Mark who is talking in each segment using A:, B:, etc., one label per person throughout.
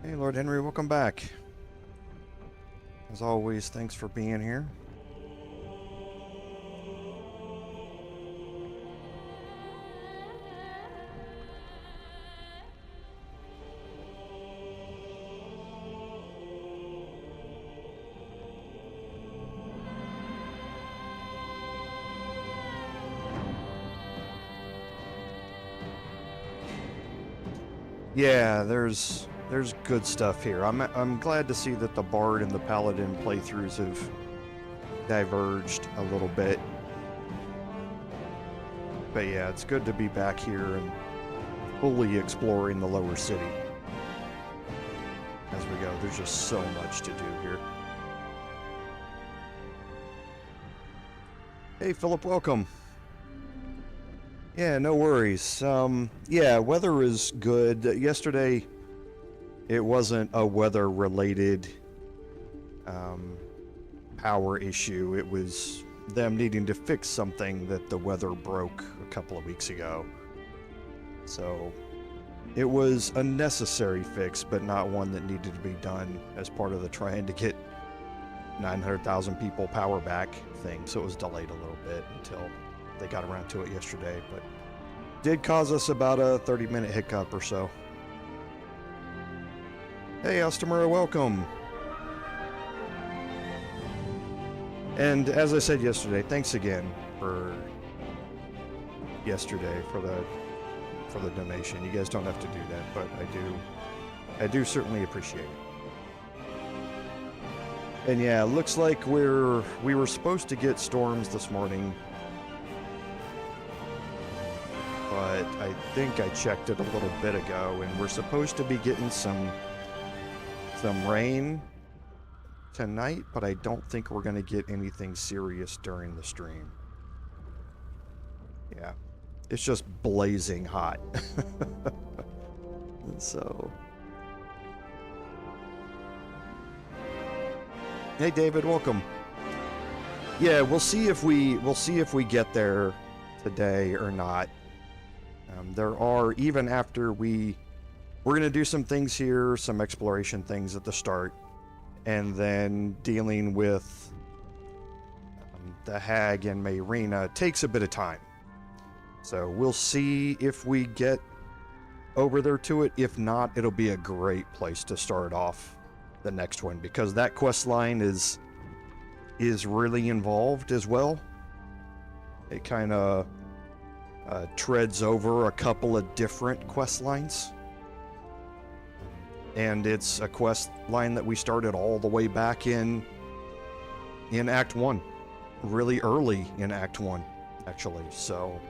A: Hey, Lord Henry, welcome back. As always, thanks for being here. Yeah, there's good stuff here. I'm glad to see that the Bard and the Paladin playthroughs have diverged a little bit. But yeah, it's good to be back here and fully exploring the lower city. As we go, there's just so much to do here. Hey Philip, welcome. Yeah, no worries. Yeah, weather is good. Yesterday, it wasn't a weather-related power issue. It was them needing to fix something that the weather broke a couple of weeks ago. So, it was a necessary fix, but not one that needed to be done as part of the trying to get 900,000 people power back thing. So it was delayed a little bit until they got around to it yesterday, but did cause us about a 30-minute hiccup or so. Hey, Astamura, welcome. And as I said yesterday, thanks again for yesterday for the donation. You guys don't have to do that, but I do certainly appreciate it. And yeah, looks like we were supposed to get storms this morning, but I think I checked it a little bit ago, and we're supposed to be getting some rain tonight, but I don't think we're going to get anything serious during the stream. Yeah, it's just blazing hot. So, hey David, welcome. Yeah, we'll see if we get there today or not. There are, even after we're going to do some things here, some exploration things at the start, and then dealing with the Hag and Mayrina takes a bit of time. So we'll see if we get over there to it. If not, it'll be a great place to start off the next one, because that quest line is really involved as well. It kind of treads over a couple of different quest lines. And it's a quest line that we started all the way back in Act 1. Really early in Act 1, actually. So,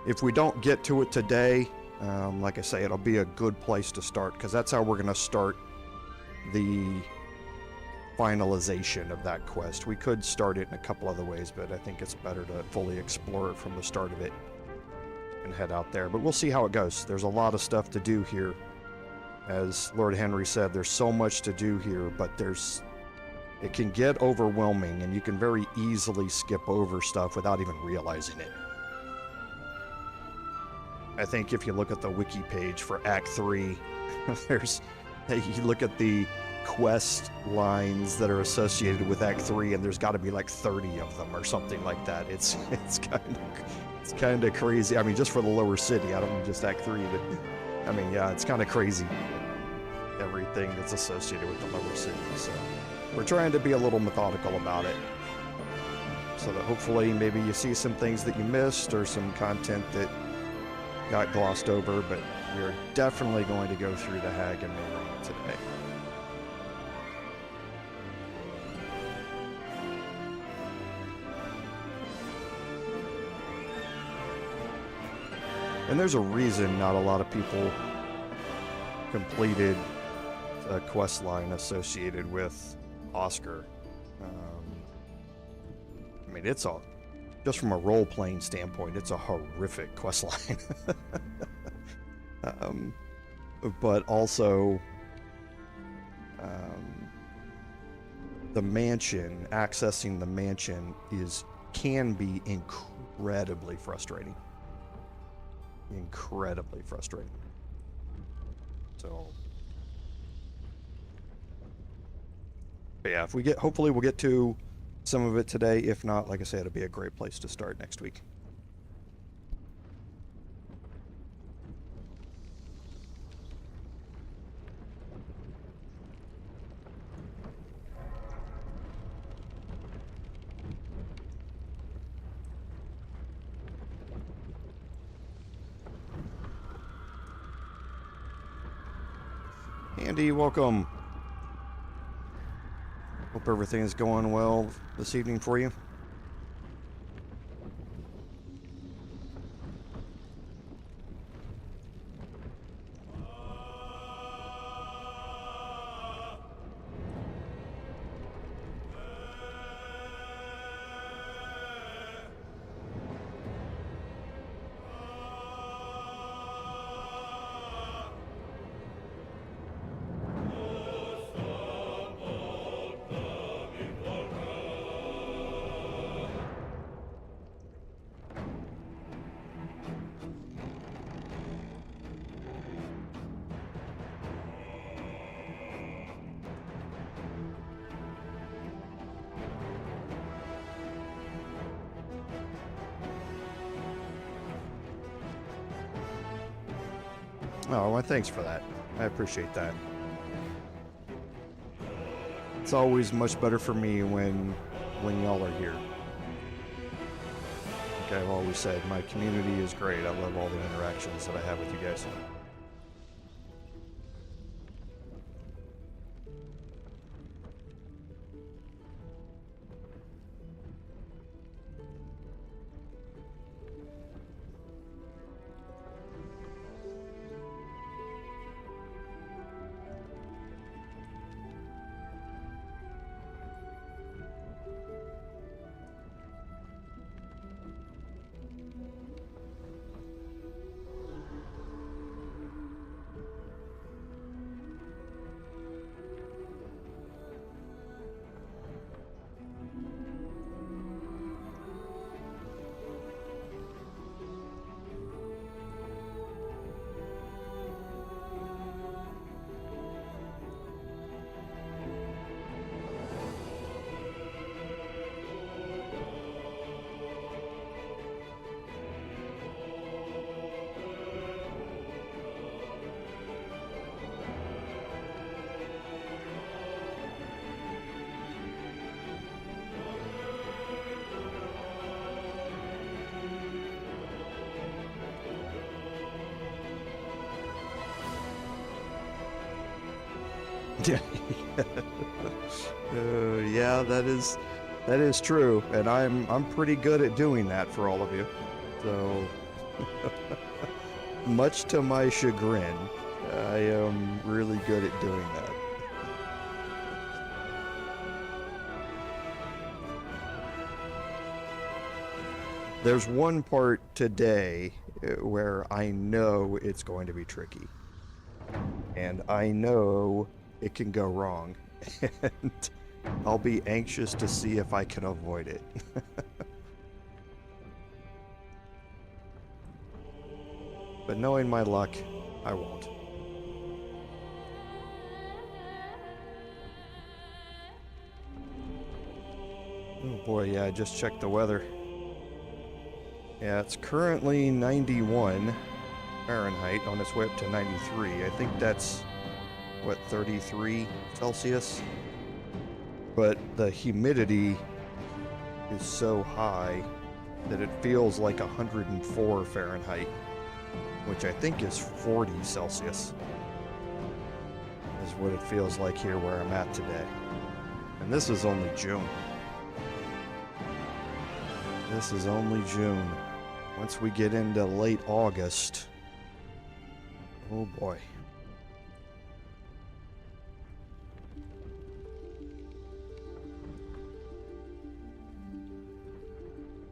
A: if we don't get to it today, like I say, it'll be a good place to start, because that's how we're going to start the finalization of that quest. We could start it in a couple other ways, but I think it's better to fully explore it from the start of it and head out there. But we'll see how it goes. There's a lot of stuff to do here. As Lord Henry said, there's so much to do here, but it can get overwhelming, and you can very easily skip over stuff without even realizing it. I think if you look at the wiki page for Act 3, you look at the quest lines that are associated with Act 3, and there's got to be like 30 of them or something like that. It's kind of crazy. I mean, just for the lower city. I don't mean just Act 3, but I mean, yeah, it's kind of crazy, everything that's associated with the lower city. So we're trying to be a little methodical about it, so that hopefully maybe you see some things that you missed or some content that got glossed over, but we are definitely going to go through the Hag and Mermaid today. And there's a reason not a lot of people completed a quest line associated with Oscar. I mean, it's just from a role-playing standpoint, it's a horrific quest line. But also, the mansion, accessing the mansion can be incredibly frustrating. Incredibly frustrating. So But yeah, if we get, hopefully we'll get to some of it today. If not, like I said, it'll be a great place to start next week. Andy, welcome. Hope everything is going well this evening for you. Oh, well, thanks for that. I appreciate that. It's always much better for me when y'all are here. Like I've always said, my community is great. I love all the interactions that I have with you guys. Yeah, that is true, and I'm pretty good at doing that for all of you. So, much to my chagrin, I am really good at doing that. There's one part today where I know it's going to be tricky, and I know it can go wrong, and I'll be anxious to see if I can avoid it. But knowing my luck, I won't. Oh boy, yeah, I just checked the weather. Yeah, it's currently 91 Fahrenheit, on its way up to 93. I think that's, what, 33 Celsius? But the humidity is so high that it feels like 104 Fahrenheit, which I think is 40 Celsius, is what it feels like here where I'm at today. And this is only June. This is only June. Once we get into late August, oh boy.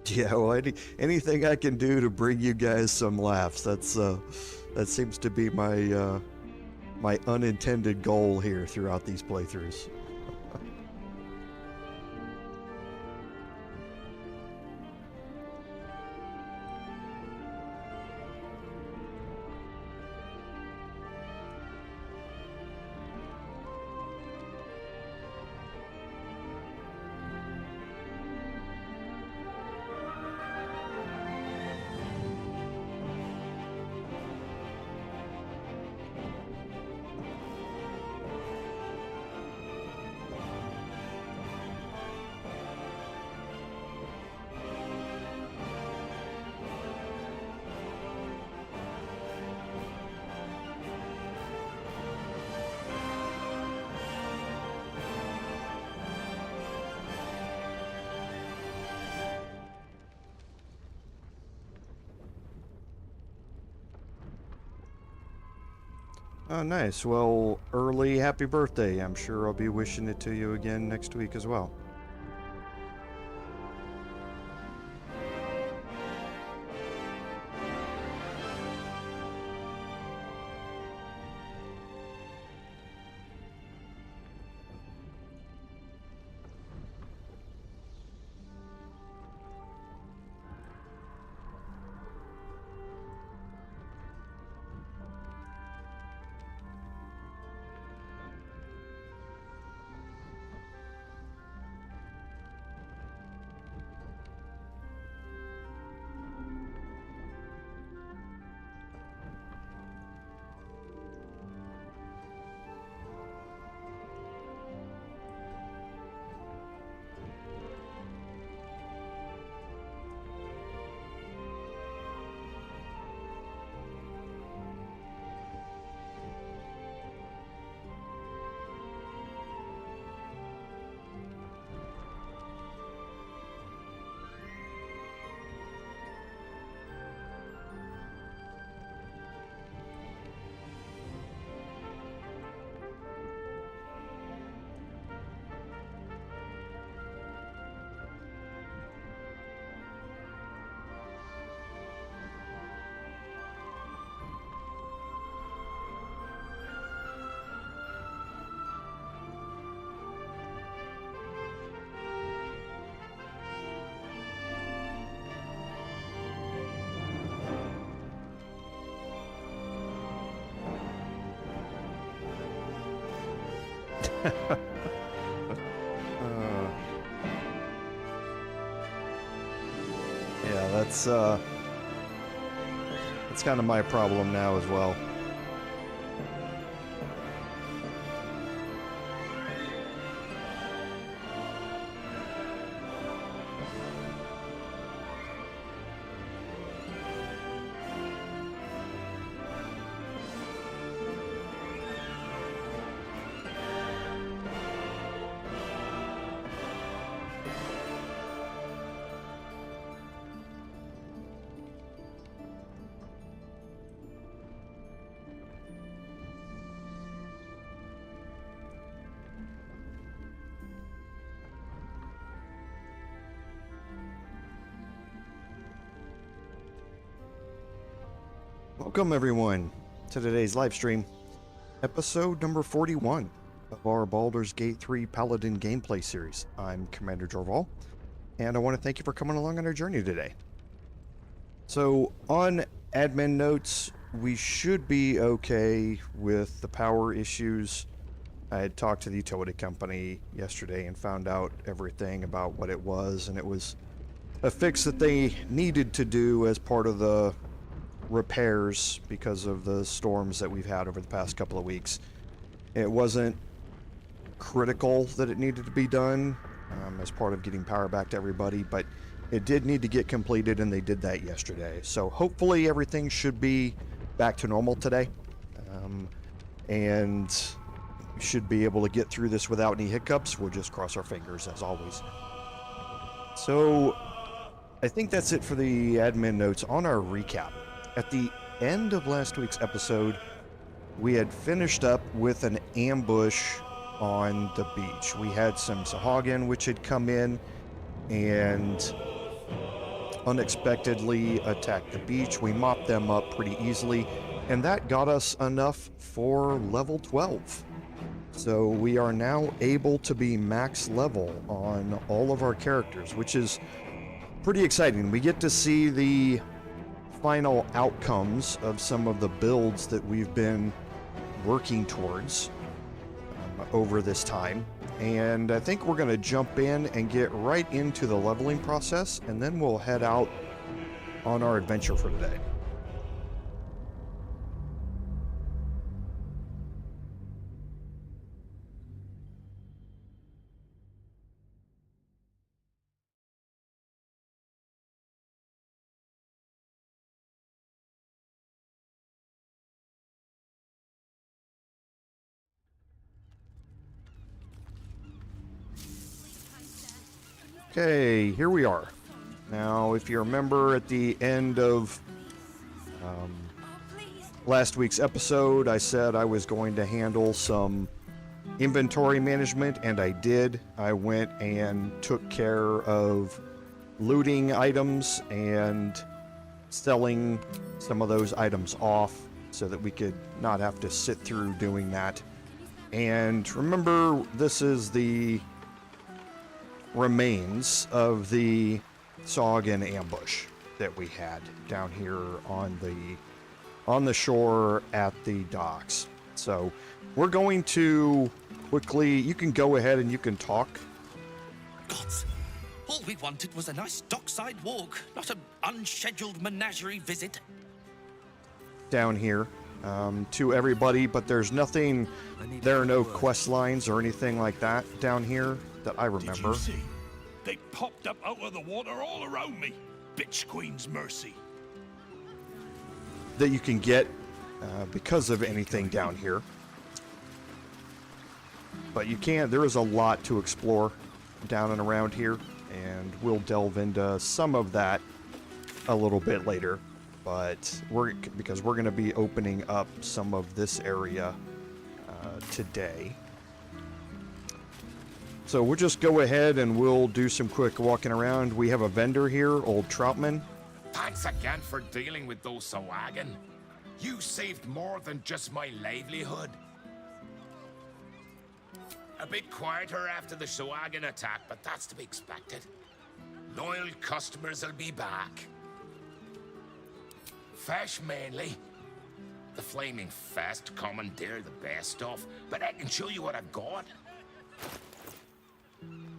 A: Yeah, well, anything I can do to bring you guys some laughs, that seems to be my my unintended goal here throughout these playthroughs. Oh, nice. Well, early happy birthday. I'm sure I'll be wishing it to you again next week as well. Yeah, that's kind of my problem now as well. Welcome everyone to today's live stream, episode number 41 of our Baldur's Gate 3 Paladin gameplay series. I'm Commander Jorval, and I want to thank you for coming along on our journey today. So, on admin notes, we should be okay with the power issues. I had talked to the utility company yesterday and found out everything about what it was, and it was a fix that they needed to do as part of the repairs because of the storms that we've had over the past couple of weeks. It wasn't critical that it needed to be done as part of getting power back to everybody, but it did need to get completed, and they did that yesterday. So hopefully everything should be back to normal today, and we should be able to get through this without any hiccups. We'll just cross our fingers as always. So I think that's it for the admin notes. On our recap, at the end of last week's episode, we had finished up with an ambush on the beach. We had some Sahagin which had come in and unexpectedly attacked the beach. We mopped them up pretty easily, and that got us enough for level 12. So we are now able to be max level on all of our characters, which is pretty exciting. We get to see the final outcomes of some of the builds that we've been working towards over this time, and I think we're going to jump in and get right into the leveling process, and then we'll head out on our adventure for today. Okay, here we are. Now, if you remember at the end of last week's episode, I said I was going to handle some inventory management, and I did. I went and took care of looting items and selling some of those items off so that we could not have to sit through doing that. And remember, this is the remains of the Saugin ambush that we had down here on the shore at the docks. So we're going to quickly, you can go ahead and you can talk.
B: Gods, all we wanted was a nice dockside walk, not an unscheduled menagerie visit.
A: Down here to everybody, but there's nothing, there are no quest lines or anything like that down here that I remember.
C: Did you see? They popped up out of the water all around me. Bitch Queen's mercy.
A: That you can get because of anything down here. But you can, there is a lot to explore down and around here, and we'll delve into some of that a little bit later. But because we're going to be opening up some of this area today. So we'll just go ahead and we'll do some quick walking around. We have a vendor here, Old Troutman.
D: Thanks again for dealing with those Saugin. You saved more than just my livelihood. A bit quieter after the Saugin attack, but that's to be expected. Loyal customers will be back. Fish mainly. The Flaming Fest commandeer the best stuff, but I can show you what I've got.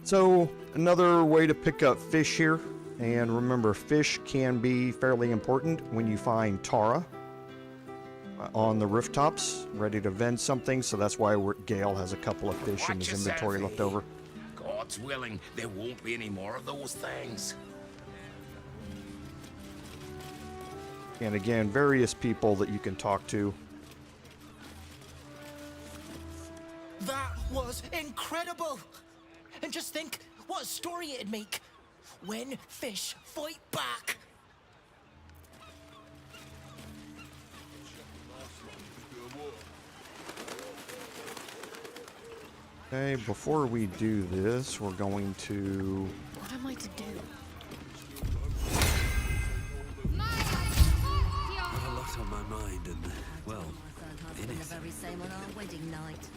A: So another way to pick up fish here, and remember, fish can be fairly important when you find Tara on the rooftops ready to vend something, so that's why Gale has a couple of fish in his inventory left over.
D: God's willing, there won't be any more of those things.
A: And again, various people that you can talk to.
B: That was incredible! And just think, what a story it'd make when fish fight back.
A: Okay, before we do this, we're going to...
E: What am I to do?
F: Got a lot on my mind, and, well, in
E: The
F: it.
E: very same on our wedding night.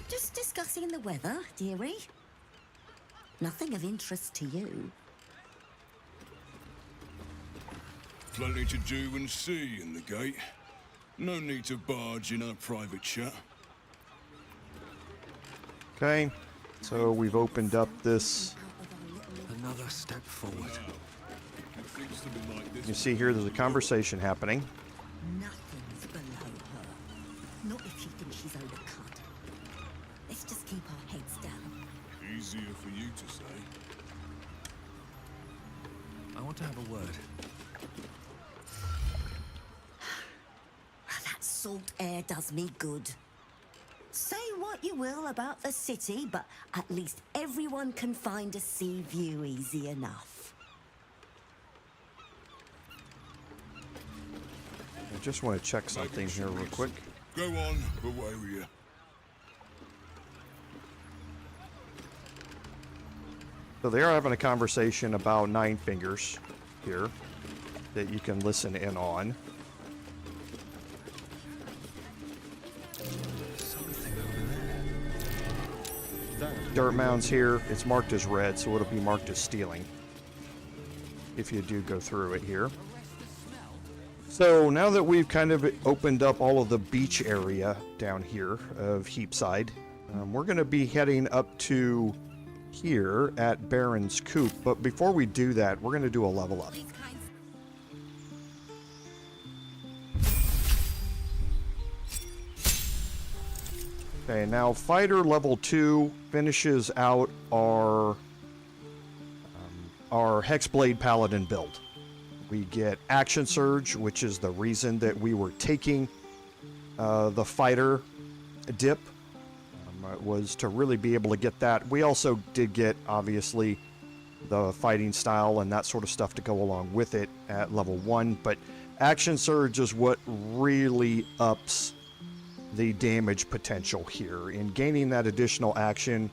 E: Just discussing the weather, dearie. Nothing of interest to you.
C: Plenty to do and see in the gate. No need to barge in our private chat.
A: Okay, so we've opened up this...
F: Another step forward.
C: Things to be like this.
A: You see here, there's a conversation happening.
E: Nothing's below her. Not if she thinks she's overcut. Let's just keep our heads down.
C: Easier for you to say.
F: I want to have a word.
E: That salt air does me good. Say what you will about the city, but at least everyone can find a sea view easy enough.
A: I just want to check something here real quick.
C: Go on, away with you.
A: So they are having a conversation about Nine Fingers here that you can listen in on.
F: Something over there.
A: Dirt mounds here, it's marked as red, so it'll be marked as stealing if you do go through it here. So now that we've kind of opened up all of the beach area down here of Heapside, we're going to be heading up to here at Baron's Coop. But before we do that, we're going to do a level up. Okay, now Fighter level 2 finishes out our Hexblade Paladin build. We get Action Surge, which is the reason that we were taking the Fighter dip. It was to really be able to get that. We also did get, obviously, the fighting style and that sort of stuff to go along with it at level 1, but Action Surge is what really ups the damage potential here. In gaining that additional action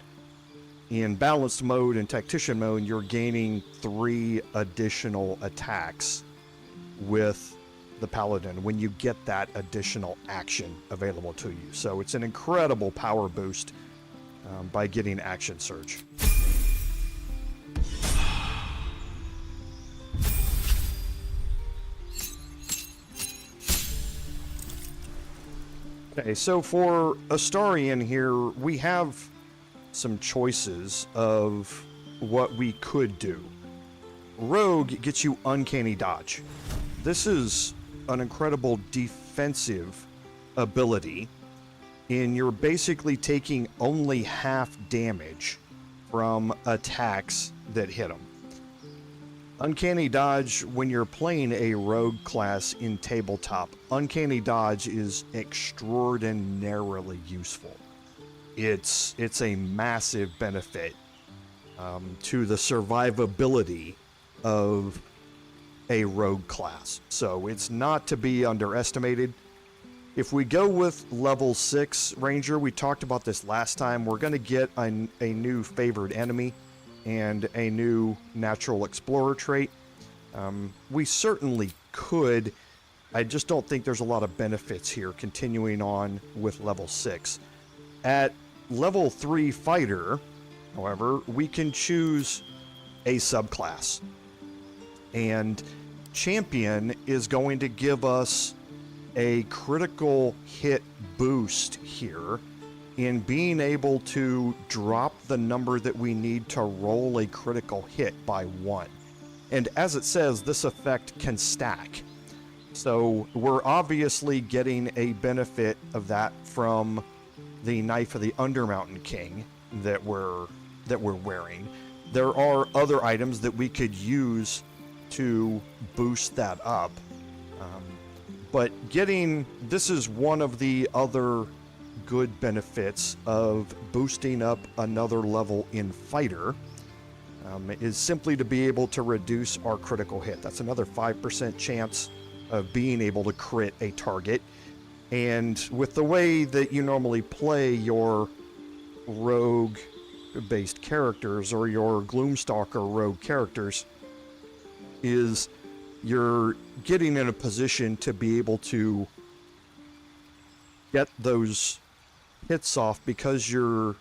A: in balanced mode and tactician mode, you're gaining 3 additional attacks with the Paladin when you get that additional action available to you. So it's an incredible power boost by getting Action Surge. Okay, so for Astarion here, we have some choices of what we could do. Rogue gets you Uncanny Dodge. This is an incredible defensive ability, and you're basically taking only half damage from attacks that hit them. Uncanny Dodge, when you're playing a rogue class in tabletop, Uncanny Dodge is extraordinarily useful. It's a massive benefit to the survivability of a rogue class. So it's not to be underestimated. If we go with level 6 Ranger, we talked about this last time, we're going to get a new favored enemy and a new natural explorer trait. We certainly could. I just don't think there's a lot of benefits here continuing on with level 6. At level 3 fighter, however, we can choose a subclass. And champion is going to give us a critical hit boost here in being able to drop the number that we need to roll a critical hit by 1. And as it says, this effect can stack. So we're obviously getting a benefit of that from the Knife of the Undermountain King that we're wearing. There are other items that we could use to boost that up. But this is one of the other good benefits of boosting up another level in fighter, is simply to be able to reduce our critical hit. That's another 5% chance of being able to crit a target. And with the way that you normally play your rogue-based characters or your Gloomstalker rogue characters, is you're getting in a position to be able to get those hits off because you're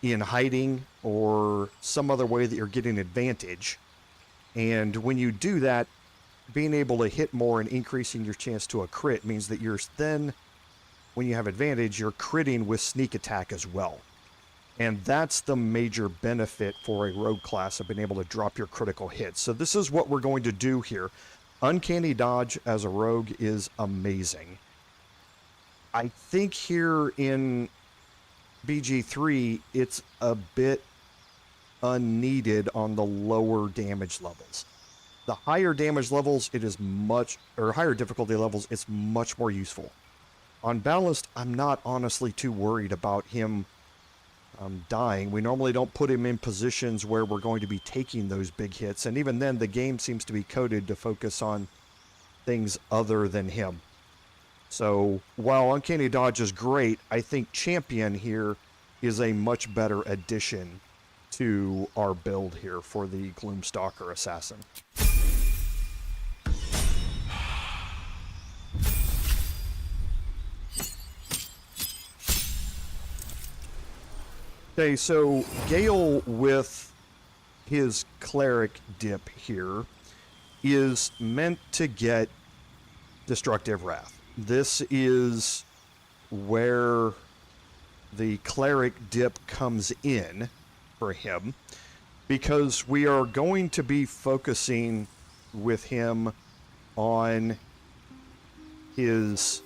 A: in hiding or some other way that you're getting advantage. And when you do that, being able to hit more and increasing your chance to a crit means that you're then, when you have advantage, you're critting with sneak attack as well. And that's the major benefit for a rogue class of being able to drop your critical hits. So this is what we're going to do here. Uncanny Dodge as a rogue is amazing. I think here in BG3, it's a bit unneeded on the lower damage levels. The higher damage levels, higher difficulty levels, it's much more useful. On balanced, I'm not honestly too worried about him dying. We normally don't put him in positions where we're going to be taking those big hits, and even then the game seems to be coded to focus on things other than him. So while Uncanny Dodge is great, I think Champion here is a much better addition to our build here for the Gloomstalker Assassin. Okay, so Gale with his cleric dip here is meant to get Destructive Wrath. This is where the cleric dip comes in for him, because we are going to be focusing with him on his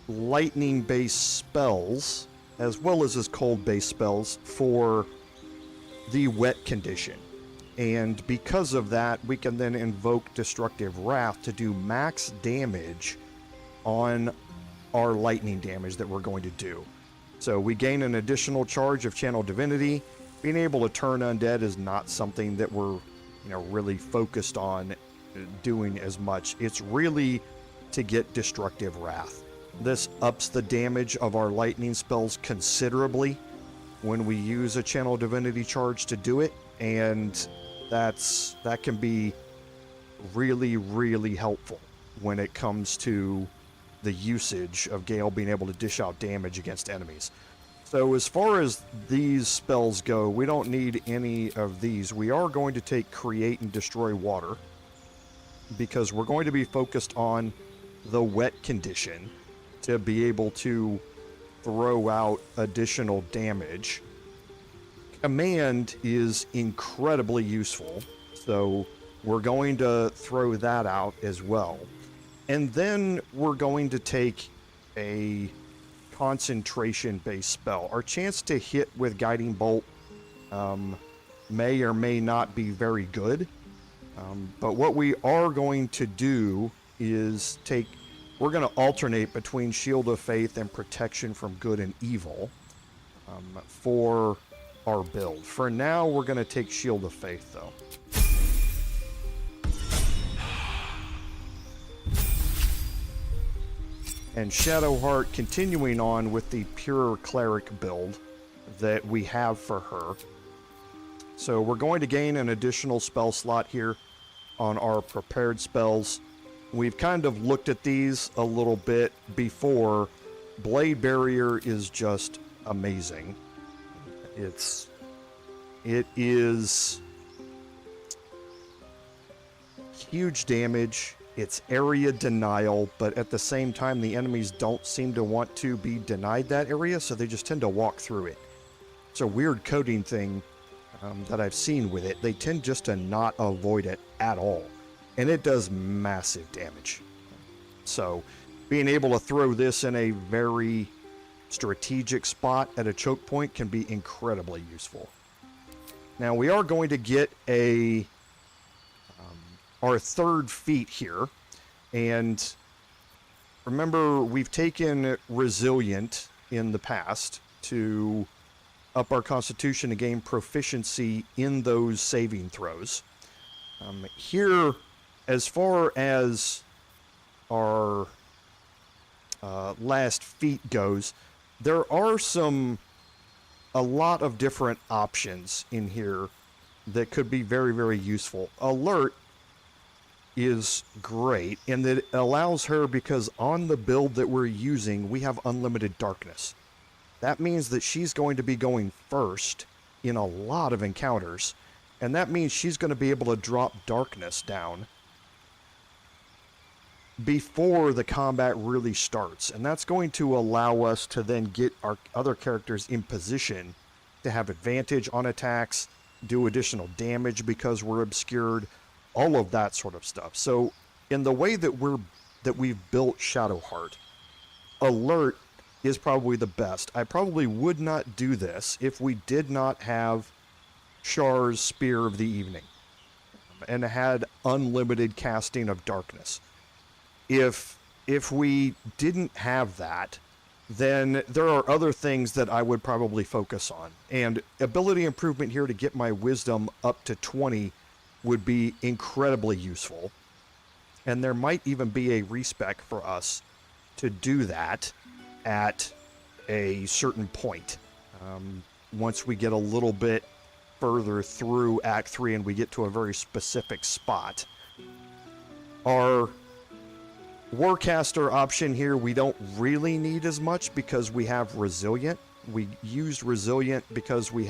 A: lightning-based spells, as well as his cold-based spells for the wet condition. And because of that, we can then invoke Destructive Wrath to do max damage on our lightning damage that we're going to do. So we gain an additional charge of Channel Divinity. being able to turn undead is not something that we're, really focused on doing as much. It's really to get destructive wrath. This ups the damage of our lightning spells considerably when we use a channel divinity charge to do it, and that can be really, really helpful when it comes to the usage of Gale being able to dish out damage against enemies. So as far as these spells go, we don't need any of these. We are going to take Create and Destroy Water, because we're going to be focused on the wet condition to be able to throw out additional damage. Command is incredibly useful, so we're going to throw that out as well. And then we're going to take a concentration-based spell. Our chance to hit with Guiding Bolt may or may not be very good, but what we are going to do is we're going to alternate between Shield of Faith and Protection from Good and Evil for our build. For now, we're going to take Shield of Faith, though. And Shadowheart continuing on with the pure cleric build that we have for her. So we're going to gain an additional spell slot here on our prepared spells. We've kind of looked at these a little bit before. Blade Barrier is just amazing. It is huge damage. It's area denial, but at the same time, the enemies don't seem to want to be denied that area, so they just tend to walk through it. It's a weird coding thing that I've seen with it. They tend just to not avoid it at all, and it does massive damage. So being able to throw this in a very strategic spot at a choke point can be incredibly useful. Now we are going to get our third feat here, and remember, we've taken Resilient in the past to up our constitution to gain proficiency in those saving throws. Here, as far as our last feat goes, there are a lot of different options in here that could be very, very useful. Alert is great in that it allows her, because on the build that we're using, we have unlimited darkness. That means that she's going to be going first in a lot of encounters, and that means she's going to be able to drop darkness down before the combat really starts, and that's going to allow us to then get our other characters in position to have advantage on attacks, do additional damage because we're obscured, all of that sort of stuff. So in the way that we've built Shadowheart, Alert is probably the best. I probably would not do this if we did not have Char's Spear of the Evening and had unlimited casting of darkness. If we didn't have that, then there are other things that I would probably focus on. And ability improvement here to get my wisdom up to 20 would be incredibly useful. And there might even be a respec for us to do that at a certain point. Once we get a little bit further through Act 3 and we get to a very specific spot. Our Warcaster option here, we don't really need as much because we have Resilient. We used Resilient because we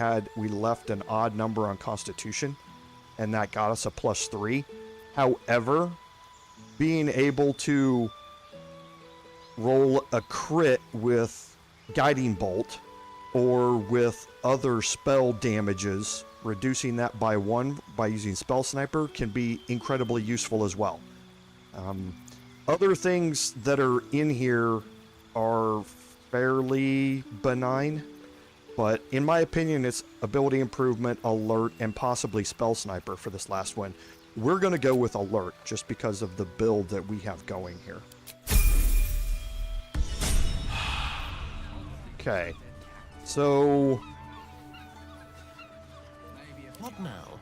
A: left an odd number on Constitution, and that got us a +3. However, being able to roll a crit with Guiding Bolt or with other spell damages, reducing that by 1 by using Spell Sniper can be incredibly useful as well. Other things that are in here are fairly benign, but in my opinion, it's ability improvement, alert, and possibly Spell Sniper for this last one. We're going to go with alert just because of the build that we have going here. Okay, so
B: now.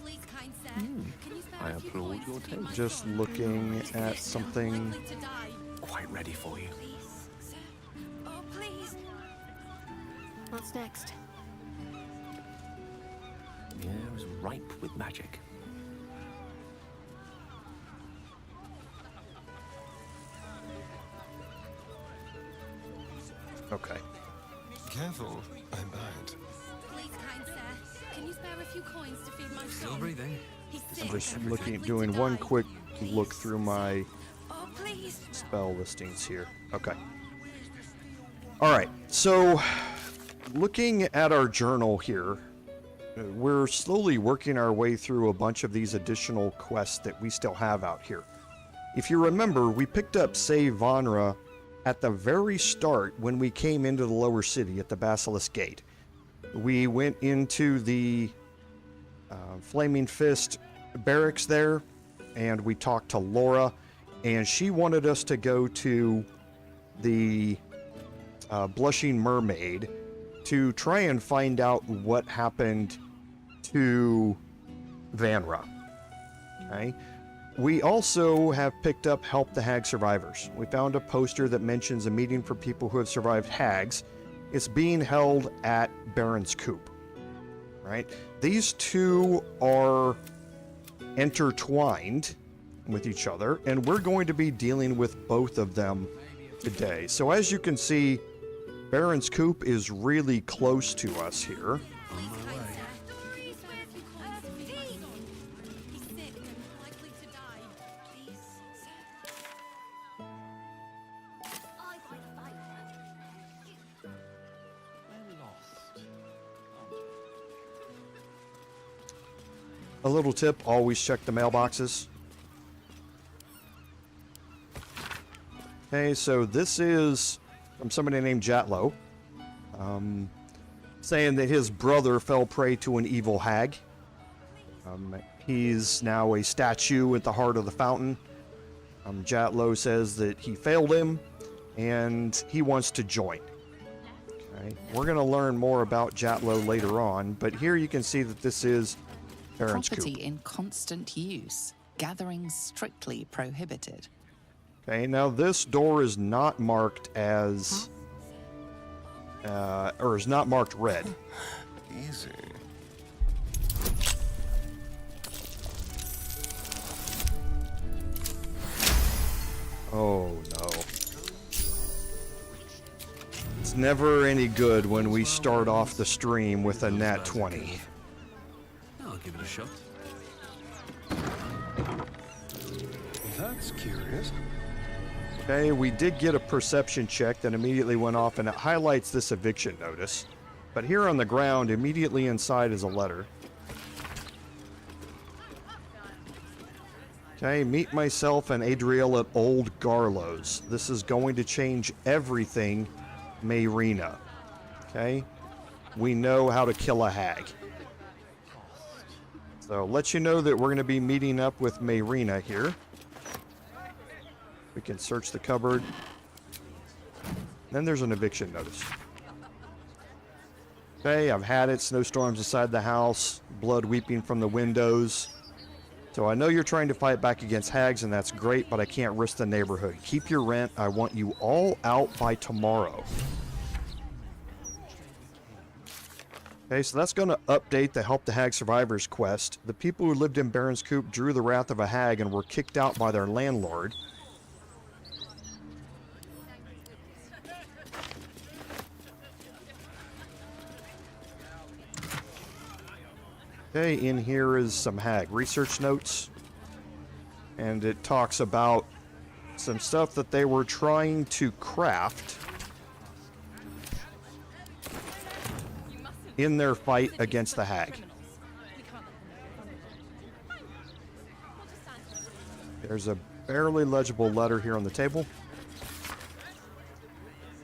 G: Please, kind sir, can you spare
H: I
G: a few
H: applaud
G: coins
H: your
G: to feed my
A: Just
G: son?
A: looking at something.
G: Likely to die.
H: Quite ready for you.
G: Please, sir. Oh, please.
E: What's next?
H: The air is ripe with magic.
A: Okay.
I: Careful, I'm bad.
G: Please, kind sir, can you spare a few coins to feed my son?
F: Still breathing.
G: He's
A: I'm
G: sick.
A: just
G: and
A: looking,
G: likely
A: doing
G: to
A: one
G: die.
A: quick look
G: Please,
A: through my
G: Oh, please.
A: spell listings here. Okay. Alright, so looking at our journal here, we're slowly working our way through a bunch of these additional quests that we still have out here. If you remember, we picked up Save Vanra at the very start when we came into the lower city at the Basilisk Gate. We went into the Flaming Fist barracks there, and we talked to Laura, and she wanted us to go to the Blushing Mermaid to try and find out what happened to Vanra. Okay? We also have picked up Help the Hag Survivors. We found a poster that mentions a meeting for people who have survived hags. It's being held at Baron's Coop. Right? These two are intertwined with each other, and we're going to be dealing with both of them today. So as you can see, Baron's Coop is really close to us here.
G: Please, kind sir, can you spare a few coins to feed my son? He's sick and likely to die. Please, sir.
A: A little tip, always check the mailboxes. Okay, so this is from somebody named Jatlo, saying that his brother fell prey to an evil hag. He's now a statue at the heart of the fountain. Jatlo says that he failed him, and he wants to join. Okay, we're going to learn more about Jatlo later on, but here you can see that this is Baron's Coop.
J: Property in constant use. Gathering strictly prohibited.
A: Okay, now this door is not marked as, or is not marked red.
I: Easy.
A: Oh no. It's never any good when we start off the stream with a nat 20.
F: I'll give it a shot.
I: That's curious.
A: Okay, we did get a perception check that immediately went off, and it highlights this eviction notice. But here on the ground, immediately inside is a letter. Okay, meet myself and Adriel at Old Garlow's. This is going to change everything, Mayrina. Okay? We know how to kill a hag. So, let you know that we're going to be meeting up with Mayrina here. We can search the cupboard. Then there's an eviction notice. Okay, I've had it. Snowstorms inside the house. Blood weeping from the windows. So I know you're trying to fight back against hags, and that's great, but I can't risk the neighborhood. Keep your rent. I want you all out by tomorrow. Okay, so that's going to update the Help the Hag Survivors quest. The people who lived in Baron's Coop drew the wrath of a hag and were kicked out by their landlord. Okay, in here is some hag research notes, and it talks about some stuff that they were trying to craft in their fight against the hag. There's a barely legible letter here on the table.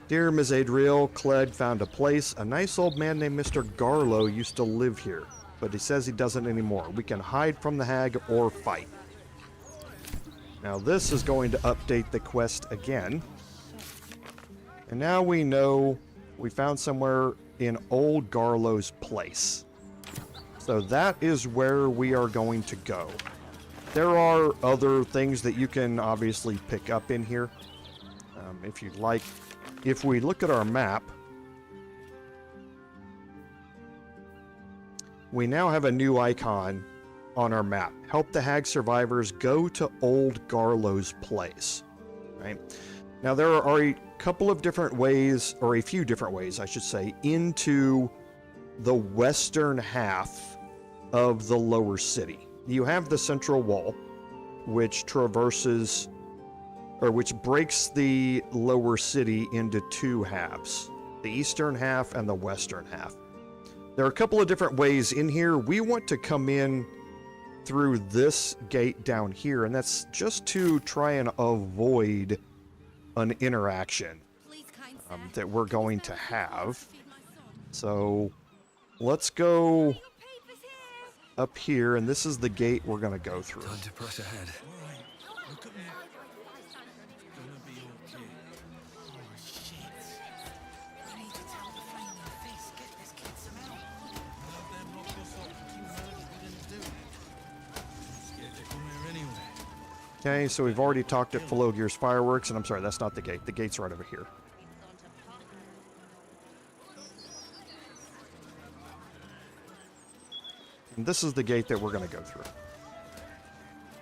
A: Dear Ms. Adriel, Clegg found a place. A nice old man named Mr. Garlow used to live here, but he says he doesn't anymore. We can hide from the hag or fight. Now this is going to update the quest again. And now we know we found somewhere in Old Garlow's place. So that is where we are going to go. There are other things that you can obviously pick up in here, if you'd like. If we look at our map, we now have a new icon on our map. Help the Hag Survivors go to Old Garlow's place. Right? Now there are a couple of different ways, or a few different ways, I should say, into the western half of the lower city. You have the central wall, which traverses, or which breaks the lower city into two halves, the eastern half and the western half. There are a couple of different ways in here. We want to come in through this gate down here, and that's just to try and avoid an interaction that we're going to have. So let's go up here, and this is the gate we're going to go through.
F: Time to press ahead.
B: Look at me. Gonna be okay. Oh shit. We need to tell the flame in the face. Get this kid some help. Have them lock us up for 2 murders we didn't do. Scared to come here anyway.
A: Okay, so we've already talked at Philogir's Fireworks, and I'm sorry, that's not the gate. The gate's right over here. And this is the gate that we're going to go through.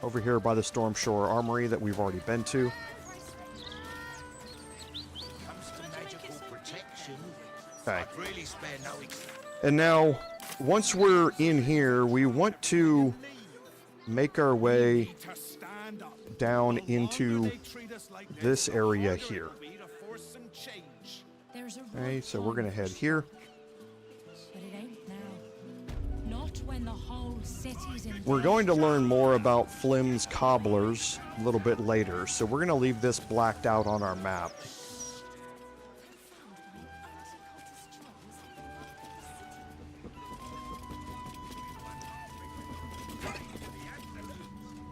A: Over here by the Stormshore Armory that we've already been to.
D: Comes to magical protection.
A: Okay.
D: I'd really spare no
A: And now, once we're in here, we want to make our way down into this area here. Okay, so we're going to head here.
G: But it ain't now. Not when the whole city's in.
A: We're going to learn more about Flynn's cobblers a little bit later, so we're going to leave this blacked out on our map.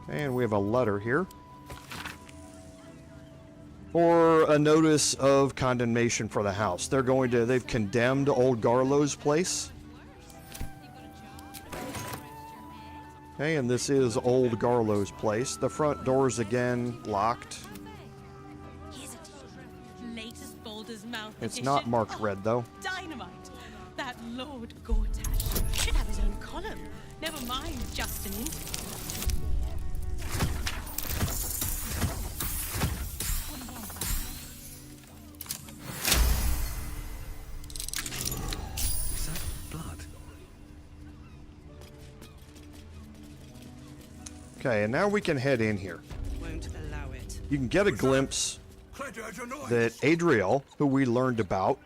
A: And we have a letter here for a notice of condemnation for the house. They've condemned Old Garlow's place. Okay, and this is Old Garlow's place. The front door's again locked.
G: Latest Baldur's Mouth
A: It's
G: edition.
A: not marked red though.
G: Dynamite. That Lord Gortash should have his own column. Never mind just an interview.
F: Is that blood?
A: Okay, and now we can head in here.
K: Won't allow it.
A: You can get a glimpse that Adriel, who we learned about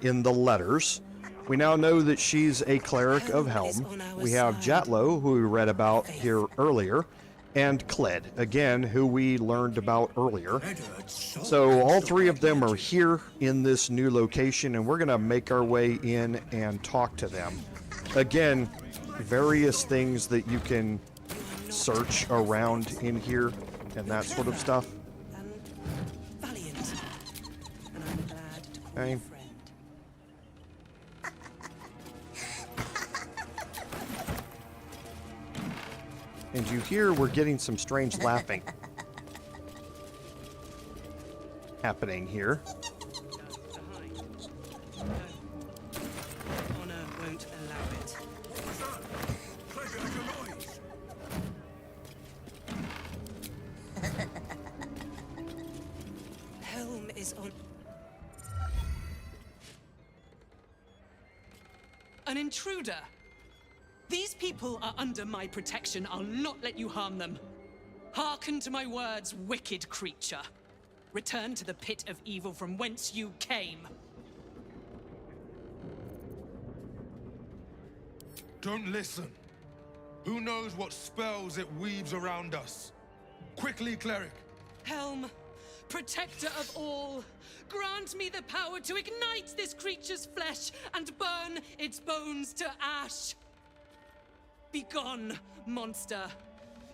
A: in the letters, we now know that she's a cleric of Helm. We have Jatlo, who we read about here earlier, and Kled, again, who we learned about earlier. So all three of them are here in this new location, and we're going to make our way in and talk to them. Again, various things that you can search around in here and that sort of stuff.
K: Valiant. And I'm glad to call
A: Okay.
K: you friend.
A: And you hear we're getting some strange laughing happening here.
K: Honor won't allow it. Helm is on.
L: An intruder. These people are under my protection. I'll not let you harm them. Hearken to my words, wicked creature. Return to the pit of evil from whence you came.
C: Don't listen. Who knows what spells it weaves around us? Quickly, cleric.
L: Helm, protector of all, grant me the power to ignite this creature's flesh and burn its bones to ash. Begone, monster.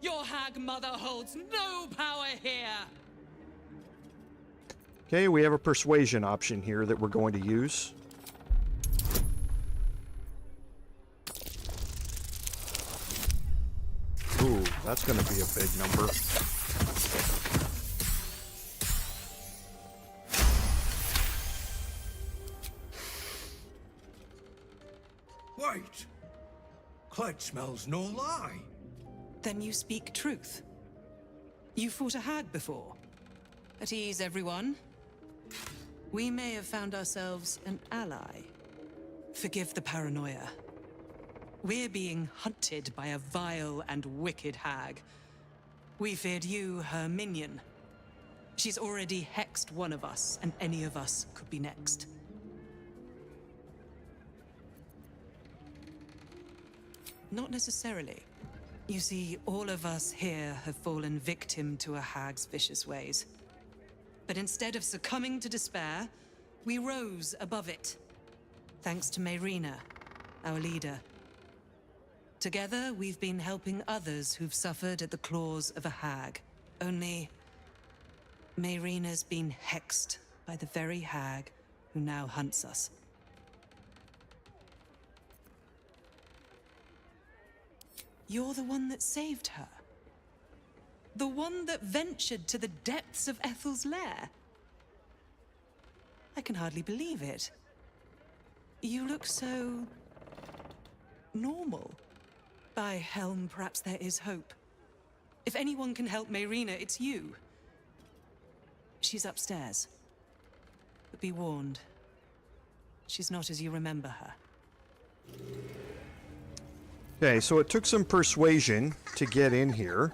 L: Your hag mother holds no power here.
A: Okay, we have a persuasion option here that we're going to use. That's going to be a big number.
C: Wait! Clyde smells no lie.
K: Then you speak truth. You fought a hag before. At ease, everyone. We may have found ourselves an ally. Forgive the paranoia. We're being hunted by a vile and wicked hag. We feared you, her minion. She's already hexed one of us, and any of us could be next. Not necessarily. You see, all of us here have fallen victim to a hag's vicious ways. But instead of succumbing to despair, we rose above it. Thanks to Mayrina, our leader. Together, we've been helping others who've suffered at the claws of a hag. Only, Mayrina's been hexed by the very hag who now hunts us. You're the one that saved her. The one that ventured to the depths of Ethel's lair. I can hardly believe it. You look so... normal. By Helm, perhaps there is hope. If anyone can help Mayrina, it's you. She's upstairs. But be warned. She's not as you remember her.
A: Okay, so it took some persuasion to get in here.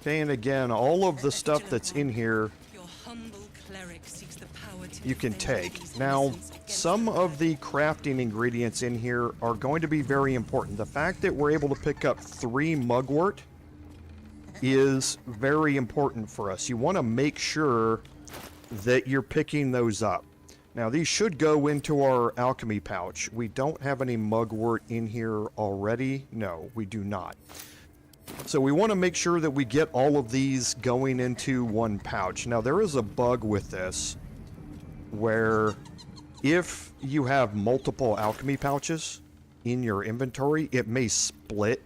A: Okay, and again, all of the stuff that's in here you can take. Now, some of the crafting ingredients in here are going to be very important. The fact that we're able to pick up 3 mugwort is very important for us. You want to make sure that you're picking those up. Now, these should go into our alchemy pouch. We don't have any mugwort in here already. No, we do not. So we want to make sure that we get all of these going into one pouch. Now, there is a bug with this where if you have multiple alchemy pouches in your inventory, it may split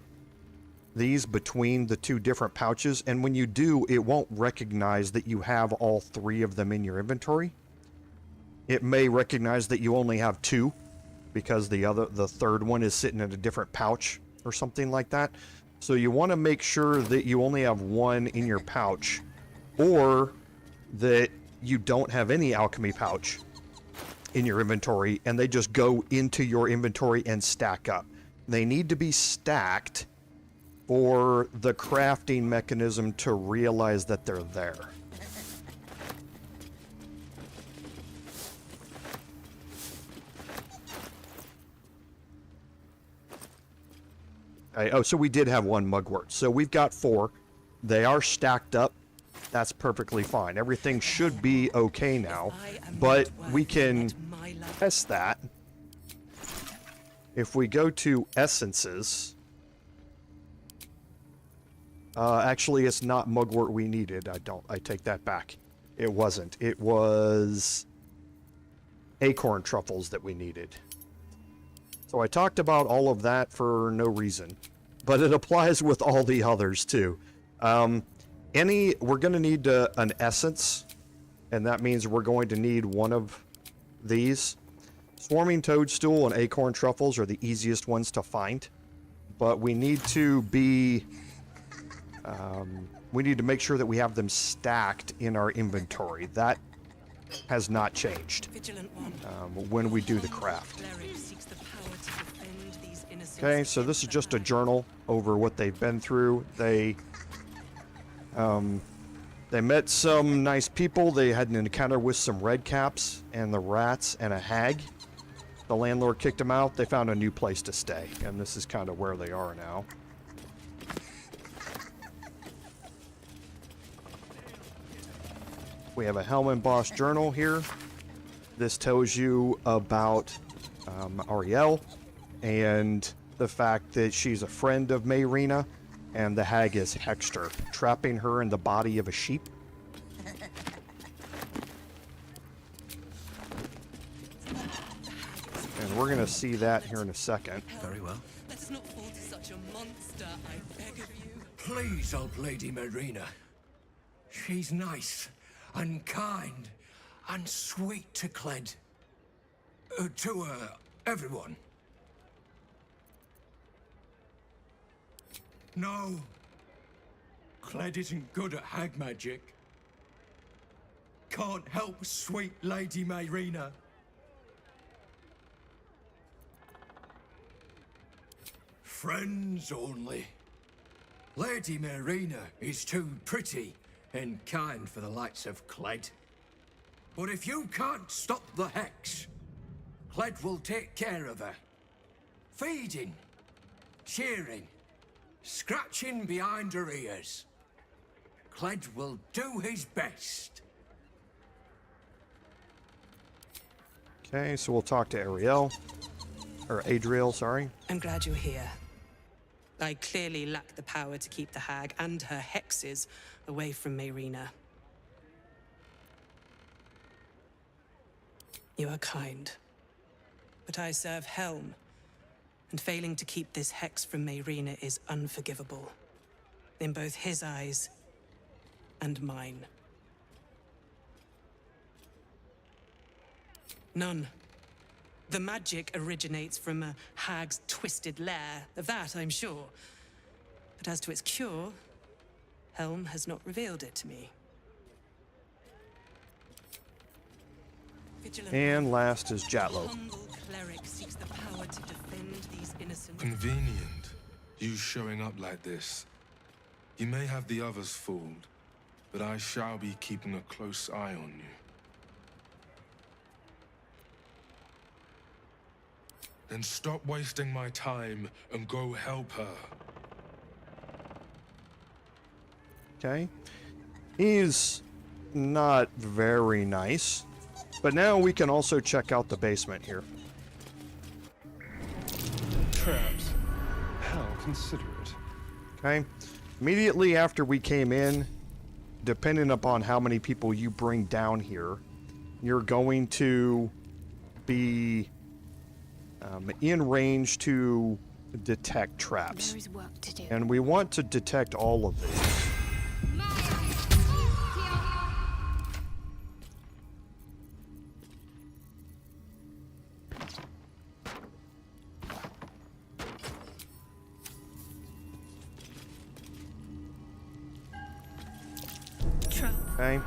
A: these between the 2 different pouches. And when you do, it won't recognize that you have all 3 of them in your inventory. It may recognize that you only have 2 because the third one is sitting in a different pouch or something like that. So you want to make sure that you only have 1 in your pouch, or that you don't have any alchemy pouch in your inventory and they just go into your inventory and stack up. They need to be stacked for the crafting mechanism to realize that they're there. Oh, so we did have 1 mugwort. So we've got 4. They are stacked up. That's perfectly fine. Everything should be okay now. But we can test that. If we go to essences... actually, it's not mugwort we needed. I take that back. It wasn't. It was acorn truffles that we needed. So I talked about all of that for no reason, but it applies with all the others too. We're going to need an essence, and that means we're going to need 1 of these. Swarming toadstool and acorn truffles are the easiest ones to find, but we need to be... we need to make sure that we have them stacked in our inventory. That has not changed when we do the craft. Okay, so this is just a journal over what they've been through. They met some nice people. They had an encounter with some redcaps and the rats and a hag. The landlord kicked them out. They found a new place to stay, and this is kind of where they are now. We have a Helm embossed journal here. This tells you about Ariel and the fact that she's a friend of Mayrina, and the hag is hexed her, trapping her in the body of a sheep. And we're going to see that here in a second.
F: Very well.
L: Let's not fall to such a monster, I beg of you.
D: Please help Lady Mayrina. She's nice and kind and sweet to Cled. To everyone. No. Cled isn't good at hag magic. Can't help sweet Lady Mayrina. Friends only. Lady Mayrina is too pretty and kind for the likes of Cled. But if you can't stop the hex, Cled will take care of her. Feeding, cheering, scratching behind her ears. Cled will do his best.
A: Okay, so we'll talk to Ariel. Or Adriel, sorry.
K: I'm glad you're here. I clearly lack the power to keep the hag and her hexes away from Mayrina. You are kind. But I serve Helm, and failing to keep this hex from Mayrina is unforgivable. In both his eyes and mine. None. The magic originates from a hag's twisted lair, of that I'm sure. But as to its cure, Helm has not revealed it to me.
A: And last is Jatlo.
K: Humble cleric seeks the power to defend these innocent...
M: Convenient, you showing up like this. You may have the others fooled, but I shall be keeping a close eye on you. Then stop wasting my time and go help her.
A: Okay. He's not very nice. But now we can also check out the basement here.
I: Traps. How considerate.
A: Okay. Immediately after we came in, depending upon how many people you bring down here, you're going to be in range to detect traps.
G: There is work to do.
A: And we want to detect all of these. Okay.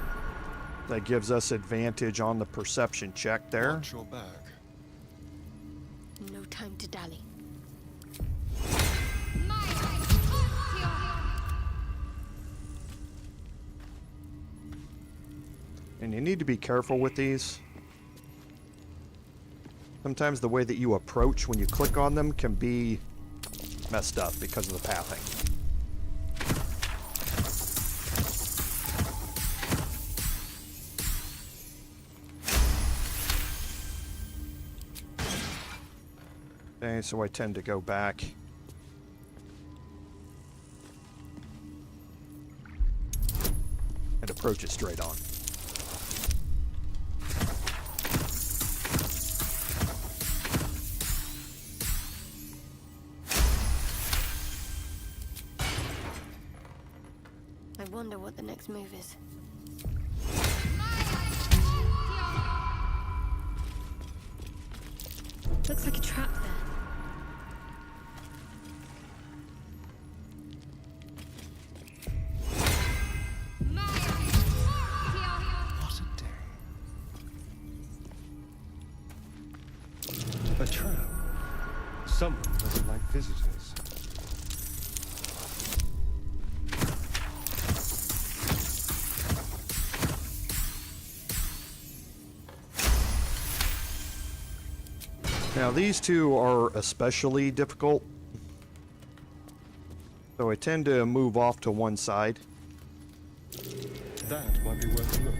A: That gives us advantage on the perception check there.
I: Watch your back.
G: No time to dally.
A: And you need to be careful with these. Sometimes the way that you approach when you click on them can be messed up because of the pathing. Okay, so I tend to go back. And approach it straight on.
G: I wonder what the next move is. Looks like a trap there.
I: What a day. A trap. Someone doesn't like visitors.
A: Now these two are especially difficult, so I tend to move off to one side.
I: That might be worth a look.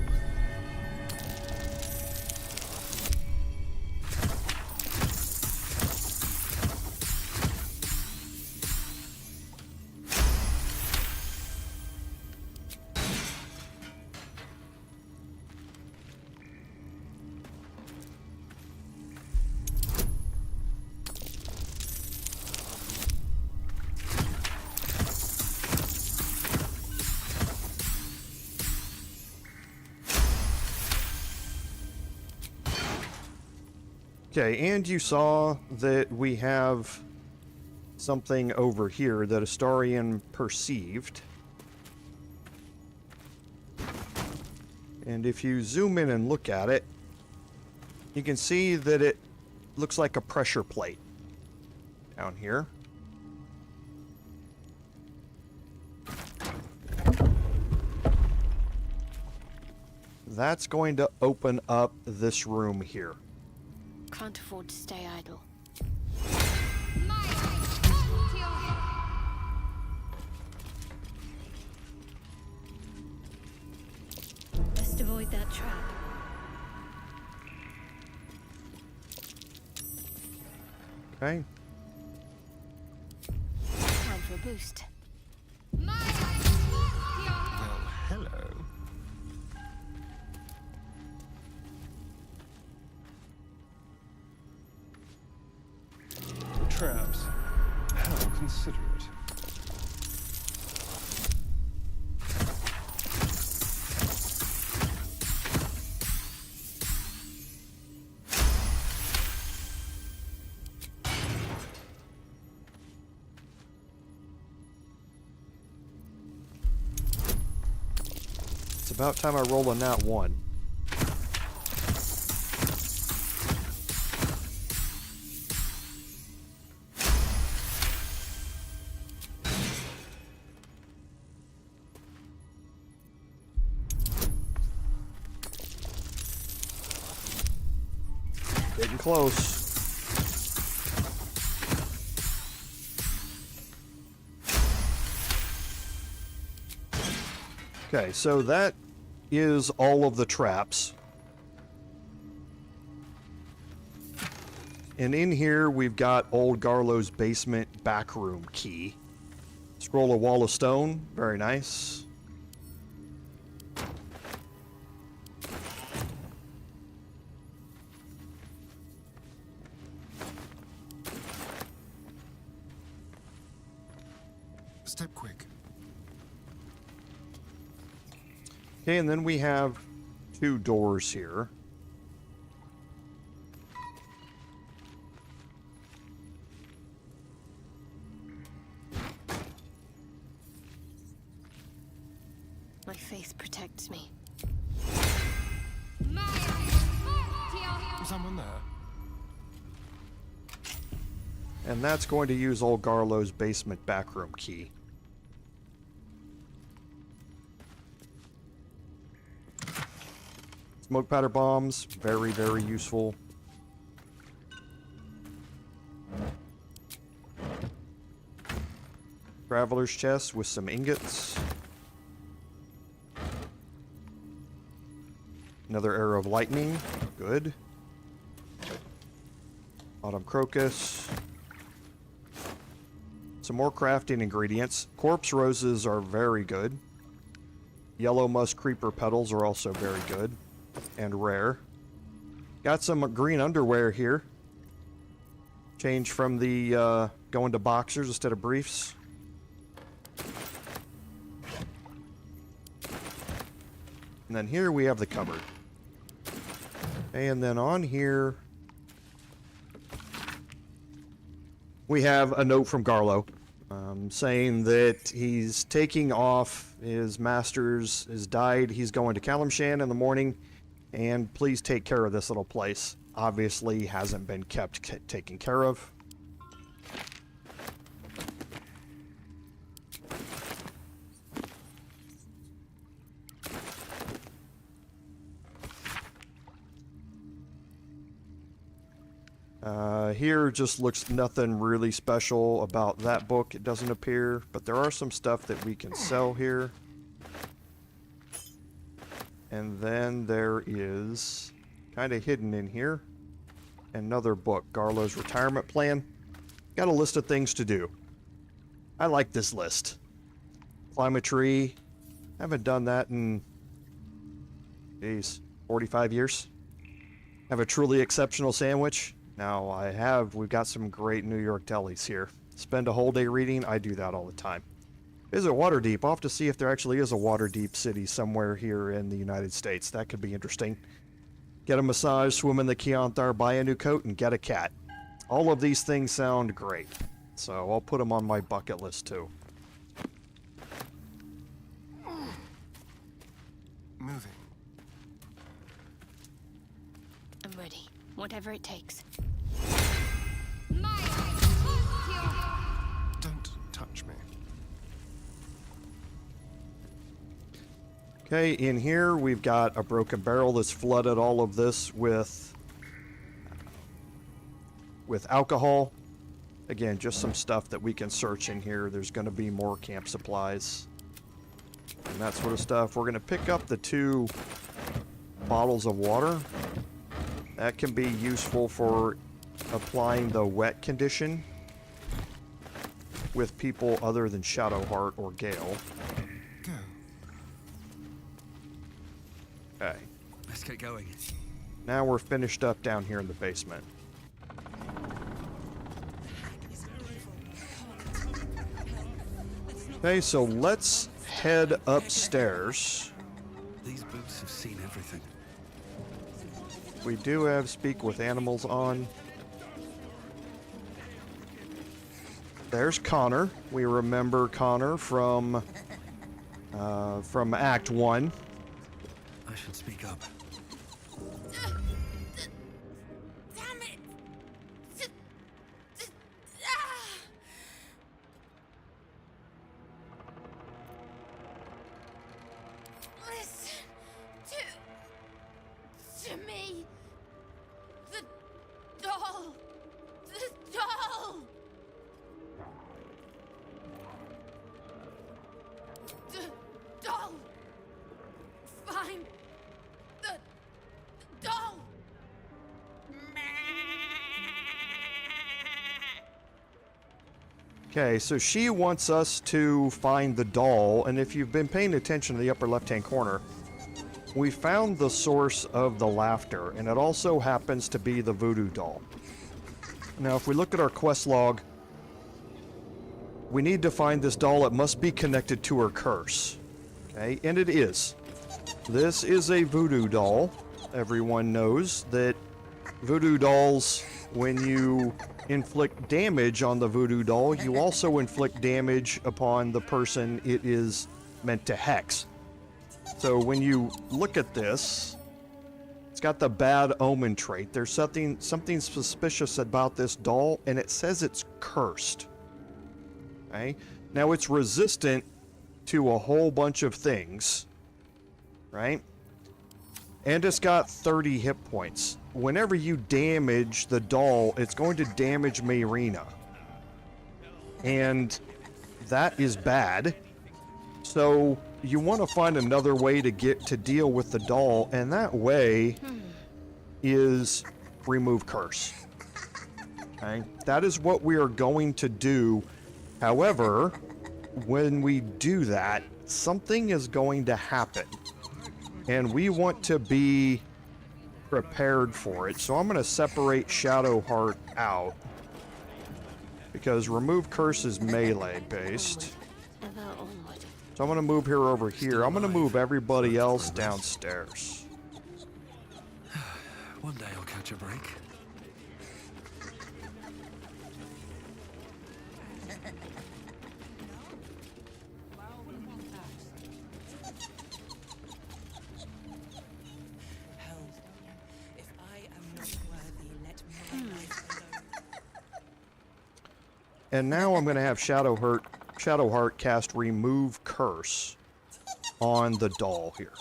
A: Okay, and you saw that we have something over here that Astarion perceived. And if you zoom in and look at it, you can see that it looks like a pressure plate down here. That's going to open up this room here.
N: Can't afford to stay idle.
G: Best avoid that trap.
A: Okay.
N: Time for a boost.
I: Well, hello. Traps. How considerate.
A: It's about time I roll a nat 1. Getting close. Okay, so that is all of the traps. And in here, we've got old Garlo's basement backroom key. Scroll a wall of stone. Very nice.
I: Step quick.
A: Okay, and then we have 2 doors here.
N: My faith protects me.
I: Someone there?
A: And that's going to use old Garlo's basement backroom key. Smoke powder bombs, very, very useful. Traveler's chest with some ingots. Another arrow of lightning, good. Autumn crocus. Some more crafting ingredients. Corpse roses are very good. Yellow musk creeper petals are also very good and rare. Got some green underwear here. Change from the going to boxers instead of briefs. And then here we have the cupboard. And then on here we have a note from Garlo saying that he's taking off. His master's has died. He's going to Kalimshan in the morning. And please take care of this little place. Obviously hasn't been kept taken care of. Here just looks nothing really special about that book. It doesn't appear, but there are some stuff that we can sell here. And then there is, kind of hidden in here, another book, Garlo's Retirement Plan. Got a list of things to do. I like this list. Climb a tree. Haven't done that in, 45 years. Have a truly exceptional sandwich. Now I have, we've got some great New York delis here. Spend a whole day reading, I do that all the time. Is it Waterdeep? I'll have to see if there actually is a Waterdeep city somewhere here in the United States. That could be interesting. get a massage, swim in the Keonthar, buy a new coat, and get a cat. All of these things sound great, so I'll put them on my bucket list too.
I: Moving.
N: I'm ready. Whatever it takes.
I: Don't touch me.
A: Okay, in here we've got a broken barrel that's flooded all of this with alcohol. Again, just some stuff that we can search in here. There's going to be more camp supplies and that sort of stuff. We're going to pick up the 2 bottles of water. That can be useful for applying the wet condition with people other than Shadowheart or Gale.
I: Go.
A: Okay.
F: Let's get going.
A: Now we're finished up down here in the basement. Okay, so let's head upstairs.
F: These boots have seen everything.
A: We do have Speak with Animals on. There's Connor. We remember Connor from Act 1.
F: I should speak up.
G: Damn it! Listen to me. The doll. The doll. The doll. Find the doll.
A: Okay, so she wants us to find the doll, and if you've been paying attention to the upper left-hand corner, we found the source of the laughter, and it also happens to be the voodoo doll. Now, if we look at our quest log, we need to find this doll. It must be connected to her curse. Okay, and it is. This is a voodoo doll. Everyone knows that voodoo dolls, when you inflict damage on the voodoo doll, you also inflict damage upon the person it is meant to hex. So when you look at this, it's got the bad omen trait. There's something suspicious about this doll, and it says it's cursed. Okay? Now it's resistant to a whole bunch of things, right? And it's got 30 hit points. Whenever you damage the doll, it's going to damage Mayrina. And that is bad. So you want to find another way to deal with the doll, and that way is remove curse. Okay? That is what we are going to do. However, when we do that, something is going to happen. And we want to be prepared for it. So I'm going to separate Shadowheart out, because remove curse is melee based. So I'm going to move her over here. I'm going to move everybody else downstairs.
F: One day I'll catch a break.
A: And now I'm going to have Shadowheart cast Remove Curse on the doll here.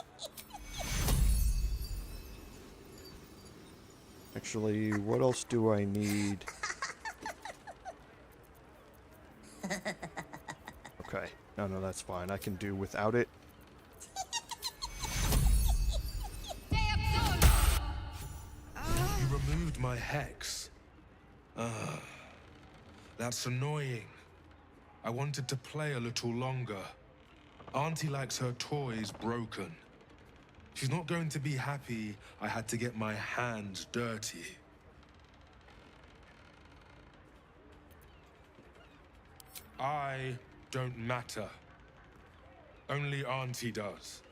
A: Actually, what else do I need? Okay. No, that's fine. I can do without it.
M: You removed my hex. That's annoying. I wanted to play a little longer. Auntie likes her toys broken. She's not going to be happy I had to get my hands dirty. I don't matter. Only Auntie does.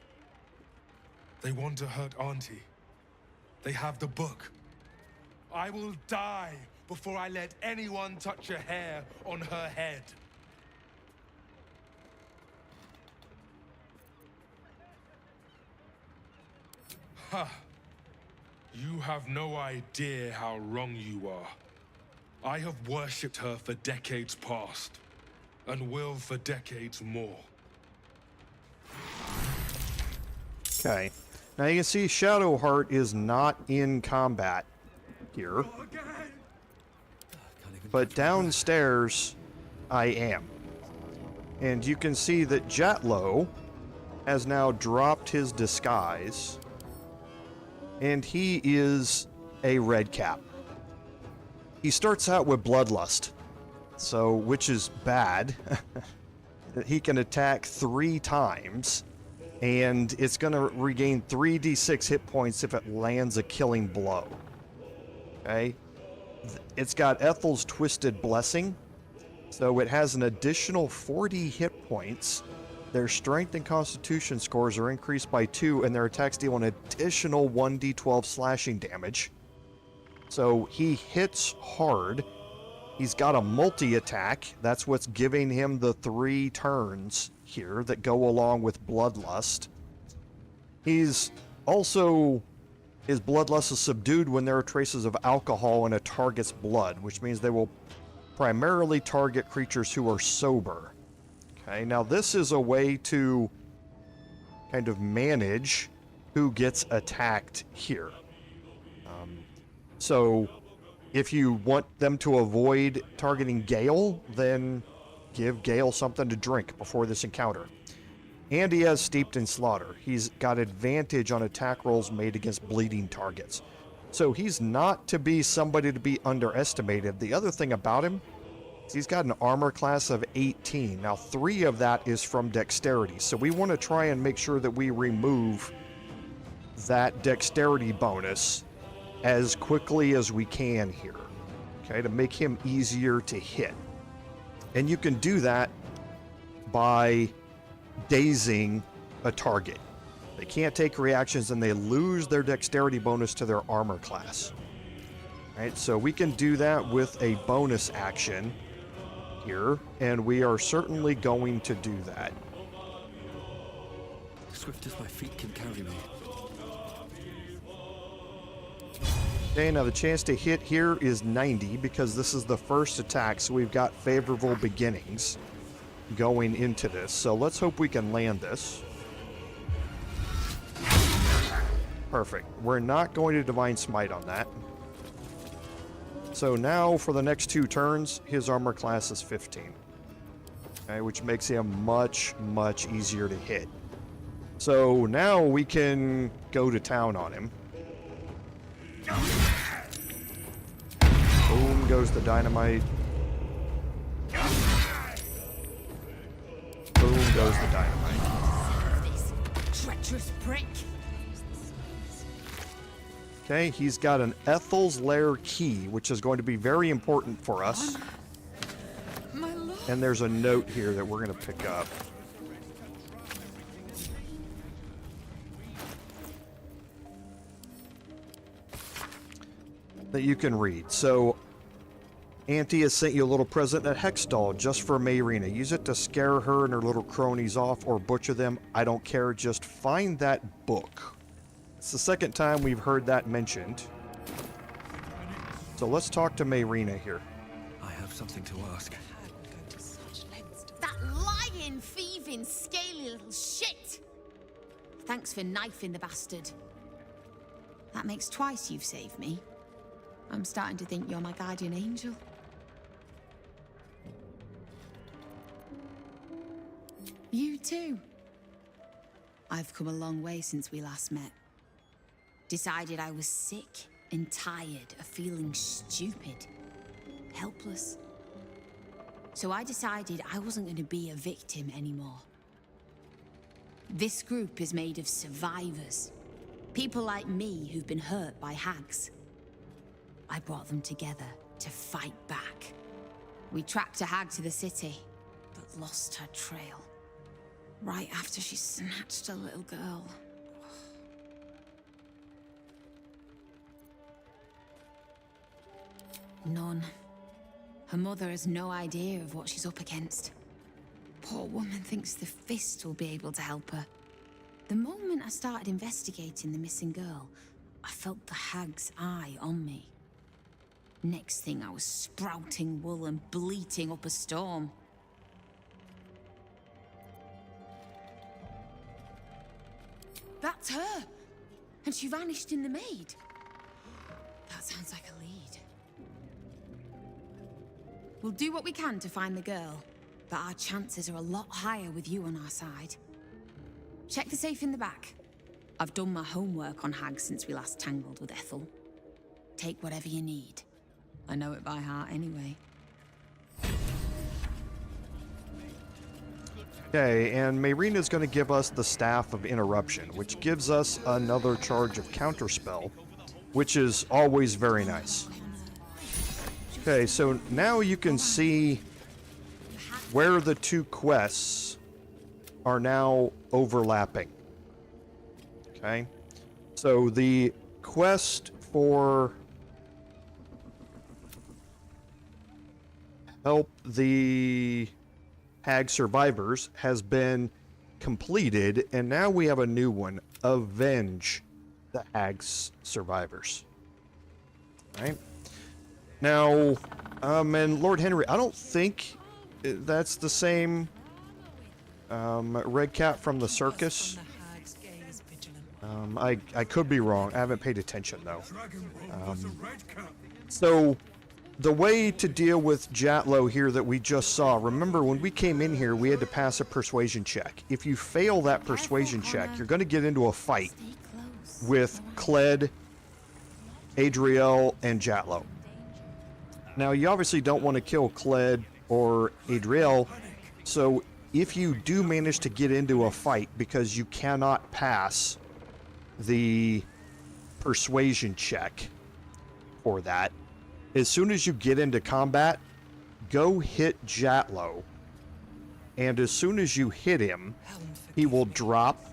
M: They want to hurt Auntie. They have the book. I will die before I let anyone touch a hair on her head. Ha! You have no idea how wrong you are. I have worshipped her for decades past, and will for decades more.
A: Okay. Now you can see Shadowheart is not in combat here. But downstairs, I am. And you can see that Jetlo has now dropped his disguise. And he is a red cap. He starts out with Bloodlust, so which is bad. He can attack 3 times, and it's going to regain 3d6 hit points if it lands a killing blow. Okay? It's got Ethel's Twisted Blessing, so it has an additional 40 hit points. Their strength and constitution scores are increased by 2, and their attacks deal an additional 1d12 slashing damage. So he hits hard. He's got a multi-attack. That's what's giving him the 3 turns here that go along with Bloodlust. He's also... His Bloodlust is subdued when there are traces of alcohol in a target's blood, which means they will primarily target creatures who are sober. Okay, now this is a way to kind of manage who gets attacked here. So if you want them to avoid targeting Gale, then give Gale something to drink before this encounter. And he has Steeped in Slaughter. He's got advantage on attack rolls made against bleeding targets. So he's not to be somebody to be underestimated. The other thing about him is he's got an armor class of 18. Now 3 of that is from dexterity. So we want to try and make sure that we remove that dexterity bonus as quickly as we can here. Okay, to make him easier to hit. And you can do that by dazing a target. They can't take reactions and they lose their dexterity bonus to their armor class. Right, so we can do that with a bonus action here, and we are certainly going to do that.
F: Swift as my feet can carry me.
A: Okay, now the chance to hit here is 90 because this is the first attack, so we've got favorable beginnings going into this. So let's hope we can land this. Perfect. We're not going to Divine Smite on that. So now for the next 2 turns, his armor class is 15. Okay, which makes him much, much easier to hit. So now we can go to town on him. Boom goes the dynamite. Boom goes the dynamite.
G: This treacherous prick.
A: Okay, he's got an Ethel's Lair key, which is going to be very important for us.
G: My lord.
A: And there's a note here that we're going to pick up. That you can read. So, Auntie has sent you a little present, a hex doll, just for Mayrina. Use it to scare her and her little cronies off or butcher them. I don't care. Just find that book. It's the second time we've heard that mentioned. So let's talk to Mayrina here.
F: I have something to ask.
G: That lying, thieving, scaly little shit! Thanks for knifing the bastard. That makes twice you've saved me. I'm starting to think you're my guardian angel. You too. I've come a long way since we last met. Decided I was sick and tired of feeling stupid, helpless. So I decided I wasn't going to be a victim anymore. This group is made of survivors. People like me who've been hurt by hags. I brought them together to fight back. We tracked a hag to the city, but lost her trail. Right after she snatched a little girl. None. Her mother has no idea of what she's up against. Poor woman thinks the Fist will be able to help her. The moment I started investigating the missing girl, I felt the Hag's eye on me. Next thing, I was sprouting wool and bleating up a storm. That's her! And she vanished in the maid. That sounds like a lead. We'll do what we can to find the girl, but our chances are a lot higher with you on our side. Check the safe in the back. I've done my homework on Hag since we last tangled with Ethel. Take whatever you need. I know it by heart anyway.
A: Okay, and Mayrina's going to give us the Staff of Interruption, which gives us another charge of Counterspell, which is always very nice. Okay, so now you can see where the two quests are now overlapping. Okay, so the quest for help the Hag Survivors has been completed, and now we have a new one, Avenge the Hag Survivors. Right? Now, and Lord Henry, I don't think that's the same red cat from the circus. I could be wrong. I haven't paid attention, though. So, the way to deal with Jatlo here that we just saw, remember when we came in here, we had to pass a persuasion check. If you fail that persuasion check, you're going to get into a fight with Kled, Adriel, and Jatlo. Now, you obviously don't want to kill Kled or Adriel, so if you do manage to get into a fight because you cannot pass the persuasion check for that, as soon as you get into combat, go hit Jatlo, and as soon as you hit him, he will drop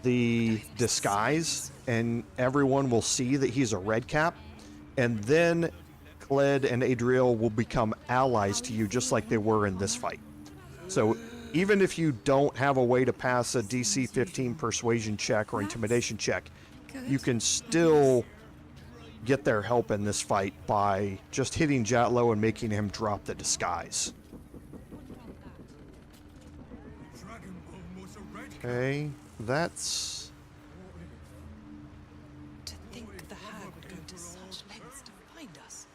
A: the disguise, and everyone will see that he's a red cap, and then Kled and Adriel will become allies to you just like they were in this fight. So even if you don't have a way to pass a DC 15 persuasion check or intimidation check, you can still get their help in this fight by just hitting Jatlo and making him drop the disguise. Okay, that's...
K: To think the Hag would go to such lengths to find us.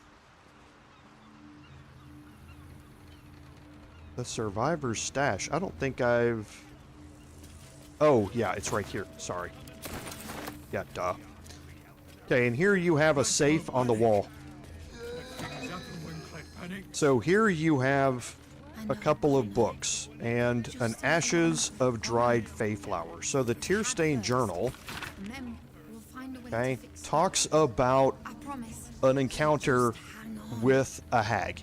A: The Survivor's Stash. I don't think I've... Oh, yeah, it's right here. Sorry. Yeah, duh. Okay, and here you have a safe on the wall. So here you have a couple of books and an Ashes of Dried Feyflower. So the Tear-Stained Journal, okay, talks about an encounter with a hag.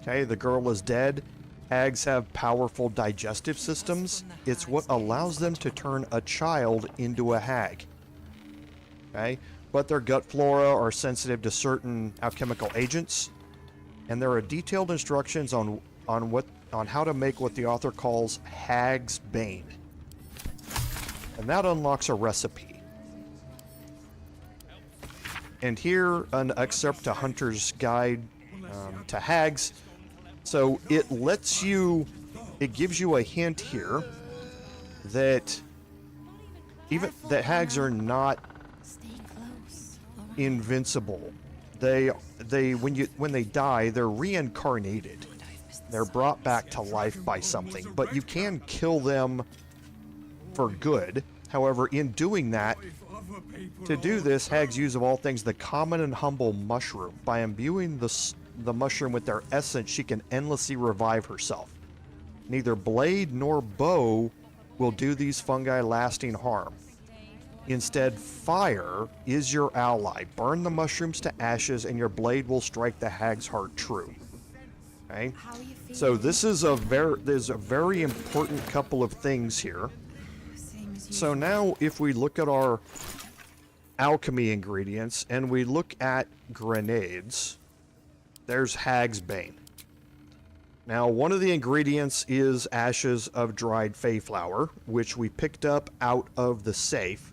A: Okay, the girl is dead. Hags have powerful digestive systems. It's what allows them to turn a child into a hag. Okay, but their gut flora are sensitive to certain alchemical agents, and there are detailed instructions on how to make what the author calls Hag's Bane, and that unlocks a recipe. And here, an excerpt to Hunter's Guide to Hags. So it lets you, it gives you a hint here that that hags are not invincible. When they die, they're reincarnated. They're brought back to life by something, but you can kill them for good. However, in doing that, to do this, hags use of all things the common and humble mushroom. By imbuing the mushroom with their essence, she can endlessly revive herself. Neither blade nor bow will do these fungi lasting harm. Instead, fire is your ally. Burn the mushrooms to ashes and your blade will strike the hag's heart true. Okay? So this is there's a very important couple of things here. So now if we look at our alchemy ingredients and we look at grenades, there's Hag's Bane. Now, one of the ingredients is ashes of dried Feyflower, which we picked up out of the safe.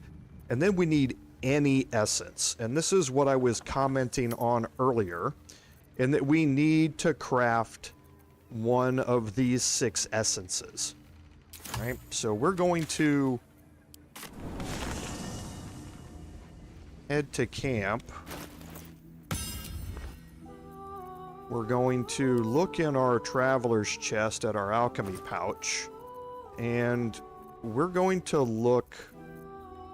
A: And then we need any essence. And this is what I was commenting on earlier, in that we need to craft one of these 6 essences. All right, so we're going to head to camp. We're going to look in our traveler's chest at our alchemy pouch, and we're going to look.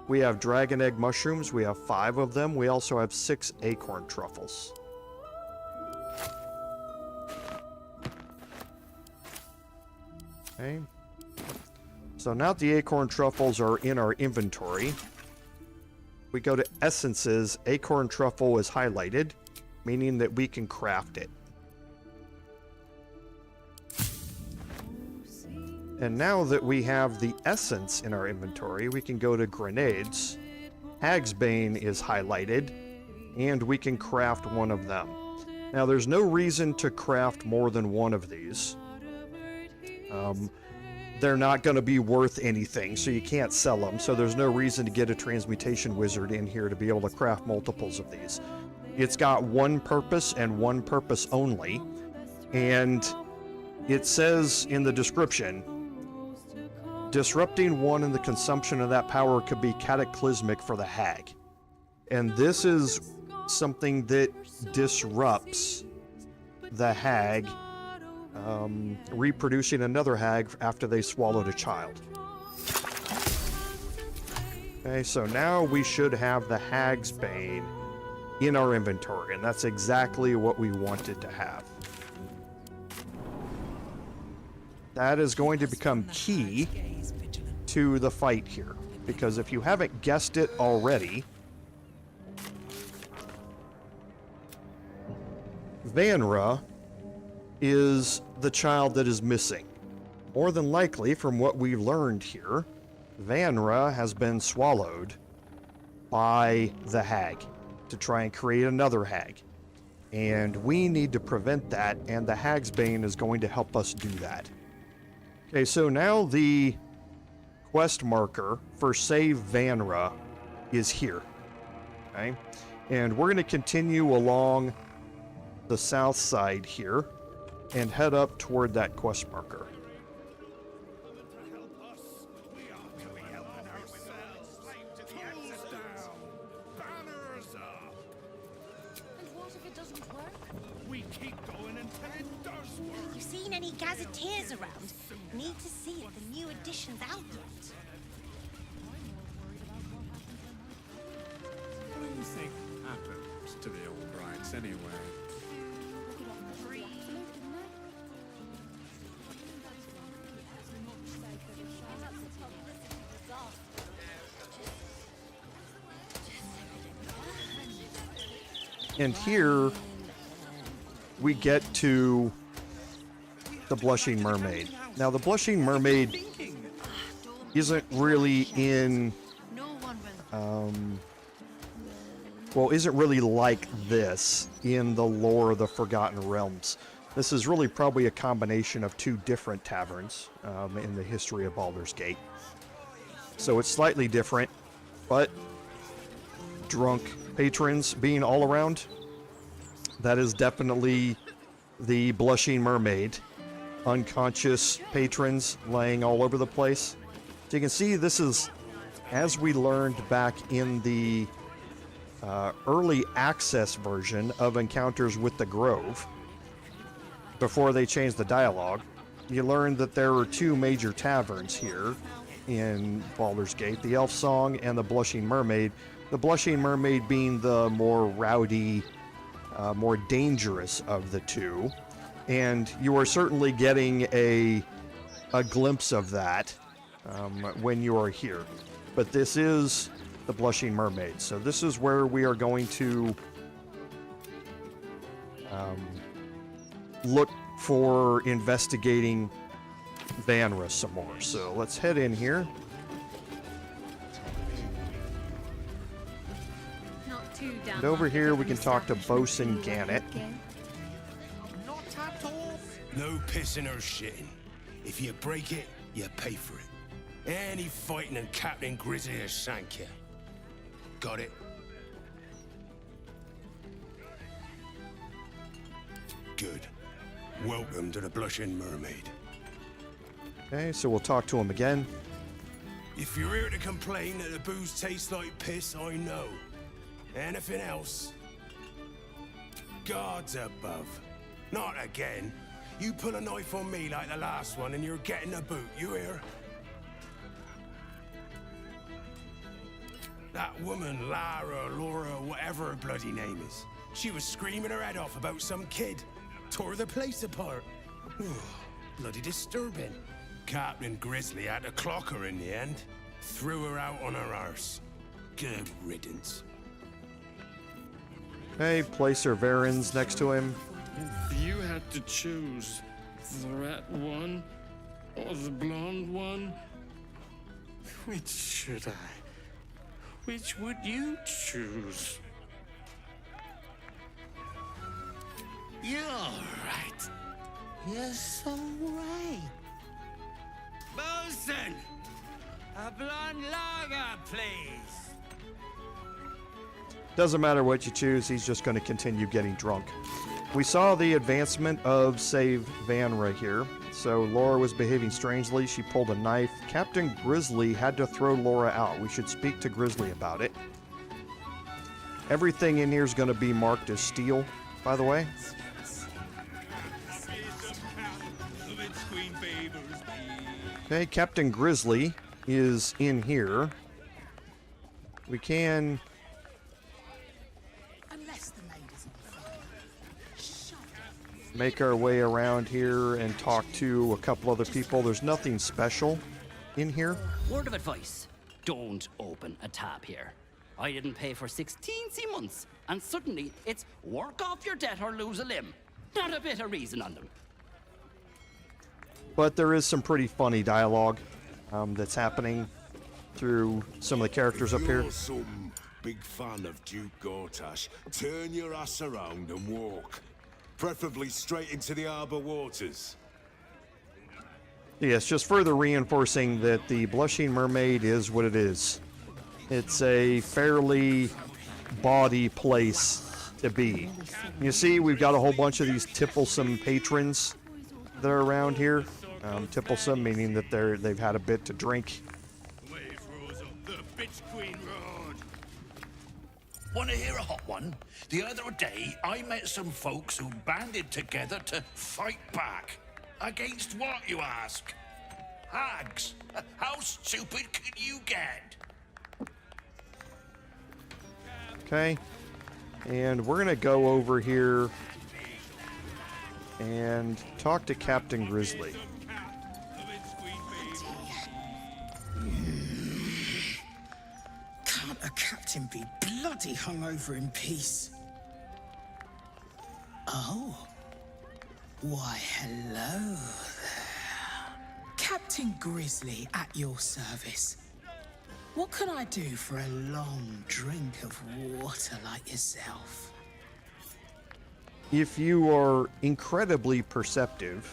A: We have dragon egg mushrooms. We have 5 of them. We also have 6 acorn truffles. Okay. So now the acorn truffles are in our inventory. We go to essences. Acorn truffle is highlighted, meaning that we can craft it. And now that we have the essence in our inventory, we can go to grenades. Hag's Bane is highlighted, and we can craft one of them. Now, there's no reason to craft more than one of these. They're not going to be worth anything, so you can't sell them, so there's no reason to get a transmutation wizard in here to be able to craft multiples of these. It's got one purpose and one purpose only, and it says in the description, disrupting one in the consumption of that power could be cataclysmic for the hag. And this is something that disrupts the hag reproducing another hag after they swallowed a child. Okay, so now we should have the Hag's Bane in our inventory, and that's exactly what we wanted to have. That is going to become key to the fight here, because if you haven't guessed it already, Vanra is the child that is missing. More than likely, from what we've learned here, Vanra has been swallowed by the hag to try and create another hag. And we need to prevent that, and the Hag's Bane is going to help us do that. Okay, so now the quest marker for Save Vanra is here. Okay, and we're going to continue along the south side here and head up toward that quest marker.
O: You seen any gazetteers around? Need to see if the new edition's out yet.
P: What do you think happens to the old brides anyway?
A: And here we get to the Blushing Mermaid. Now, the Blushing Mermaid isn't really in, isn't really like this in the lore of the Forgotten Realms. This is really probably a combination of 2 different taverns in the history of Baldur's Gate. So it's slightly different, but drunk patrons being all around, that is definitely the Blushing Mermaid. Unconscious patrons laying all over the place. So you can see this is, as we learned back in the early access version of Encounters with the Grove, before they changed the dialogue, you learned that there were 2 major taverns here in Baldur's Gate, the Elf Song and the Blushing Mermaid. The Blushing Mermaid being the more rowdy, more dangerous of the 2. And you are certainly getting a glimpse of that when you are here. But this is the Blushing Mermaid. So this is where we are going to look for investigating Vanra some more. So let's head in here. And over here we can talk to Bosun Gannett.
Q: No pissing or shitting. If you break it, you pay for it. Any fighting and Captain Grizzly will shank you. Got it? Good. Welcome to the Blushing Mermaid.
A: Okay, so we'll talk to him again.
Q: If you're here to complain that the booze tastes like piss, I know. Anything else? Gods above. Not again. You pull a knife on me like the last one and you're getting a boot, you hear? That woman, Lara, Laura, whatever her bloody name is. She was screaming her head off about some kid. Tore the place apart. Bloody disturbing. Captain Grizzly had to clock her in the end. Threw her out on her arse. Good riddance.
A: Hey, place her Varens next to him.
R: If you had to choose the rat one or the blonde one, which should I? Which would you choose?
S: You're right. You're so right.
B: Bosun! A blonde lager, please.
A: Doesn't matter what you choose, he's just going to continue getting drunk. We saw the advancement of Save Vanra here. So Laura was behaving strangely. She pulled a knife. Captain Grizzly had to throw Laura out. We should speak to Grizzly about it. Everything in here is going to be marked as steel, by the way. Okay, Captain Grizzly is in here. We can... make our way around here and talk to a couple other people. There's nothing special in here.
T: Word of advice, don't open a tab here. I didn't pay for 16 months, and suddenly it's work off your debt or lose a limb. Not a bit of reason on them.
A: But there is some pretty funny dialogue that's happening through some of the characters up here.
C: You're some big fan of Duke Gortash. Turn your ass around and walk. Preferably straight into the Arbor waters.
A: Yes, just further reinforcing that the Blushing Mermaid is what it is. It's a fairly bawdy place to be. You see, we've got a whole bunch of these tipplesome patrons that are around here. Tipplesome meaning that they've had a bit to drink.
S: Want to hear a hot one? The other day, I met some folks who banded together to fight back. Against what, you ask? Hags. How stupid can you get?
A: Okay. And we're going to go over here and talk to Captain Grizzly.
U: Can't a captain be bloody hungover in peace? Oh. Why, hello there. Captain Grizzly at your service. What can I do for a long drink of water like yourself?
A: If you are incredibly perceptive,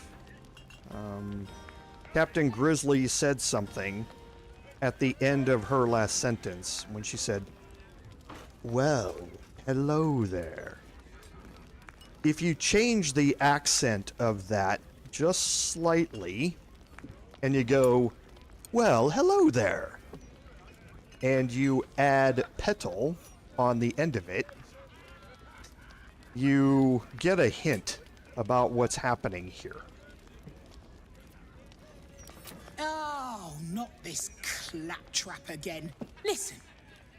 A: Captain Grizzly said something at the end of her last sentence when she said, "Well, hello there." If you change the accent of that just slightly and you go, "Well, hello there," and you add petal on the end of it, you get a hint about what's happening here.
U: Oh, not this claptrap again. Listen,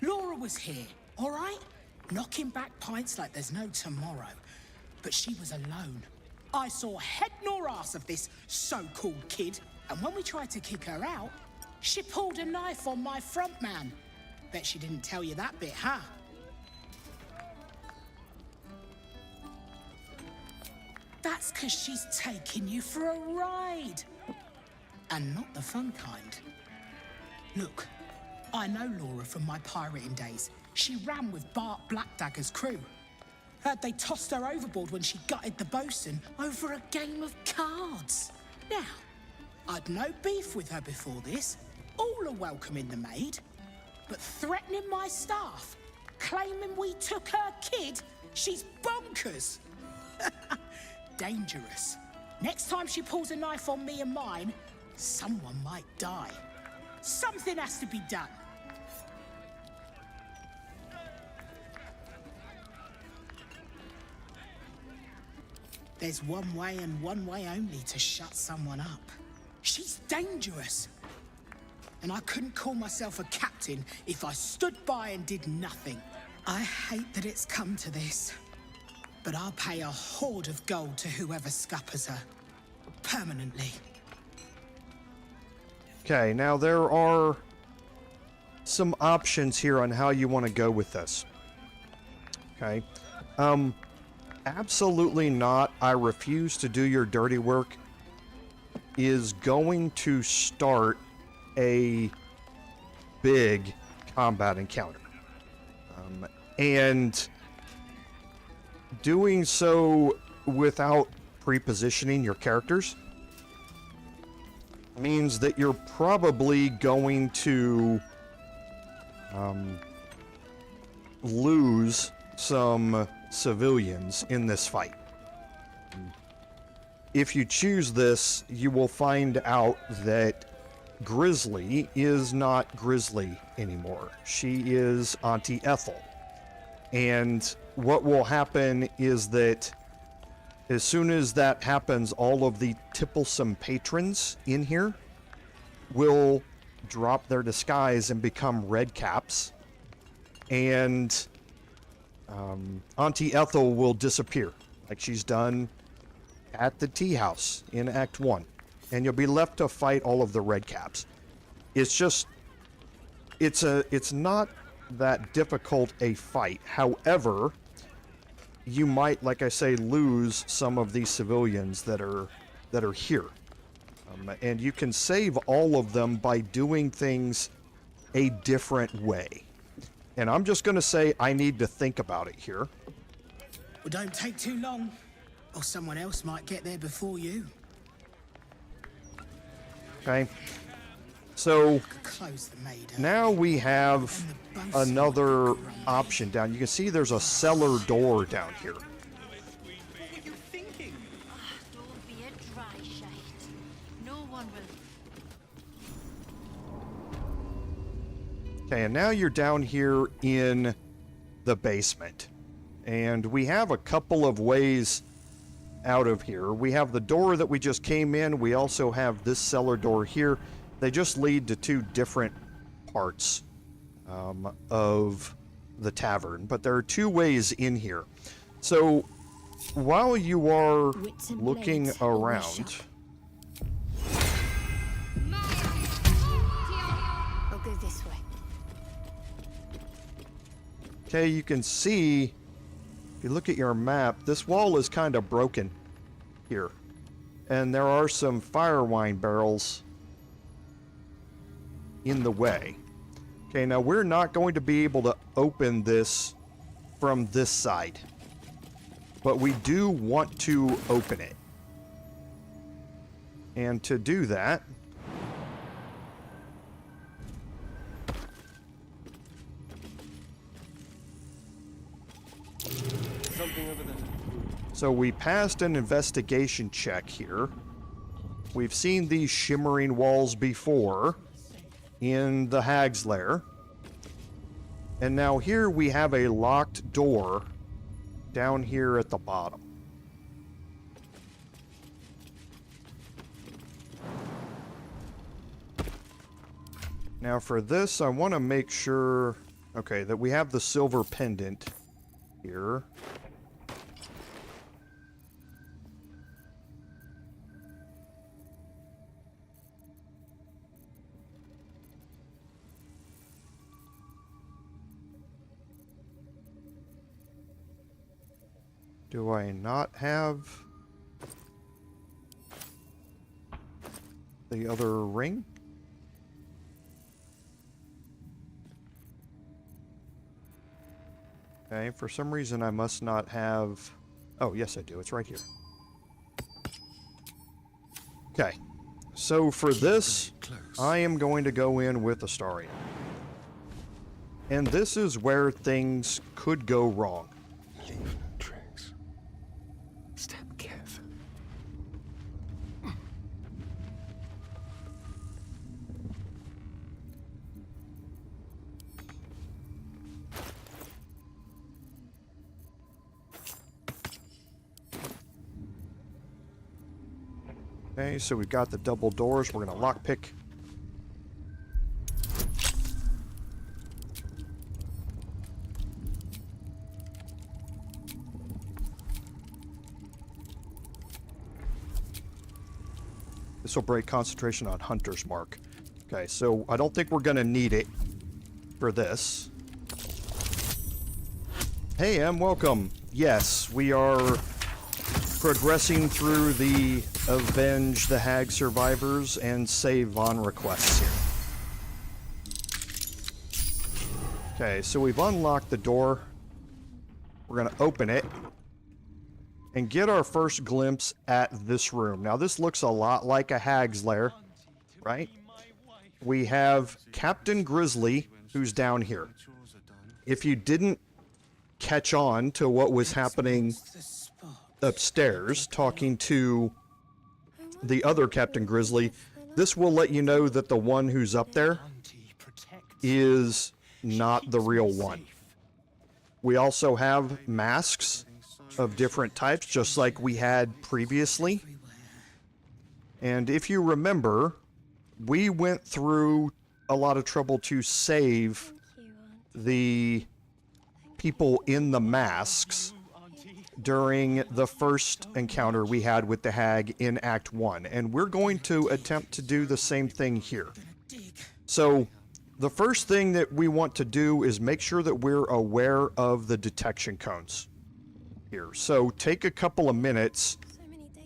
U: Laura was here, all right? Knocking back pints like there's no tomorrow. But she was alone. I saw head nor ass of this so-called kid, and when we tried to kick her out, she pulled a knife on my front man. Bet she didn't tell you that bit, huh? That's 'cause she's taking you for a ride. And not the fun kind. Look, I know Laura from my pirating days. She ran with Bart Blackdagger's crew. Heard they tossed her overboard when she gutted the bosun over a game of cards. Now, I'd no beef with her before this. All are welcome in the Maid. But threatening my staff, claiming we took her kid, she's bonkers. Dangerous. Next time she pulls a knife on me and mine, someone might die. Something has to be done. There's one way and one way only to shut someone up. She's dangerous. And I couldn't call myself a captain if I stood by and did nothing. I hate that it's come to this. But I'll pay a hoard of gold to whoever scuppers her. Permanently.
A: Okay, now there are some options here on how you want to go with this. Okay. Absolutely not. I refuse to do your dirty work is going to start a big combat encounter. And doing so without pre-positioning your characters means that you're probably going to lose some civilians in this fight. If you choose this, you will find out that Grizzly is not Grizzly anymore. She is Auntie Ethel. And what will happen is that as soon as that happens, all of the tipplesome patrons in here will drop their disguise and become red caps. And Auntie Ethel will disappear, like she's done at the tea house in Act 1. And you'll be left to fight all of the red caps. It's just, it's not that difficult a fight. However, you might, like I say, lose some of these civilians that are here. And you can save all of them by doing things a different way. And I'm just going to say I need to think about it here.
U: Well, don't take too long, or someone else might get there before you.
A: Okay. So
U: Close the Maid up.
A: now we have another option down. You can see there's a cellar door down here.
O: Don't be a dry shite. No one will.
A: Okay, and now you're down here in the basement. And we have a couple of ways out of here. We have the door that we just came in. We also have this cellar door here. They just lead to two different parts of the tavern. But there are two ways in here. So while you are looking around...
O: I'll go this way.
A: Okay, you can see, if you look at your map, this wall is kind of broken here. And there are some fire wine barrels in the way. Okay, now we're not going to be able to open this from this side. But we do want to open it. And to do that,
I: Something over there.
A: so we passed an investigation check here. We've seen these shimmering walls before in the Hag's Lair. And now here we have a locked door down here at the bottom. Now for this, I want to make sure, okay, that we have the silver pendant here. Do I not have the other ring? Okay, for some reason I must not have... Oh, yes I do. It's right here. Okay. So for this, I am going to go in with Astarion. And this is where things could go wrong.
I: Leave no tracks. Step carefully.
A: Okay, so we've got the double doors. We're going to lockpick. This will break concentration on Hunter's Mark. Okay, so I don't think we're going to need it for this. Hey, Em, welcome. Yes, we are progressing through the Avenge the Hag Survivors and Save Vanra quests here. Okay, so we've unlocked the door. We're going to open it and get our first glimpse at this room. Now, this looks a lot like a hag's lair, right? We have Captain Grizzly, who's down here. If you didn't catch on to what was happening upstairs, talking to the other Captain Grizzly, this will let you know that the one who's up there is not the real one. We also have masks of different types, just like we had previously. And if you remember, we went through a lot of trouble to save the people in the masks during the first encounter we had with the Hag in Act 1. And we're going to attempt to do the same thing here. So, the first thing that we want to do is make sure that we're aware of the detection cones here. So, take a couple of minutes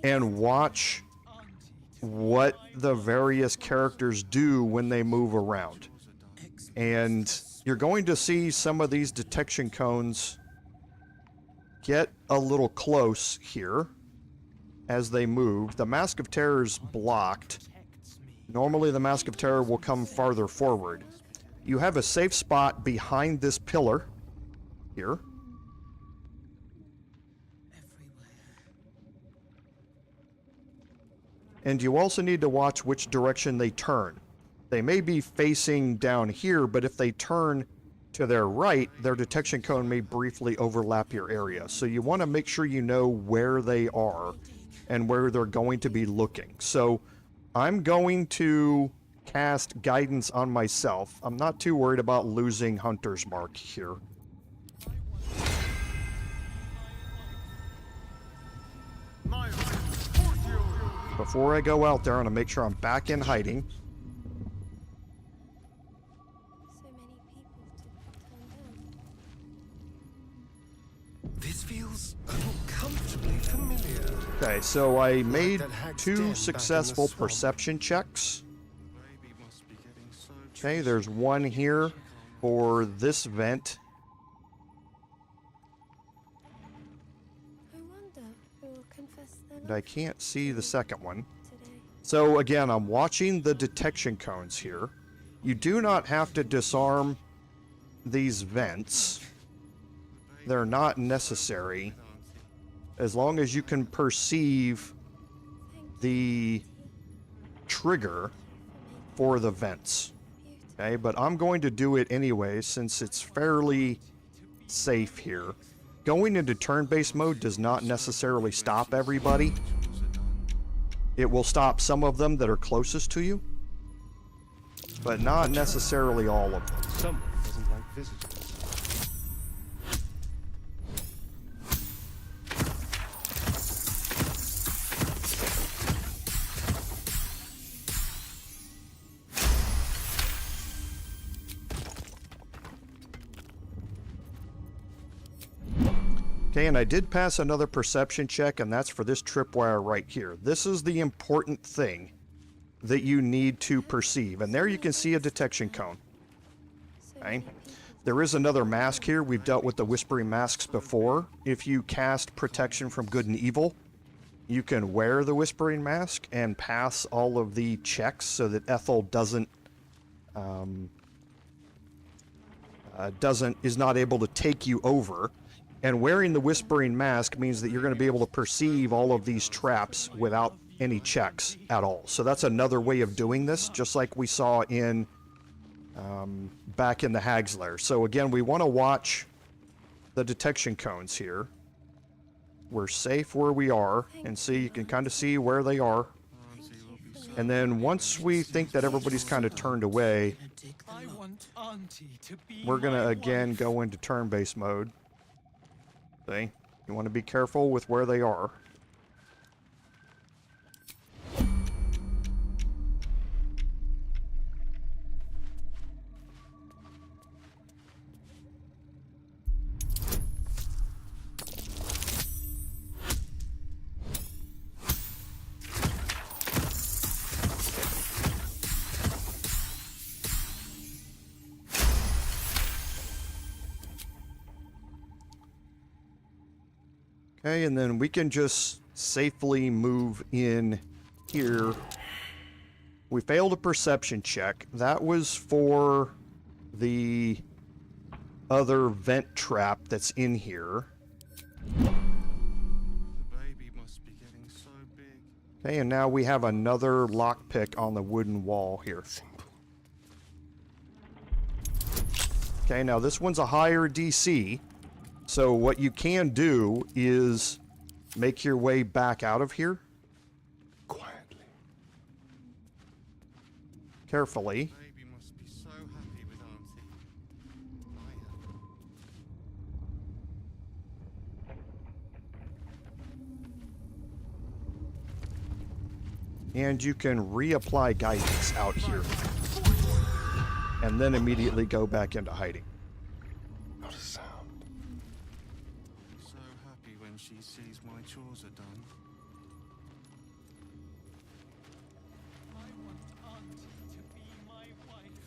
A: and watch what the various characters do when they move around. And you're going to see some of these detection cones get a little close here as they move. The Mask of Terror is blocked. Normally the Mask of Terror will come farther forward. You have a safe spot behind this pillar here. And you also need to watch which direction they turn. They may be facing down here, but if they turn to their right, their detection cone may briefly overlap your area. So you want to make sure you know where they are and where they're going to be looking. So I'm going to cast guidance on myself. I'm not too worried about losing Hunter's Mark here. Before I go out there, I'm going to make sure I'm back in hiding.
I: This feels uncomfortably familiar.
A: Okay, so I made 2 successful perception checks. Okay, there's one here for this vent. And I can't see the second one. So again, I'm watching the detection cones here. You do not have to disarm these vents. They're not necessary as long as you can perceive the trigger for the vents. Okay, but I'm going to do it anyway since it's fairly safe here. Going into turn-based mode does not necessarily stop everybody. It will stop some of them that are closest to you, but not necessarily all of them.
I: Someone doesn't like visitors.
A: Okay, and I did pass another perception check, and that's for this tripwire right here. This is the important thing that you need to perceive. And there you can see a detection cone. Okay, There is another mask here. We've dealt with the Whispering Masks before. If you cast Protection from Good and Evil, you can wear the Whispering Mask and pass all of the checks so that Ethel is not able to take you over. And wearing the Whispering Mask means that you're going to be able to perceive all of these traps without any checks at all. So that's another way of doing this, just like we saw in back in the Hag's Lair. So again, we want to watch the detection cones here. We're safe where we are, and see, you can kind of see where they are. And then once we think that everybody's kind of turned away, we're going to again go into turn-based mode. See? You want to be careful with where they are. Okay, and then we can just safely move in here. We failed a perception check. That was for the other vent trap that's in here.
B: The baby must be getting so big.
A: Okay, and now we have another lockpick on the wooden wall here. Okay, now this one's a higher DC. So what you can do is make your way back out of here. Quietly. Carefully.
B: Baby must be so happy with Auntie.
A: And you can reapply guidance out here. And then immediately go back into hiding.
B: Not a sound. So happy when she sees my chores are done. I want Auntie to be my wife.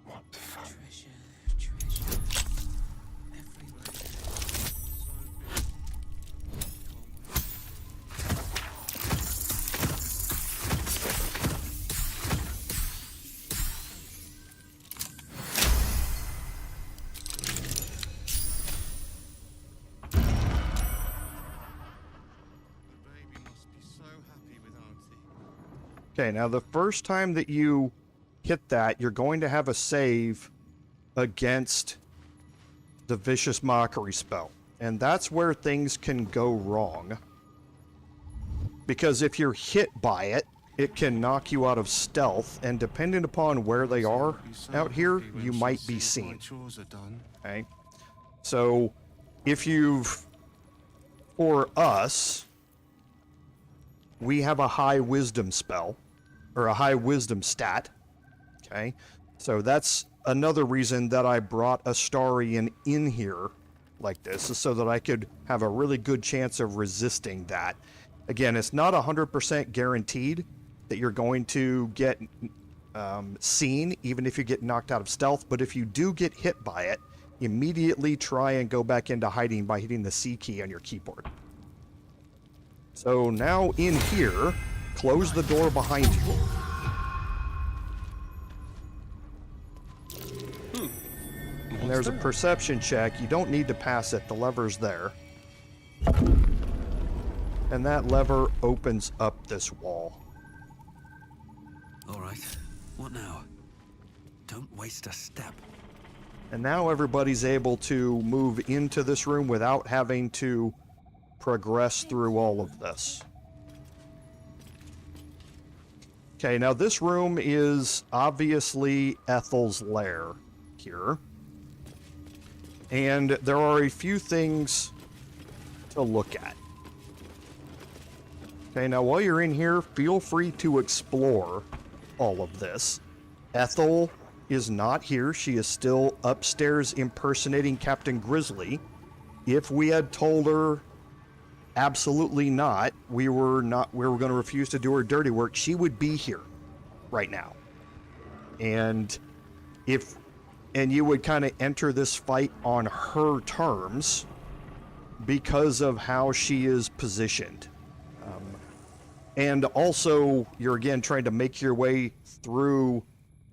Q: What fun.
U: Treasure everywhere.
A: Okay, now the first time that you hit that, you're going to have a save against the Vicious Mockery spell. And that's where things can go wrong. Because if you're hit by it, it can knock you out of stealth, and depending upon where they are out here, you might be seen. Okay? So, if you've... For us, we have a high wisdom spell, or a high wisdom stat. Okay? So that's another reason that I brought Astarion in here like this, is so that I could have a really good chance of resisting that. Again, it's not 100% guaranteed that you're going to get seen, even if you get knocked out of stealth, but if you do get hit by it, immediately try and go back into hiding by hitting the C key on your keyboard. So now in here, close the door behind you. And there's a perception check. You don't need to pass it. The lever's there. And that lever opens up this wall.
F: All right. What now? Don't waste a step.
A: And now everybody's able to move into this room without having to progress through all of this. Okay, now this room is obviously Ethel's lair here. And there are a few things to look at. Okay, now while you're in here, feel free to explore all of this. Ethel is not here. She is still upstairs impersonating Captain Grizzly. If we had told her absolutely not, we were going to refuse to do her dirty work, she would be here right now. And you would kind of enter this fight on her terms because of how she is positioned. And also, you're again trying to make your way through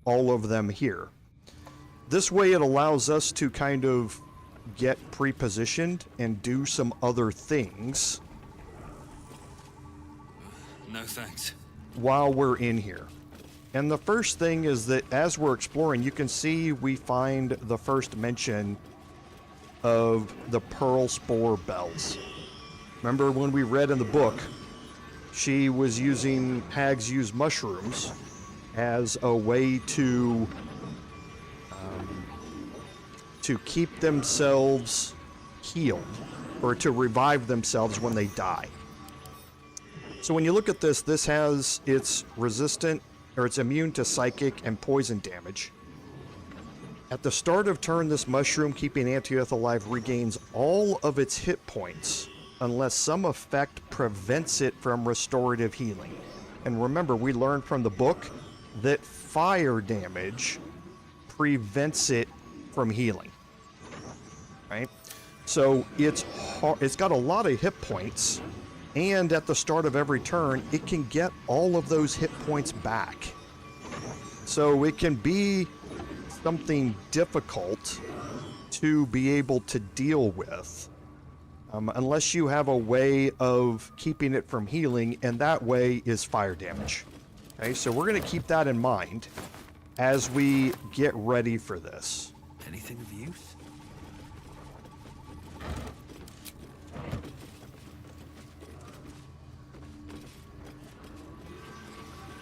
A: all of them here. This way it allows us to kind of get pre-positioned and do some other things.
B: No thanks.
A: While we're in here. And the first thing is that as we're exploring, you can see we find the first mention of the pearl spore bells. Remember when we read in the book, she was using, hags use mushrooms as a way to keep themselves healed, or to revive themselves when they die. So when you look at this, this has, it's resistant, or it's immune to psychic and poison damage. At the start of turn, this mushroom, keeping Anti-Ethel alive, regains all of its hit points unless some effect prevents it from restorative healing. And remember, we learned from the book that fire damage prevents it from healing. Right? So it's got a lot of hit points, and at the start of every turn, it can get all of those hit points back. So it can be something difficult to be able to deal with. Unless you have a way of keeping it from healing, and that way is fire damage. Okay, so we're going to keep that in mind as we get ready for this.
F: Anything of use?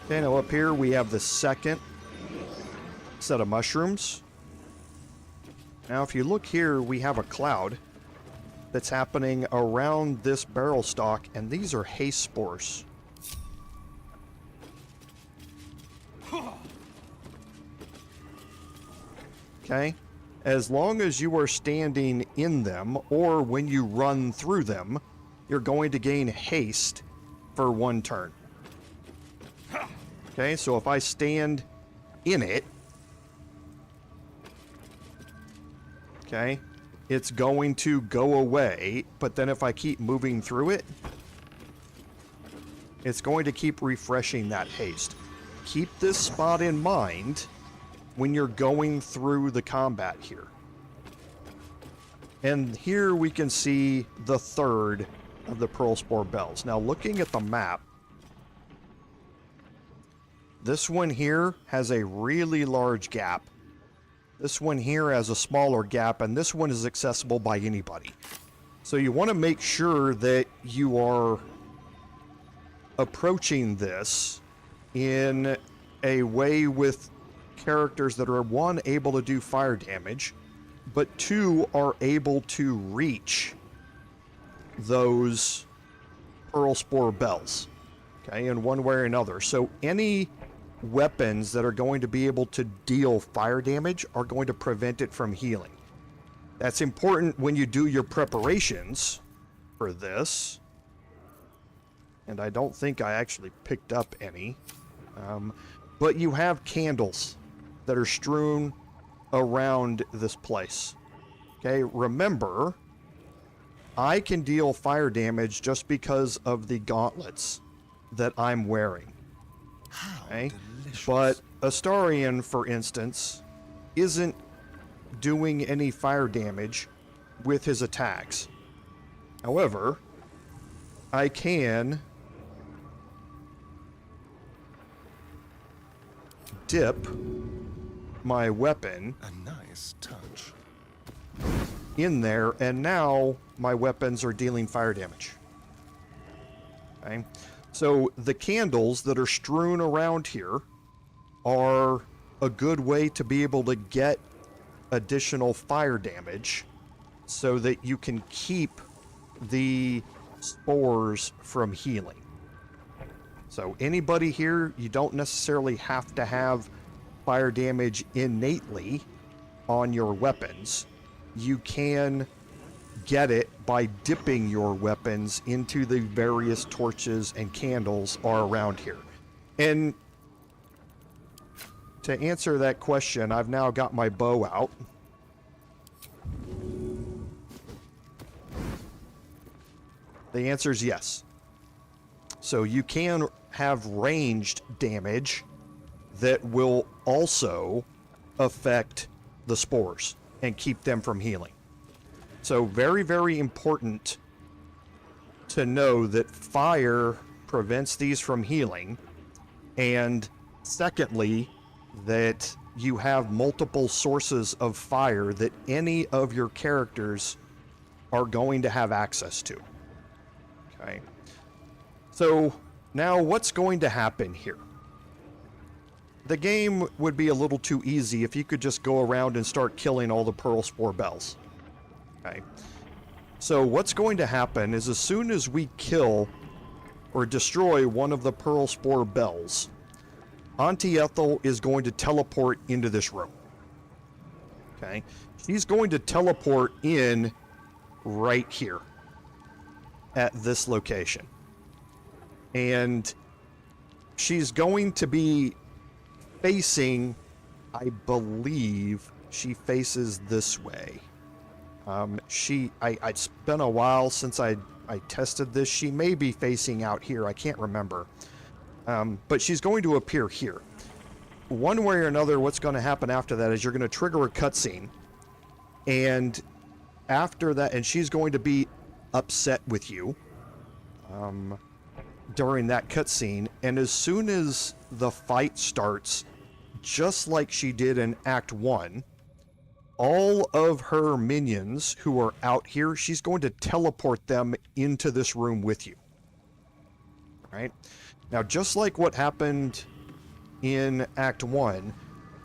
A: Okay, now up here we have the second set of mushrooms. Now if you look here, we have a cloud that's happening around this barrel stalk, and these are haste spores. Okay? As long as you are standing in them, or when you run through them, you're going to gain haste for 1 turn. Okay, so if I stand in it, okay, it's going to go away, but then if I keep moving through it, it's going to keep refreshing that haste. Keep this spot in mind when you're going through the combat here. And here we can see the third of the Pearl Spore Bells. Now looking at the map, this one here has a really large gap. This one here has a smaller gap, and this one is accessible by anybody. So you want to make sure that you are approaching this in a way with characters that are, 1, able to do fire damage, but 2, are able to reach those Pearl Spore Bells, okay, in one way or another. So any weapons that are going to be able to deal fire damage are going to prevent it from healing. That's important when you do your preparations for this. And I don't think I actually picked up any. But you have candles that are strewn around this place. Okay, remember, I can deal fire damage just because of the gauntlets that I'm wearing. Okay? But Astarion, for instance, isn't doing any fire damage with his attacks. However, I can dip my weapon
I: A nice touch.
A: in there, and now my weapons are dealing fire damage. Okay? So the candles that are strewn around here are a good way to be able to get additional fire damage so that you can keep the spores from healing. So anybody here, you don't necessarily have to have fire damage innately on your weapons. You can get it by dipping your weapons into the various torches and candles are around here. And to answer that question, I've now got my bow out. The answer is yes. So you can have ranged damage that will also affect the spores and keep them from healing. So very, very important to know that fire prevents these from healing, and secondly, that you have multiple sources of fire that any of your characters are going to have access to. Okay. So now what's going to happen here? The game would be a little too easy if you could just go around and start killing all the Pearl Spore bells. Okay. So what's going to happen is as soon as we kill or destroy one of the Pearl Spore bells, Auntie Ethel is going to teleport into this room. Okay. She's going to teleport in right here at this location. And she's going to be facing, I believe she faces this way. It's been a while since I tested this. She may be facing out here. I can't remember. But she's going to appear here. One way or another, what's going to happen after that is you're going to trigger a cutscene. And after that, and she's going to be upset with you during that cutscene. And as soon as the fight starts, just like she did in Act 1, all of her minions who are out here, she's going to teleport them into this room with you. Right? Now, just like what happened in Act 1,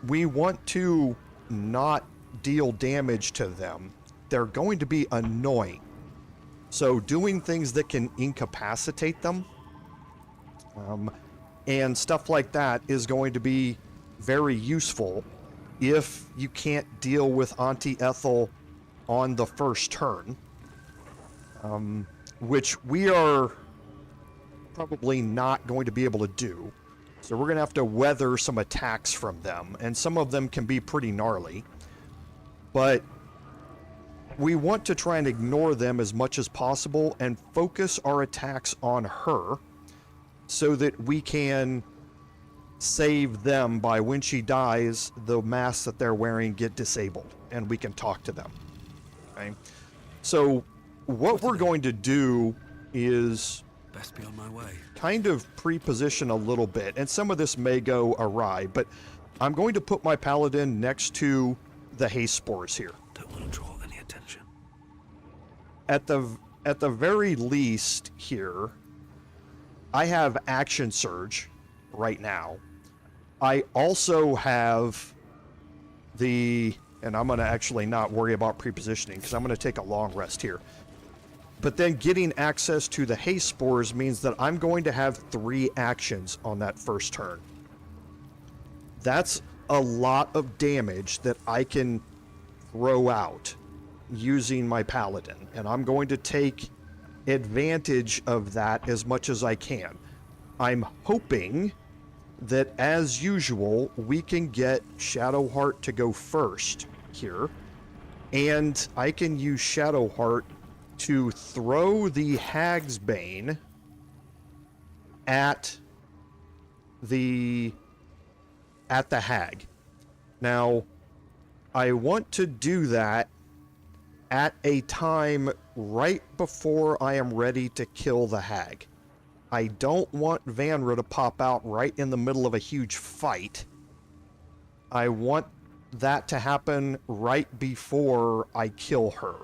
A: we want to not deal damage to them. They're going to be annoying. So doing things that can incapacitate them and stuff like that is going to be very useful if you can't deal with Auntie Ethel on the first turn, which we are probably not going to be able to do. So we're going to have to weather some attacks from them, and some of them can be pretty gnarly. But we want to try and ignore them as much as possible and focus our attacks on her so that we can save them by when she dies, the masks that they're wearing get disabled and we can talk to them. Okay? So what we're going to do is
F: best be on my way.
A: Kind of pre-position a little bit, and some of this may go awry, but I'm going to put my paladin next to the haste spores here.
F: Don't want to draw any attention.
A: At the very least here, I have action surge right now. I also have and I'm going to actually not worry about pre-positioning because I'm going to take a long rest here. But then getting access to the haste spores means that I'm going to have 3 actions on that first turn. That's a lot of damage that I can throw out using my paladin, and I'm going to take advantage of that as much as I can. I'm hoping that, as usual, we can get Shadowheart to go first here, and I can use Shadowheart to throw the Hag's Bane at the Hag. Now, I want to do that at a time right before I am ready to kill the Hag. I don't want Vanra to pop out right in the middle of a huge fight. I want that to happen right before I kill her.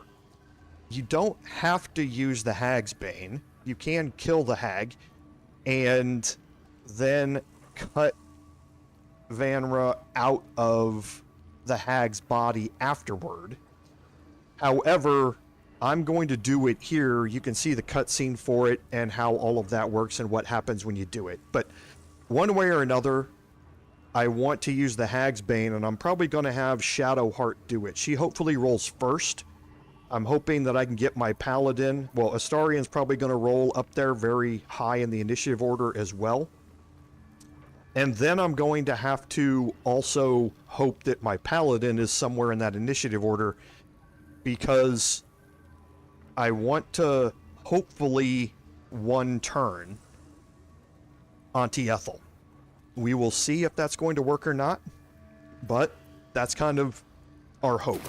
A: You don't have to use the Hag's Bane. You can kill the Hag and then cut Vanra out of the Hag's body afterward. However, I'm going to do it here. You can see the cutscene for it and how all of that works and what happens when you do it. But one way or another, I want to use the Hag's Bane, and I'm probably going to have Shadowheart do it. She hopefully rolls first. I'm hoping that I can get my Paladin. Well, Astarion's probably going to roll up there very high in the initiative order as well. And then I'm going to have to also hope that my paladin is somewhere in that initiative order, because I want to hopefully one turn Auntie Ethel. We will see if that's going to work or not, but that's kind of our hope.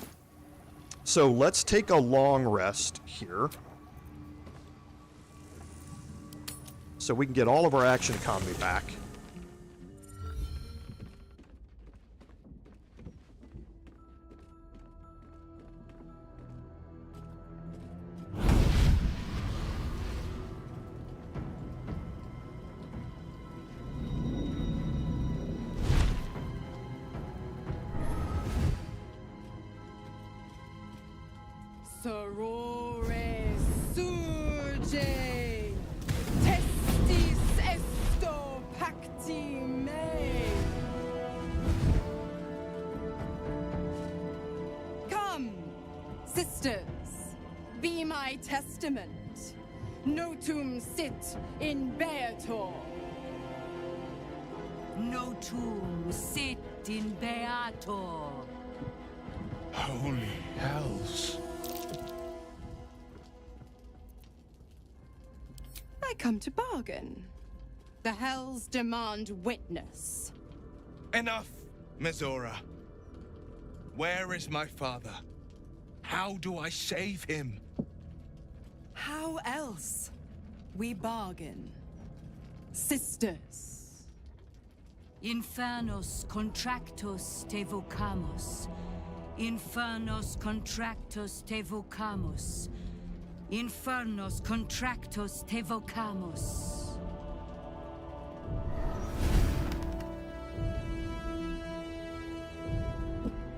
A: So let's take a long rest here, so we can get all of our action economy back.
E: Sorore surge, testis esto pacti me. Come, sisters, be my testament. Notum sit in beator.
L: Notum sit in beator.
R: Holy hells.
E: I come to bargain. The hells demand witness.
V: Enough, Mizora. Where is my father? How do I save him?
E: How else? We bargain. Sisters.
L: Infernos contractos te vocamus. Infernos contractos te vocamus. Infernos contractos te vocamus.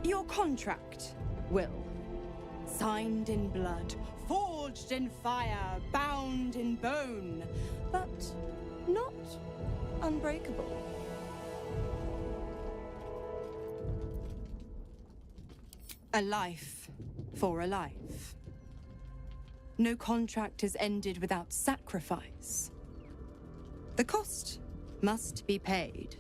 E: Your contract, Will. Signed in blood, forged in fire, bound in bone, but not unbreakable. A life for a life. No contract is ended without sacrifice. The cost must be paid.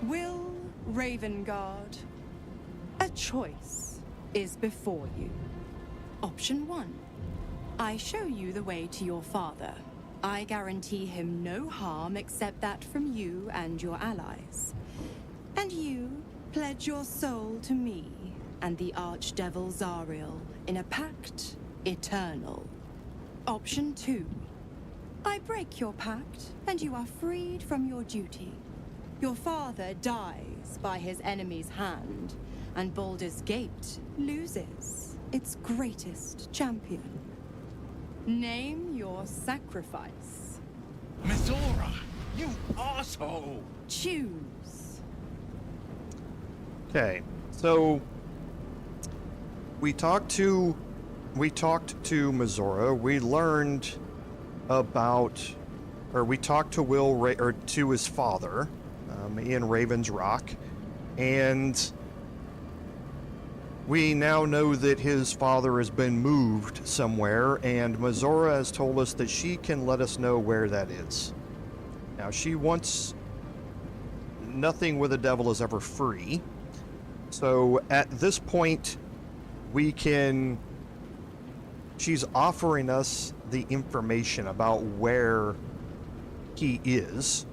E: Will Ravengard, a choice is before you. Option 1. I show you the way to your father. I guarantee him no harm except that from you and your allies. And you pledge your soul to me and the Archdevil Zariel in a pact eternal. Option 2. I break your pact, and you are freed from your duty. Your father dies by his enemy's hand, and Baldur's Gate loses its greatest champion. Name your sacrifice.
V: Mizora, you asshole!
E: Choose.
A: Okay, so we talked to Mizora. We learned about, or we talked to to his father, in Raven's Rock, and we now know that his father has been moved somewhere, and Mizora has told us that she can let us know where that is. Now, she wants nothing with the devil is ever free, so at this point, she's offering us the information about where he is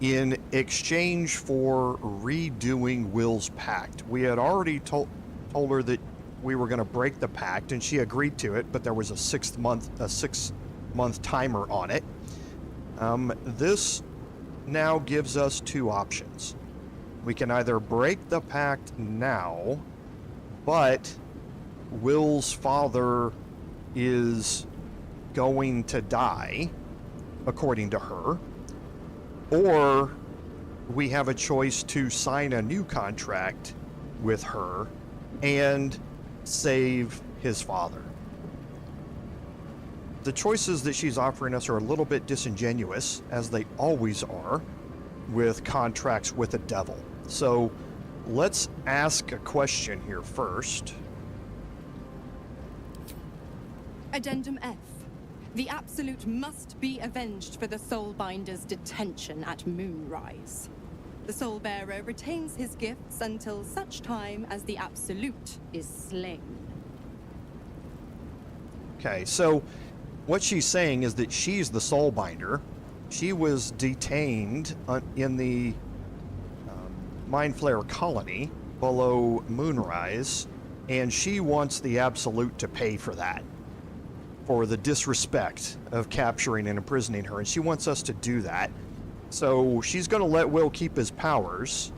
A: in exchange for redoing Will's pact. We had already told her that we were going to break the pact, and she agreed to it, but there was a 6 month timer on it. This now gives us two options. We can either break the pact now, but Will's father is going to die, according to her, or we have a choice to sign a new contract with her and save his father. The choices that she's offering us are a little bit disingenuous, as they always are with contracts with the devil. So let's ask a question here first.
E: Addendum F. The Absolute must be avenged for the Soulbinder's detention at Moonrise. The Soulbearer retains his gifts until such time as the Absolute is slain.
A: Okay, so what she's saying is that she's the Soulbinder. She was detained in the Mind Flayer colony below Moonrise, and she wants the Absolute to pay for that, for the disrespect of capturing and imprisoning her, and she wants us to do that. So she's going to let Will keep his powers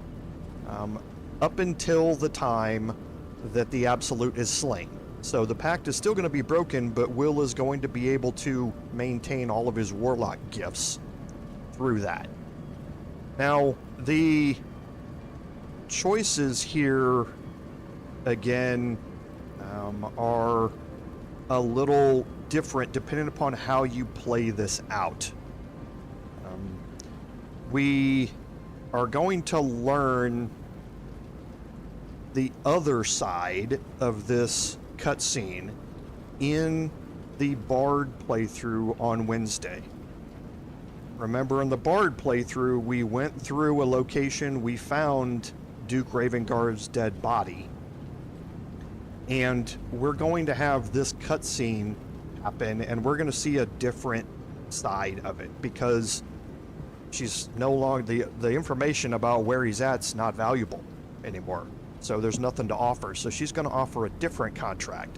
A: up until the time that the Absolute is slain. So the pact is still going to be broken, but Will is going to be able to maintain all of his warlock gifts through that. Now, the choices here, again, are a little different depending upon how you play this out. We are going to learn the other side of this cutscene in the Bard playthrough on Wednesday. Remember, in the Bard playthrough, we went through a location, we found Duke Ravengard's dead body, and we're going to have this cutscene happen, and we're going to see a different side of it, because she's no longer, the information about where he's at's not valuable anymore. So there's nothing to offer. So she's going to offer a different contract.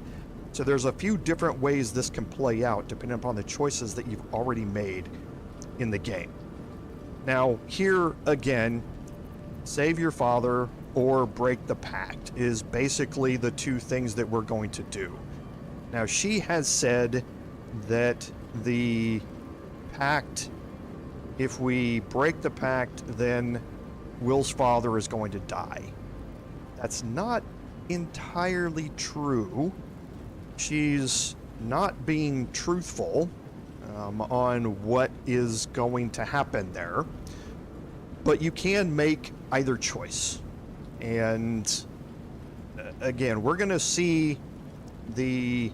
A: So there's a few different ways this can play out depending upon the choices that you've already made in the game. Now, here again, save your father or break the pact is basically the two things that we're going to do. Now, she has said that the pact, if we break the pact, then Will's father is going to die. That's not entirely true. She's not being truthful on what is going to happen there. But you can make either choice. And again, we're going to see the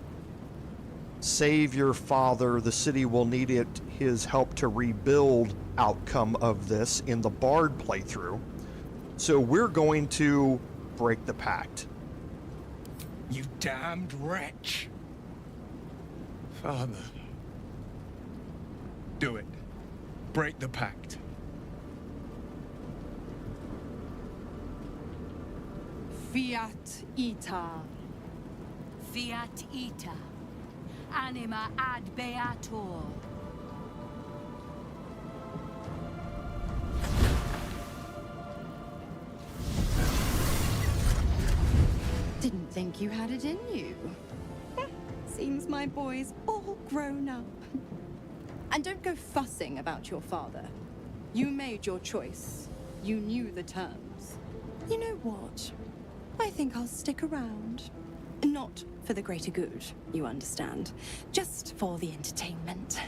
A: save your father, the city will need his help to rebuild outcome of this in the Bard playthrough. So we're going to break the pact.
V: You damned wretch. Father. Do it. Break the pact.
E: Fiat ita.
H: Fiat ita. Anima ad beator.
E: Didn't think you had it in you. Seems my boy's all grown up. And don't go fussing about your father. You made your choice. You knew the terms. You know what? I think I'll stick around. Not for the greater good, you understand. Just for the entertainment.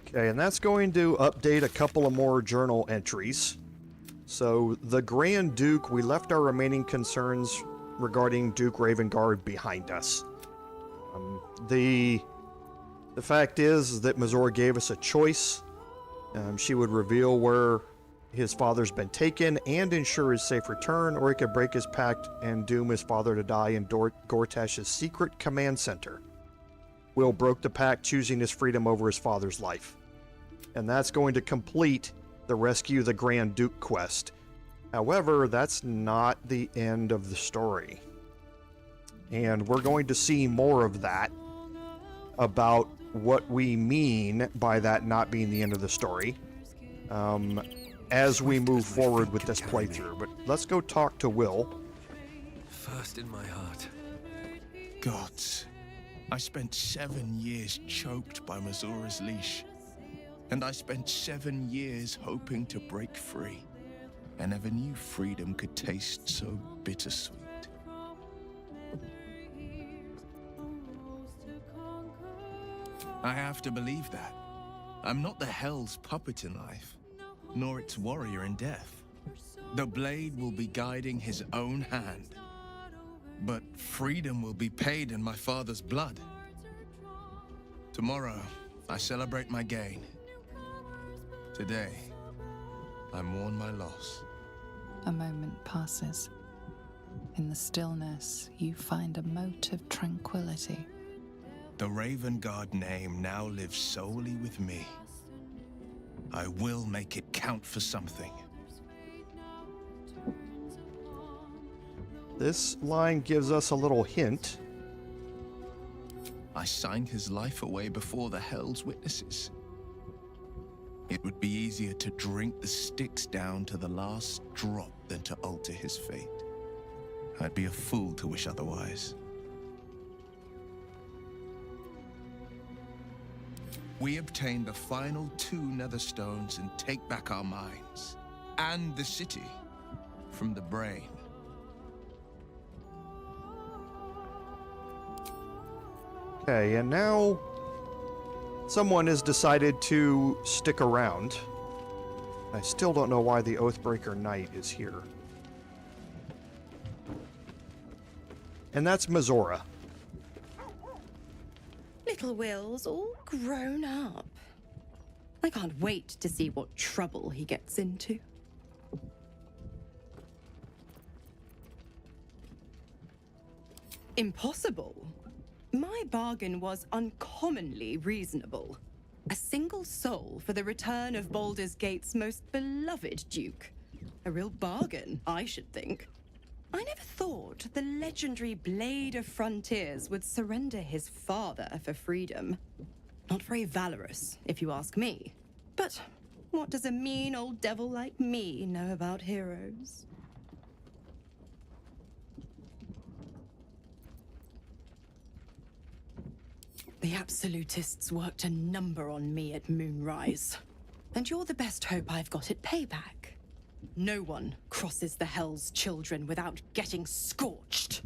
A: Okay, and that's going to update a couple of more journal entries. So, the Grand Duke, we left our remaining concerns regarding Duke Ravengard behind us. The fact is that Mizora gave us a choice. She would reveal where his father's been taken and ensure his safe return, or he could break his pact and doom his father to die in Gortash's secret command center. Will broke the pact, choosing his freedom over his father's life. And that's going to complete the Rescue the Grand Duke quest. However, that's not the end of the story. And we're going to see more of that, about what we mean by that not being the end of the story, as we move forward with this playthrough. But let's go talk to Will.
F: First in my heart.
V: Gods, I spent 7 years choked by Mizora's leash. And I spent 7 years hoping to break free. I never knew freedom could taste so bittersweet. I have to believe that. I'm not the Hell's puppet in life, nor its warrior in death. The blade will be guiding his own hand. But freedom will be paid in my father's blood. Tomorrow, I celebrate my gain. Today, I mourn my loss.
D: A moment passes. In the stillness, you find a mote of tranquility.
V: The Raven Guard name now lives solely with me. I will make it count for something.
A: This line gives us a little hint.
V: I signed his life away before the Hell's Witnesses. It would be easier to drink the Styx down to the last drop than to alter his fate. I'd be a fool to wish otherwise. We obtain the final 2 Netherstones and take back our minds, and the city, from the brain.
A: Okay, and now someone has decided to stick around. I still don't know why the Oathbreaker Knight is here. And that's Mizora.
E: Little Will's all grown up. I can't wait to see what trouble he gets into. Impossible. My bargain was uncommonly reasonable. A single soul for the return of Baldur's Gate's most beloved duke. A real bargain, I should think. I never thought the legendary Blade of Frontiers would surrender his father for freedom. Not very valorous, if you ask me. But what does a mean old devil like me know about heroes? The Absolutists worked a number on me at Moonrise. And you're the best hope I've got at payback. No one crosses the Hell's Children without getting scorched.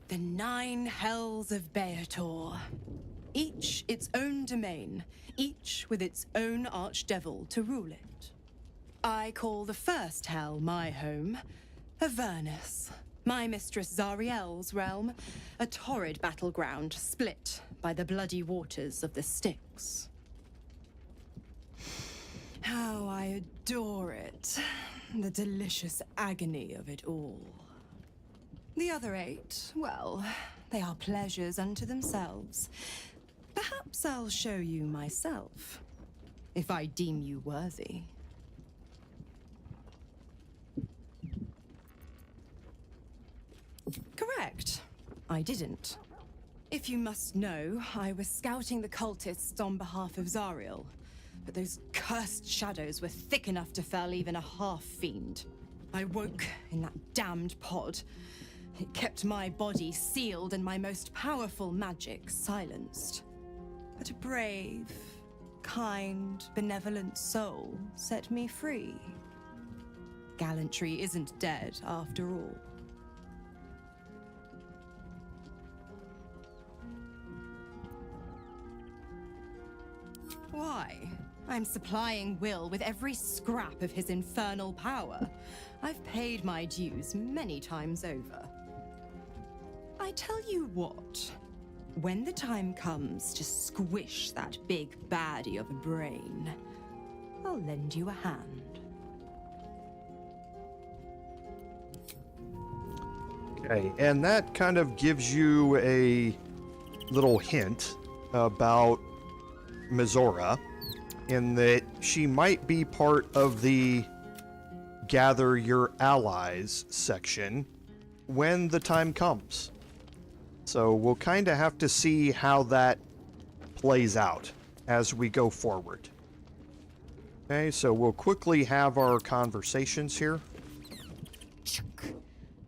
E: The 9 Hells of Beator. Each its own domain, each with its own archdevil to rule it. I call the first Hell my home, Avernus, my mistress Zariel's realm, a torrid battleground split by the bloody waters of the Styx. How I adore it, the delicious agony of it all. The other 8, well, they are pleasures unto themselves. Perhaps I'll show you myself, if I deem you worthy. Correct. I didn't. If you must know, I was scouting the cultists on behalf of Zariel, but those cursed shadows were thick enough to fell even a half-fiend. I woke in that damned pod. It kept my body sealed and my most powerful magic silenced. But a brave, kind, benevolent soul set me free. Gallantry isn't dead after all. Why? I'm supplying Will with every scrap of his infernal power. I've paid my dues many times over. I tell you what, when the time comes to squish that big baddie of a brain, I'll lend you a hand.
A: Okay, and that kind of gives you a little hint about Mizora, in that she might be part of the gather your allies section when the time comes. So we'll kind of have to see how that plays out as we go forward. Okay, so we'll quickly have our conversations here.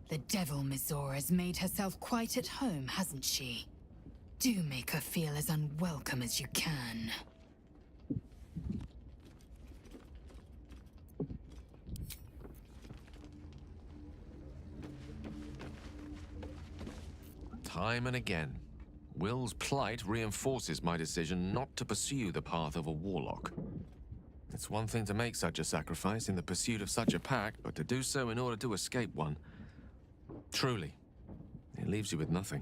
G: The devil Mizora's made herself quite at home, hasn't she? Do make her feel as unwelcome as you can.
J: Time and again, Will's plight reinforces my decision not to pursue the path of a warlock. It's one thing to make such a sacrifice in the pursuit of such a pack, but to do so in order to escape one. Truly, it leaves you with nothing.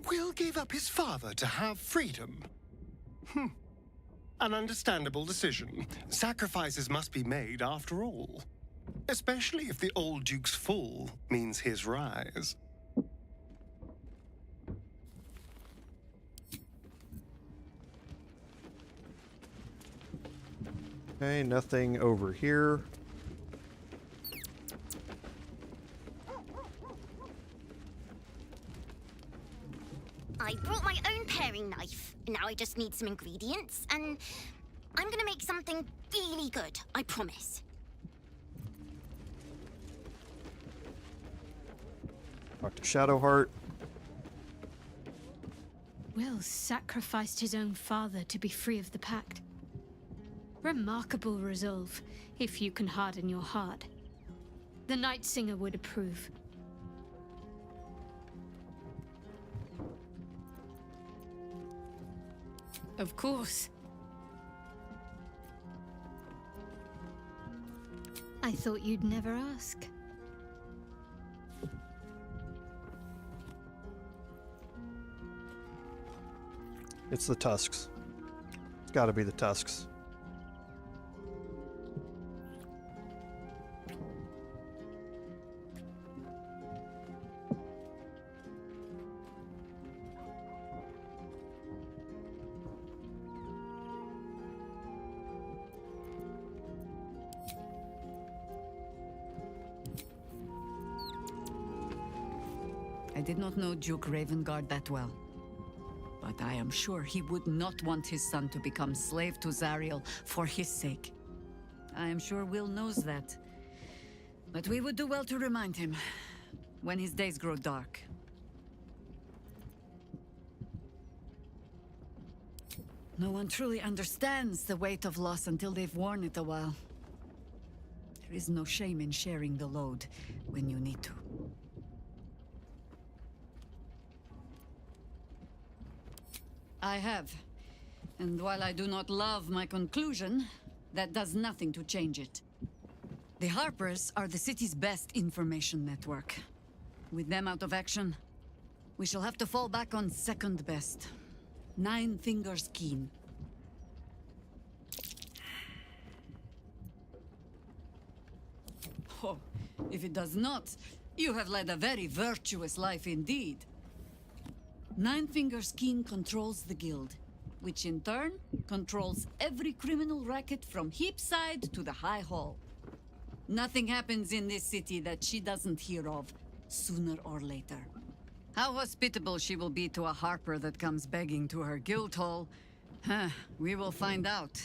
I: Will gave up his father to have freedom. An understandable decision. Sacrifices must be made after all. Especially if the old Duke's fall means his rise.
A: Okay, nothing over here.
O: I brought my own paring knife. Now I just need some ingredients, and I'm gonna make something really good, I promise.
A: Talk to Shadowheart.
N: Will sacrificed his own father to be free of the pact. Remarkable resolve, if you can harden your heart. The Night Singer would approve. Of course. I thought you'd never ask.
A: It's the tusks. It's gotta be the tusks.
W: I did not know Duke Ravengard that well, but I am sure he would not want his son to become slave to Zariel for his sake. I am sure Will knows that, but we would do well to remind him when his days grow dark. No one truly understands the weight of loss until they've worn it a while. There is no shame in sharing the load when you need to. I have. And while I do not love my conclusion, that does nothing to change it. The Harpers are the city's best information network. With them out of action, we shall have to fall back on second best. 9 Fingers Keen. Oh, if it does not, you have led a very virtuous life indeed. 9 Fingers Keen controls the guild, which in turn controls every criminal racket from Heapside to the High Hall. Nothing happens in this city that she doesn't hear of, sooner or later. How hospitable she will be to a Harper that comes begging to her guild hall, we will find out.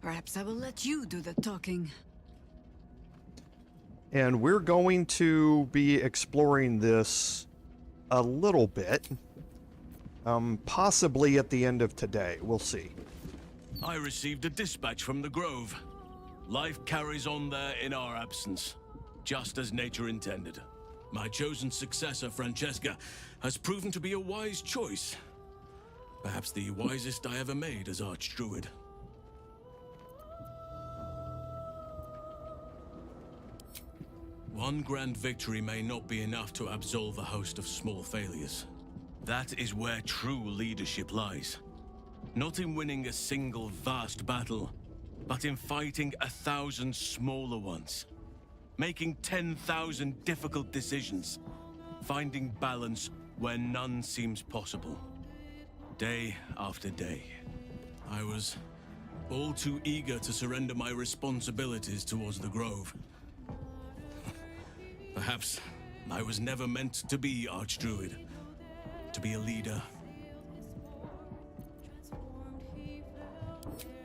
W: Perhaps I will let you do the talking.
A: And we're going to be exploring this a little bit. Possibly at the end of today. We'll see.
X: I received a dispatch from the Grove. Life carries on there in our absence, just as nature intended. My chosen successor, Francesca, has proven to be a wise choice. Perhaps the wisest I ever made as Archdruid. One grand victory may not be enough to absolve a host of small failures. That is where true leadership lies. Not in winning a single vast battle, but in fighting 1,000 smaller ones. Making 10,000 difficult decisions. Finding balance where none seems possible. Day after day, I was all too eager to surrender my responsibilities towards the Grove. Perhaps I was never meant to be Archdruid, to be a leader.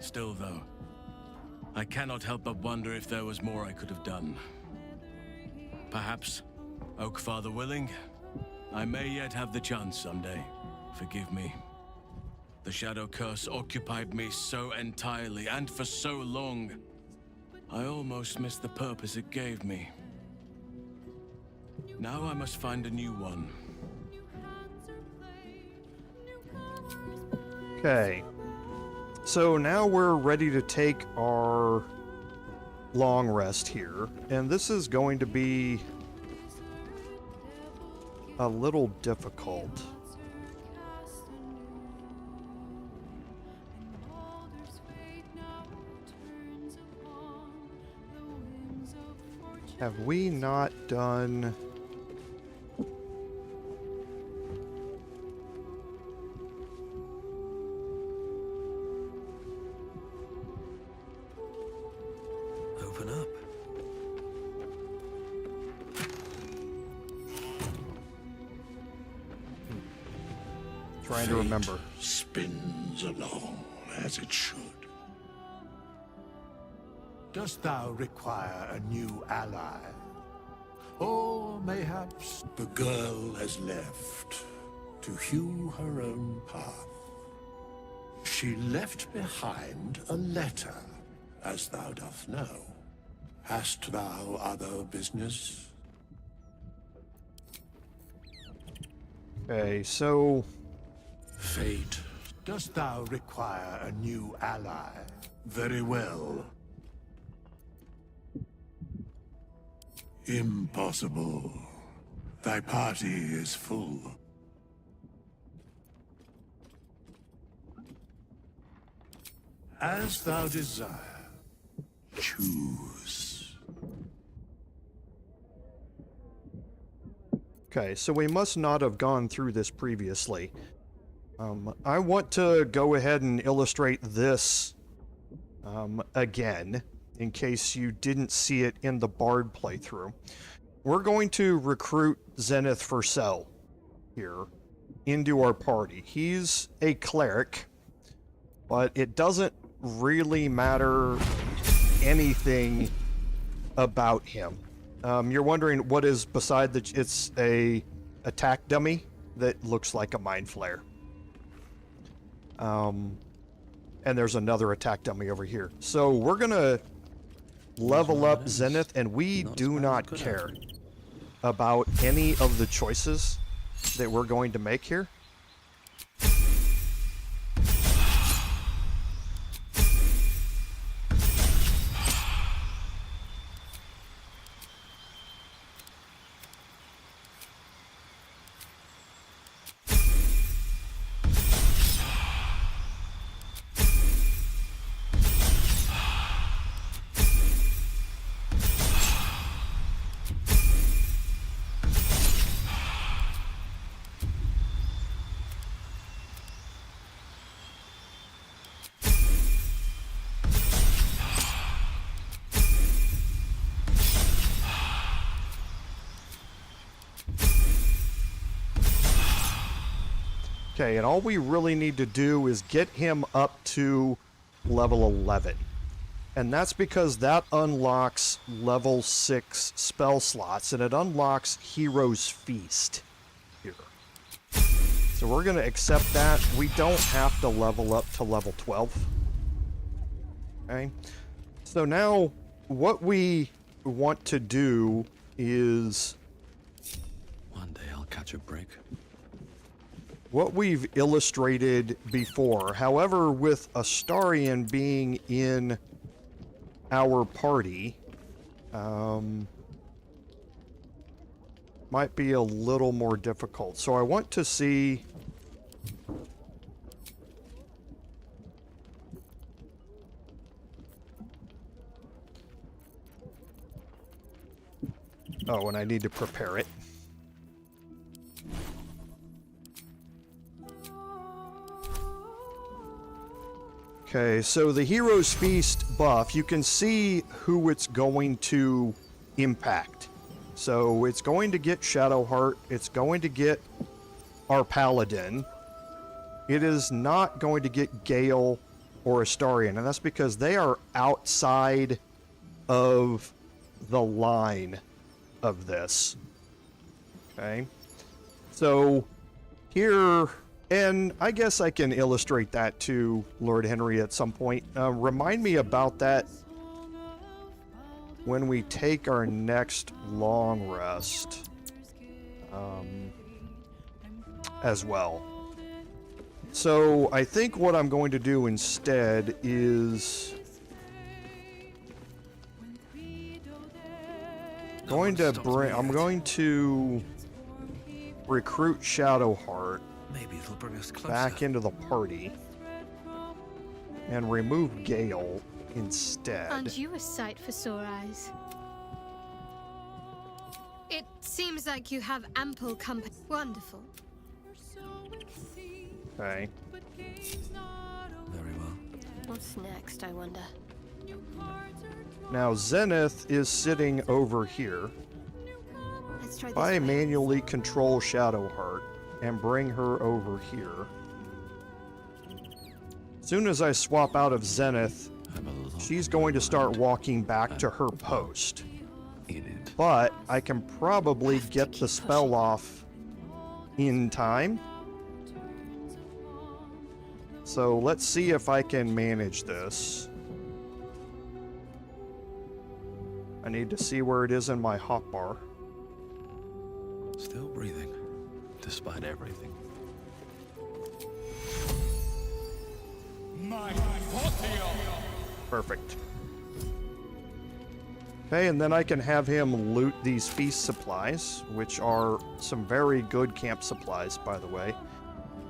X: Still, though, I cannot help but wonder if there was more I could have done. Perhaps, Oakfather willing, I may yet have the chance someday. Forgive me. The Shadow Curse occupied me so entirely and for so long, I almost missed the purpose it gave me. Now I must find a new one.
A: Okay. So now we're ready to take our long rest here, and this is going to be a little difficult. Have we not done...
F: Open up.
A: Trying to remember.
C: Spins along as it should. Dost thou require a new ally? Or mayhaps the girl has left to hew her own path. She left behind a letter, as thou dost know. Hast thou other business?
A: Okay, so...
C: Fate, dost thou require a new ally? Very well. Impossible. Thy party is full. As thou desire, choose.
A: Okay, so we must not have gone through this previously. I want to go ahead and illustrate this again, in case you didn't see it in the Bard playthrough. We're going to recruit Zenith Fursell here into our party. He's a cleric, but it doesn't really matter anything about him. You're wondering what is beside the... It's a attack dummy that looks like a mind flare. And there's another attack dummy over here. So we're gonna level up Zenith, and we do not care about any of the choices that we're going to make here. Okay, and all we really need to do is get him up to level 11. And that's because that unlocks level 6 spell slots, and it unlocks Hero's Feast here. So we're going to accept that. We don't have to level up to level 12. Okay? So now, what we want to do is...
F: One day I'll catch a break.
A: What we've illustrated before. However, with Astarion being in our party, might be a little more difficult. So I want to see... Oh, and I need to prepare it. Okay, so the Hero's Feast buff, you can see who it's going to impact. So it's going to get Shadowheart, it's going to get our Paladin. It is not going to get Gale or Astarion, and that's because they are outside of the line of this. Okay, so here... And I guess I can illustrate that to Lord Henry at some point. Remind me about that when we take our next long rest as well. So I think what I'm going to do instead is I'm going to recruit Shadowheart
F: Maybe it'll bring us closer.
A: back into the party and remove Gale instead.
N: Aren't you a sight for sore eyes? It seems like you have ample company. Wonderful.
A: Okay.
F: Very well.
N: What's next, I wonder?
A: Now Zenith is sitting over here.
N: Let's try
A: If
N: this
A: I
N: way.
A: manually control Shadowheart and bring her over here, as soon as I swap out of Zenith, she's going to start walking back to her post. But I can probably get the spell off in time. So let's see if I can manage this. I need to see where it is in my hotbar.
F: Still breathing, despite everything.
A: Perfect. Okay, and then I can have him loot these feast supplies, which are some very good camp supplies, by the way.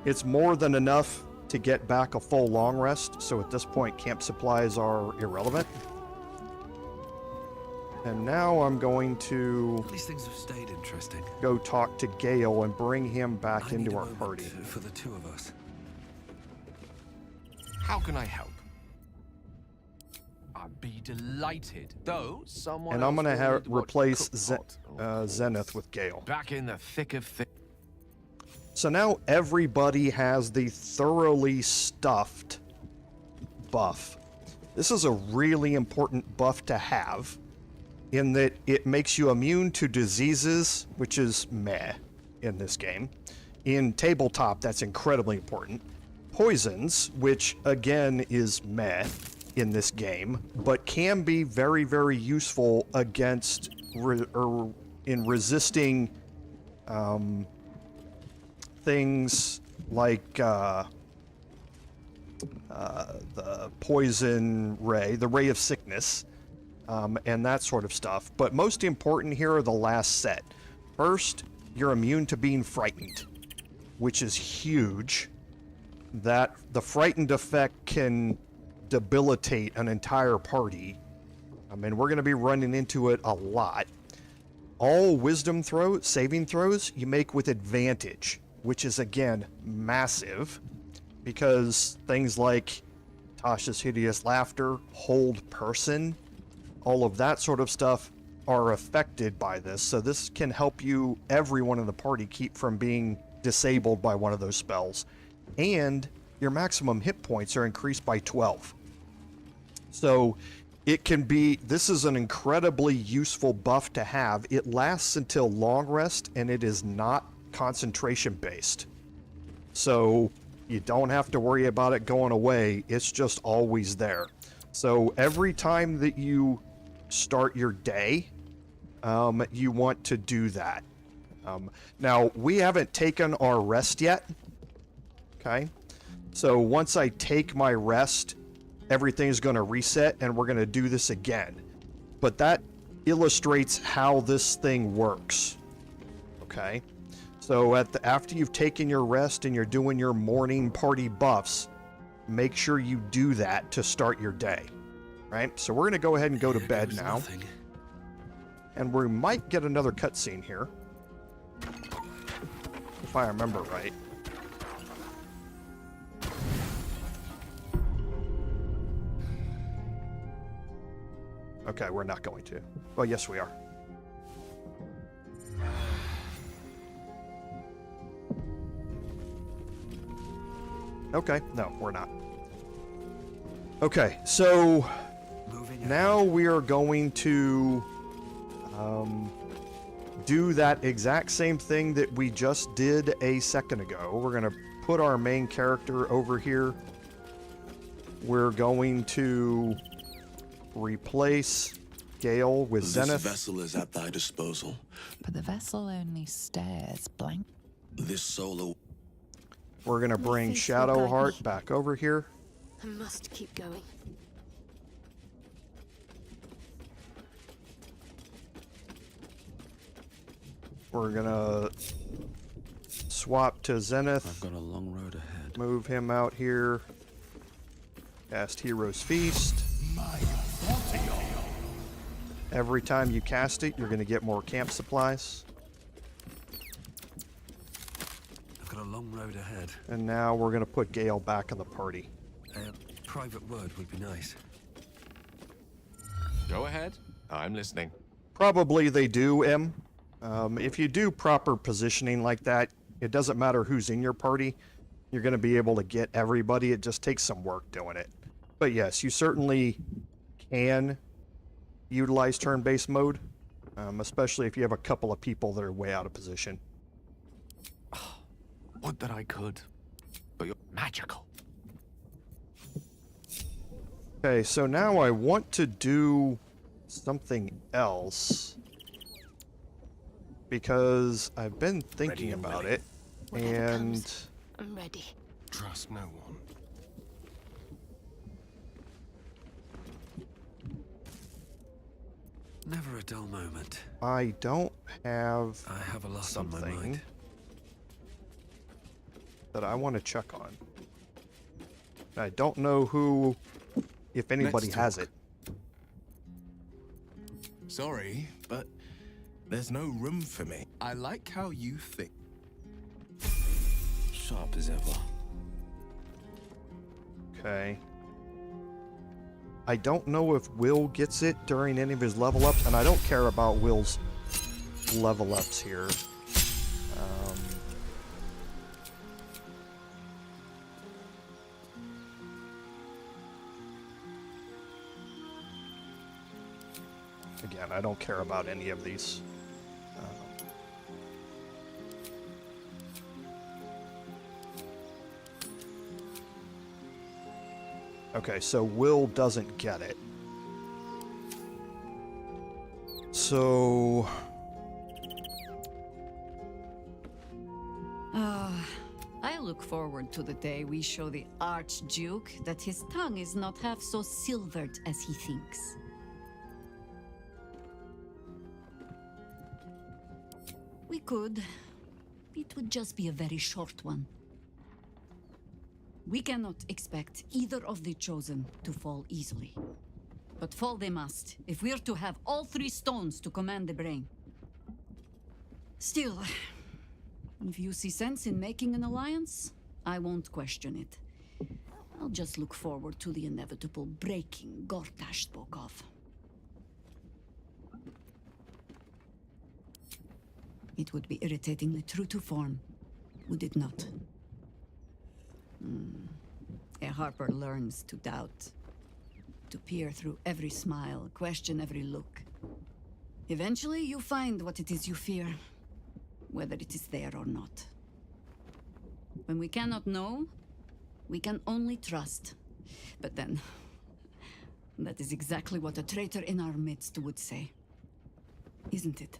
A: It's more than enough to get back a full long rest, so at this point camp supplies are irrelevant. And now I'm going to
F: These things have stayed interesting.
A: go talk to Gale and bring him back
F: I need
A: into
F: a
A: our
F: moment
A: party.
F: for the two of us.
J: How can I help? I'd be delighted, though someone.
A: And I'm
J: else
A: gonna
J: will need to watch the
A: replace
J: cook pot.
A: Zenith with Gale.
J: Back in the thick of things.
A: So now everybody has the thoroughly stuffed buff. This is a really important buff to have, in that it makes you immune to diseases, which is meh in this game. In tabletop, that's incredibly important. Poisons, which again is meh in this game, but can be very, very useful against in resisting things like the poison ray, the ray of sickness, and that sort of stuff. But most important here are the last set. First, you're immune to being frightened, which is huge. That the frightened effect can debilitate an entire party. I mean, we're going to be running into it a lot. All wisdom saving throws you make with advantage, which is again massive, because things like Tasha's hideous laughter, hold person, all of that sort of stuff are affected by this. So this can help you, everyone in the party, keep from being disabled by one of those spells. And your maximum hit points are increased by 12. So it can be, this is an incredibly useful buff to have. It lasts until long rest, and it is not concentration based. So you don't have to worry about it going away. It's just always there. So every time that you start your day, you want to do that. Now, we haven't taken our rest yet. Okay. So once I take my rest, everything's going to reset, and we're going to do this again. But that illustrates how this thing works. Okay. So after you've taken your rest and you're doing your morning party buffs, make sure you do that to start your day. Right? So we're going to go ahead and go to bed now. And we might get another cutscene here, if I remember right. Okay, we're not going to. Well, yes, we are. Okay, no, we're not. Okay, so now we are going to do that exact same thing that we just did a second ago. We're going to put our main character over here. We're going to replace Gale with Zenith.
K: This vessel is at thy disposal.
D: But the vessel only stares blank.
K: This solo.
A: We're gonna bring
K: face will guide
A: Shadowheart
K: me.
A: back over here.
K: I must keep going.
A: We're gonna swap to Zenith.
F: I've got a long road ahead.
A: Move him out here. Cast Hero's Feast. Every time you cast it, you're gonna get more camp supplies.
F: I've got a long road ahead.
A: And now we're gonna put Gale back in the party.
F: A private word would be nice.
J: Go ahead. I'm listening.
A: Probably they do, M. If you do proper positioning like that, it doesn't matter who's in your party. You're going to be able to get everybody. It just takes some work doing it. But yes, you certainly can utilize turn-based mode, especially if you have a couple of people that are way out of position.
J: Would that I could, but you're magical.
A: Okay, so now I want to do something else because I've been thinking about it, and
K: I'm ready.
I: Trust no one.
F: Never a dull moment.
A: I don't have
F: I have a lot
A: something
F: on my mind
A: that I want to check on. I don't know who, if anybody has it.
V: Sorry, but there's no room for me. I like how you think.
F: Sharp as ever.
A: Okay. I don't know if Will gets it during any of his level ups, and I don't care about Will's level ups here. Again, I don't care about any of these. Okay, so Will doesn't get it. So...
W: I look forward to the day we show the Archduke that his tongue is not half so silvered as he thinks. We could. It would just be a very short one. We cannot expect either of the chosen to fall easily. But fall they must, if we're to have all three stones to command the brain. Still, if you see sense in making an alliance, I won't question it. I'll just look forward to the inevitable breaking Gortash spoke of. It would be irritatingly true to form, would it not? A Harper learns to doubt, to peer through every smile, question every look. Eventually, you find what it is you fear, whether it is there or not. When we cannot know, we can only trust. But then, that is exactly what a traitor in our midst would say. Isn't it?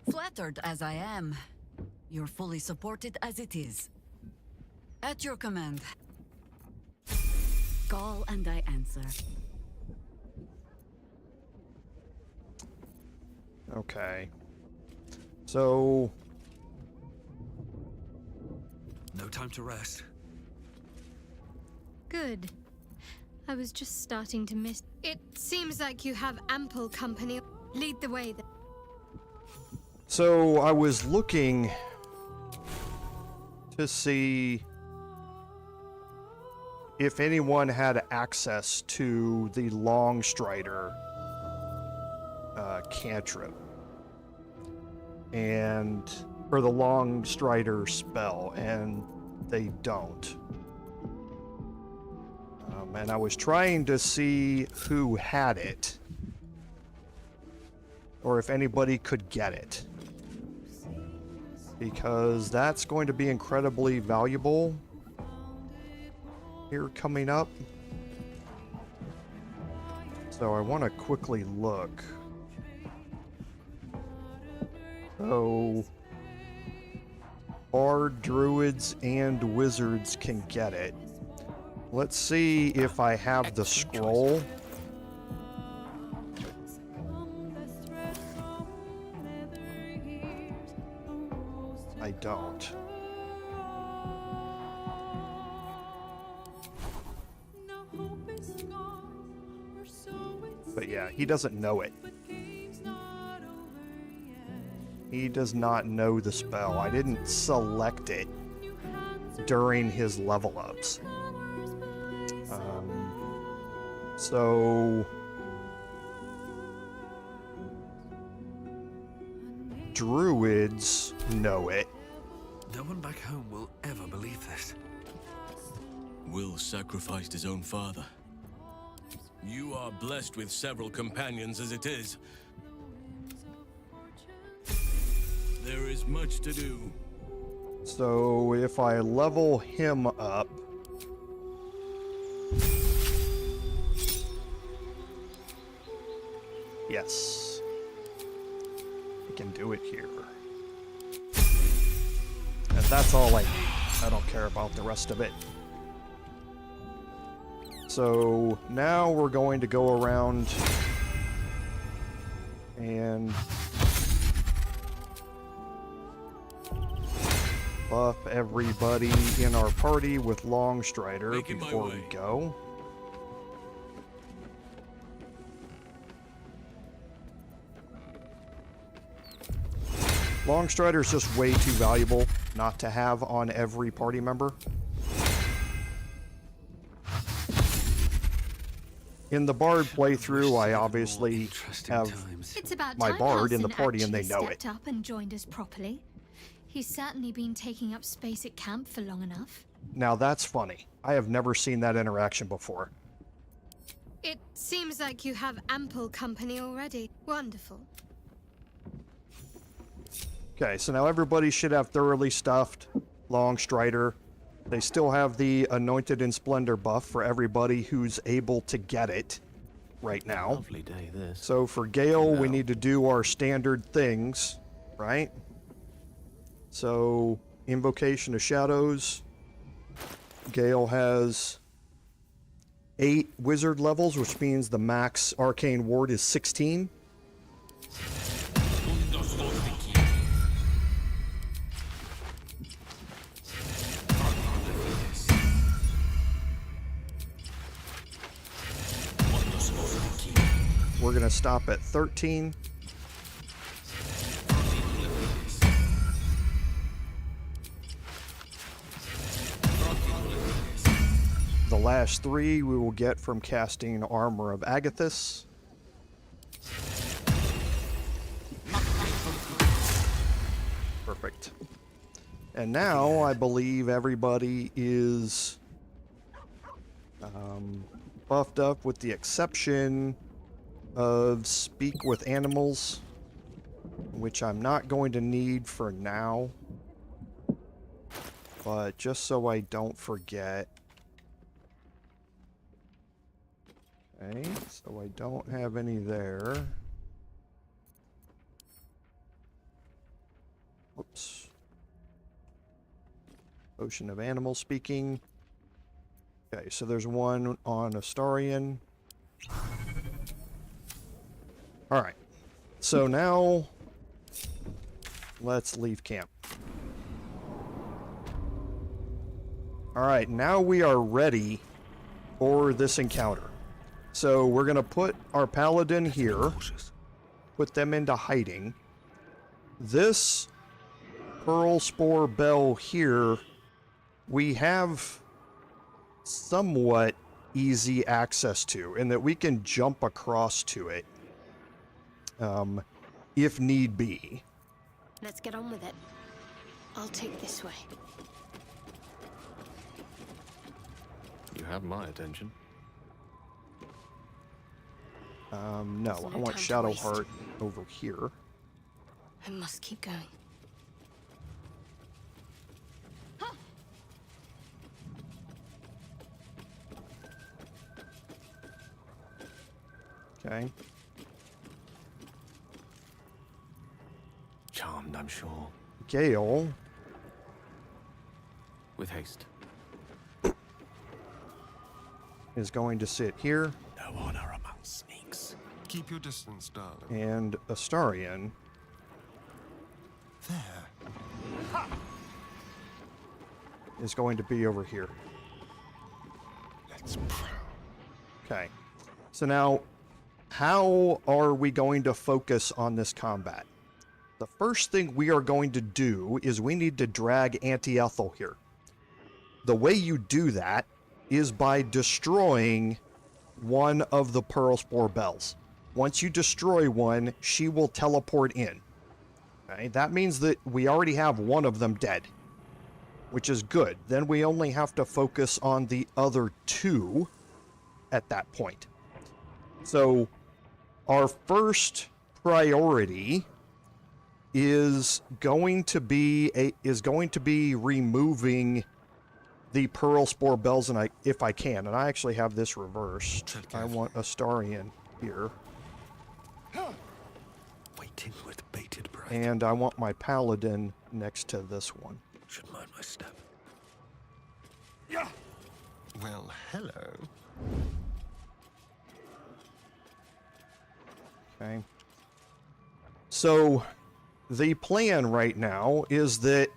W: Flattered as I am, you're fully supported as it is. At your command. Call and I answer.
A: Okay. So...
F: No time to rest.
K: Good. I was just starting to miss. It seems like you have ample company. Lead the way then.
A: So I was looking to see if anyone had access to the Long Strider cantrip and for the Long Strider spell, and they don't. And I was trying to see who had it, or if anybody could get it, because that's going to be incredibly valuable here coming up. So I want to quickly look. So bard, druids, and wizards can get it. Let's see if I have the scroll. I don't. But yeah, he doesn't know it. He does not know the spell. I didn't select it during his level ups. So druids know it.
F: No one back home will ever believe this.
X: Will sacrificed his own father. You are blessed with several companions as it is. There is much to do.
A: So if I level him up, yes, we can do it here. And that's all I need. I don't care about the rest of it. So now we're going to go around and buff everybody in our party with Longstrider before we go. Longstrider is just way too valuable not to have on every party member. In the Bard playthrough, I obviously have
N: It's about
A: my
N: time
A: Bard in the
N: Halsin
A: party and they
N: actually
A: know it.
N: stepped up and joined us properly. He's certainly been taking up space at camp for long enough.
A: Now that's funny. I have never seen that interaction before.
K: It seems like you have ample company already. Wonderful.
A: Okay, so now everybody should have thoroughly stuffed Longstrider. They still have the Anointed in Splendor buff for everybody who's able to get it right now.
J: Lovely day, this.
A: So for Gale, we need to do our standard things, right? So, Invocation of Shadows. Gale has 8 wizard levels, which means the max arcane ward is 16. We're going to stop at 13. The last 3 we will get from casting Armor of Agathis. Perfect. And now I believe everybody is buffed up with the exception of Speak with Animals, which I'm not going to need for now. But just so I don't forget. Okay, so I don't have any there. Oops. Ocean of Animal Speaking. Okay, so there's one on Astarion. Alright. So now let's leave camp. Alright, now we are ready for this encounter. So we're going to put our paladin here, put them into hiding. This Pearl Spore Bell here, we have somewhat easy access to, in that we can jump across to it, if need be.
M: Let's get on with it. I'll take this way.
J: You have my attention.
A: No, I want Shadowheart over here.
M: I must keep going.
A: Okay.
J: Charmed, I'm sure.
A: Gale
J: with haste.
A: Is going to sit here.
I: No honor among sneaks. Keep your distance, darling.
A: And Astarion.
I: There.
A: Is going to be over here.
I: Let's pray.
A: Okay. So now, how are we going to focus on this combat? The first thing we are going to do is we need to drag Auntie Ethel here. The way you do that is by destroying one of the Pearl Spore bells. Once you destroy one, she will teleport in. Okay, that means that we already have one of them dead, which is good. Then we only have to focus on the other two at that point. So our first priority is going to be removing the Pearl Spore bells, and if I can, and I actually have this reversed. I want Astarion here.
F: Waiting with bated breath.
A: And I want my Paladin next to this one.
F: Should mind my step.
I: Yeah. Well, hello.
A: Okay. So the plan right now is that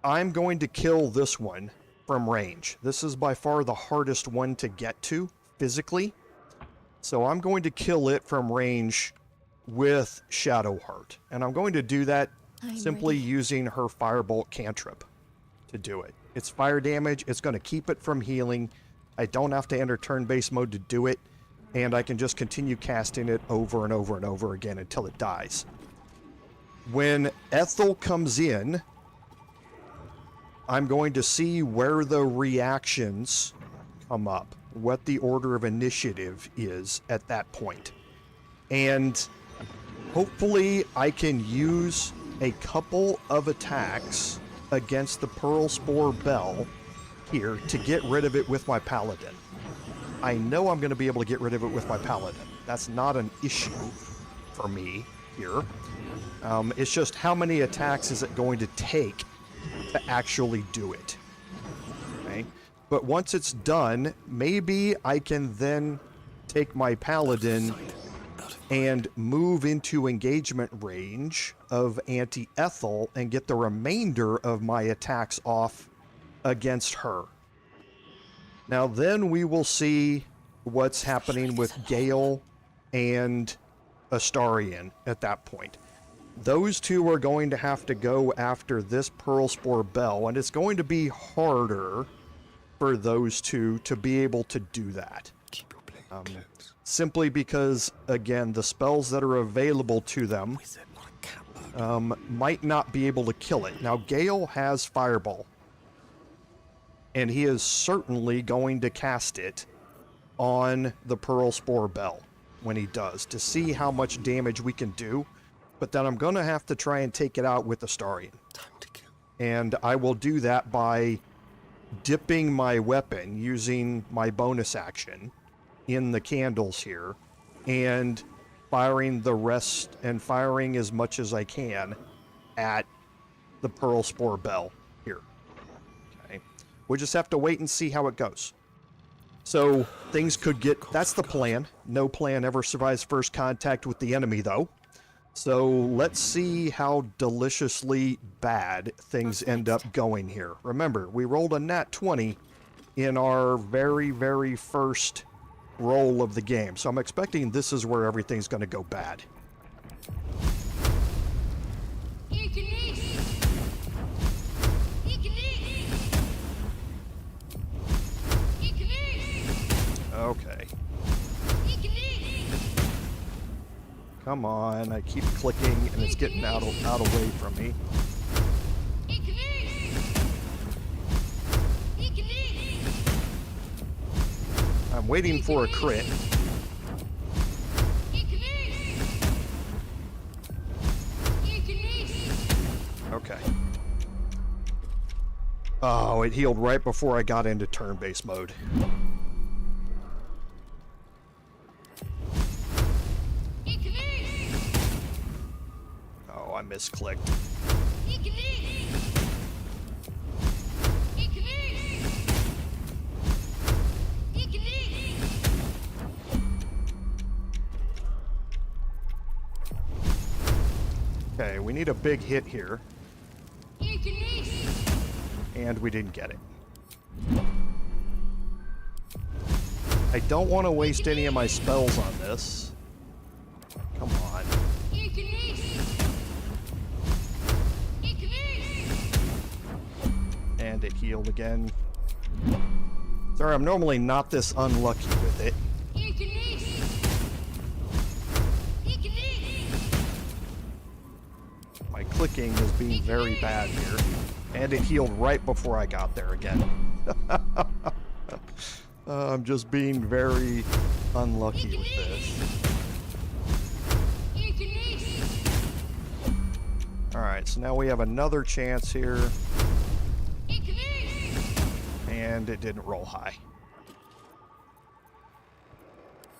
A: I'm going to kill this one from range. This is by far the hardest one to get to physically. So I'm going to kill it from range with Shadowheart. And I'm going to do that simply using her Firebolt cantrip to do it. It's fire damage. It's going to keep it from healing. I don't have to enter turn-based mode to do it. And I can just continue casting it over and over and over again until it dies. When Ethel comes in, I'm going to see where the reactions come up, what the order of initiative is at that point. And hopefully I can use a couple of attacks against the Pearl Spore Bell here to get rid of it with my Paladin. I know I'm going to be able to get rid of it with my Paladin. That's not an issue for me here. It's just how many attacks is it going to take to actually do it. Okay? But once it's done, maybe I can then take my Paladin and move into engagement range of Auntie Ethel and get the remainder of my attacks off against her. Now then we will see what's happening with Gale and Astarion at that point. Those two are going to have to go after this Pearl Spore Bell, and it's going to be harder for those two to be able to do that. Simply because, again, the spells that are available to them might not be able to kill it. Now, Gale has Fireball, and he is certainly going to cast it on the Pearl Spore Bell when he does, to see how much damage we can do. But then I'm going to have to try and take it out with Astarion. And I will do that by dipping my weapon using my bonus action in the candles here and firing the rest and firing as much as I can at the Pearl Spore Bell here. Okay. We'll just have to wait and see how it goes. So things could get, that's the plan. No plan ever survives first contact with the enemy though. So let's see how deliciously bad things end up going here. Remember, we rolled a nat 20 in our very, very first roll of the game. So I'm expecting this is where everything's going to go bad. Okay. Come on, I keep clicking and it's getting out away from me. I'm waiting for a crit. Okay. Oh, it healed right before I got into turn-based mode. Oh, I misclicked. we need a big hit here. And we didn't get it. I don't want to waste any of my spells on this. Come on. And it healed again. Sorry, I'm normally not this unlucky with it. My clicking is being very bad here. And it healed right before I got there again. I'm just being very unlucky with this. Alright, so now we have another chance here. And it didn't roll high.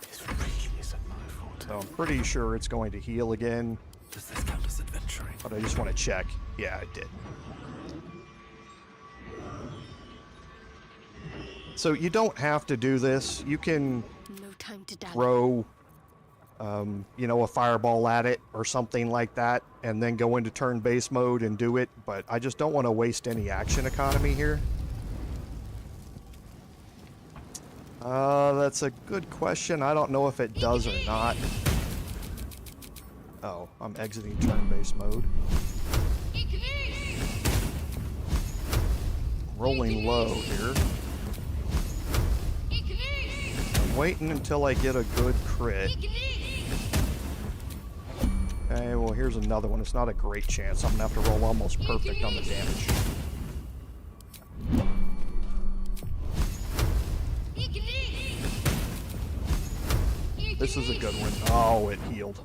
J: This really isn't my fault.
A: So I'm pretty sure it's going to heal again.
J: Does this count as adventuring?
A: But I just want to check. Yeah, it did. So you don't have to do this. You can throw, you know, a fireball at it or something like that, and then go into turn-based mode and do it. But I just don't want to waste any action economy here. That's a good question. I don't know if it does or not. Oh, I'm exiting turn-based mode. Rolling low here. I'm waiting until I get a good crit. Okay, well here's another one. It's not a great chance. I'm gonna have to roll almost perfect on the damage. This is a good one. Oh, it healed.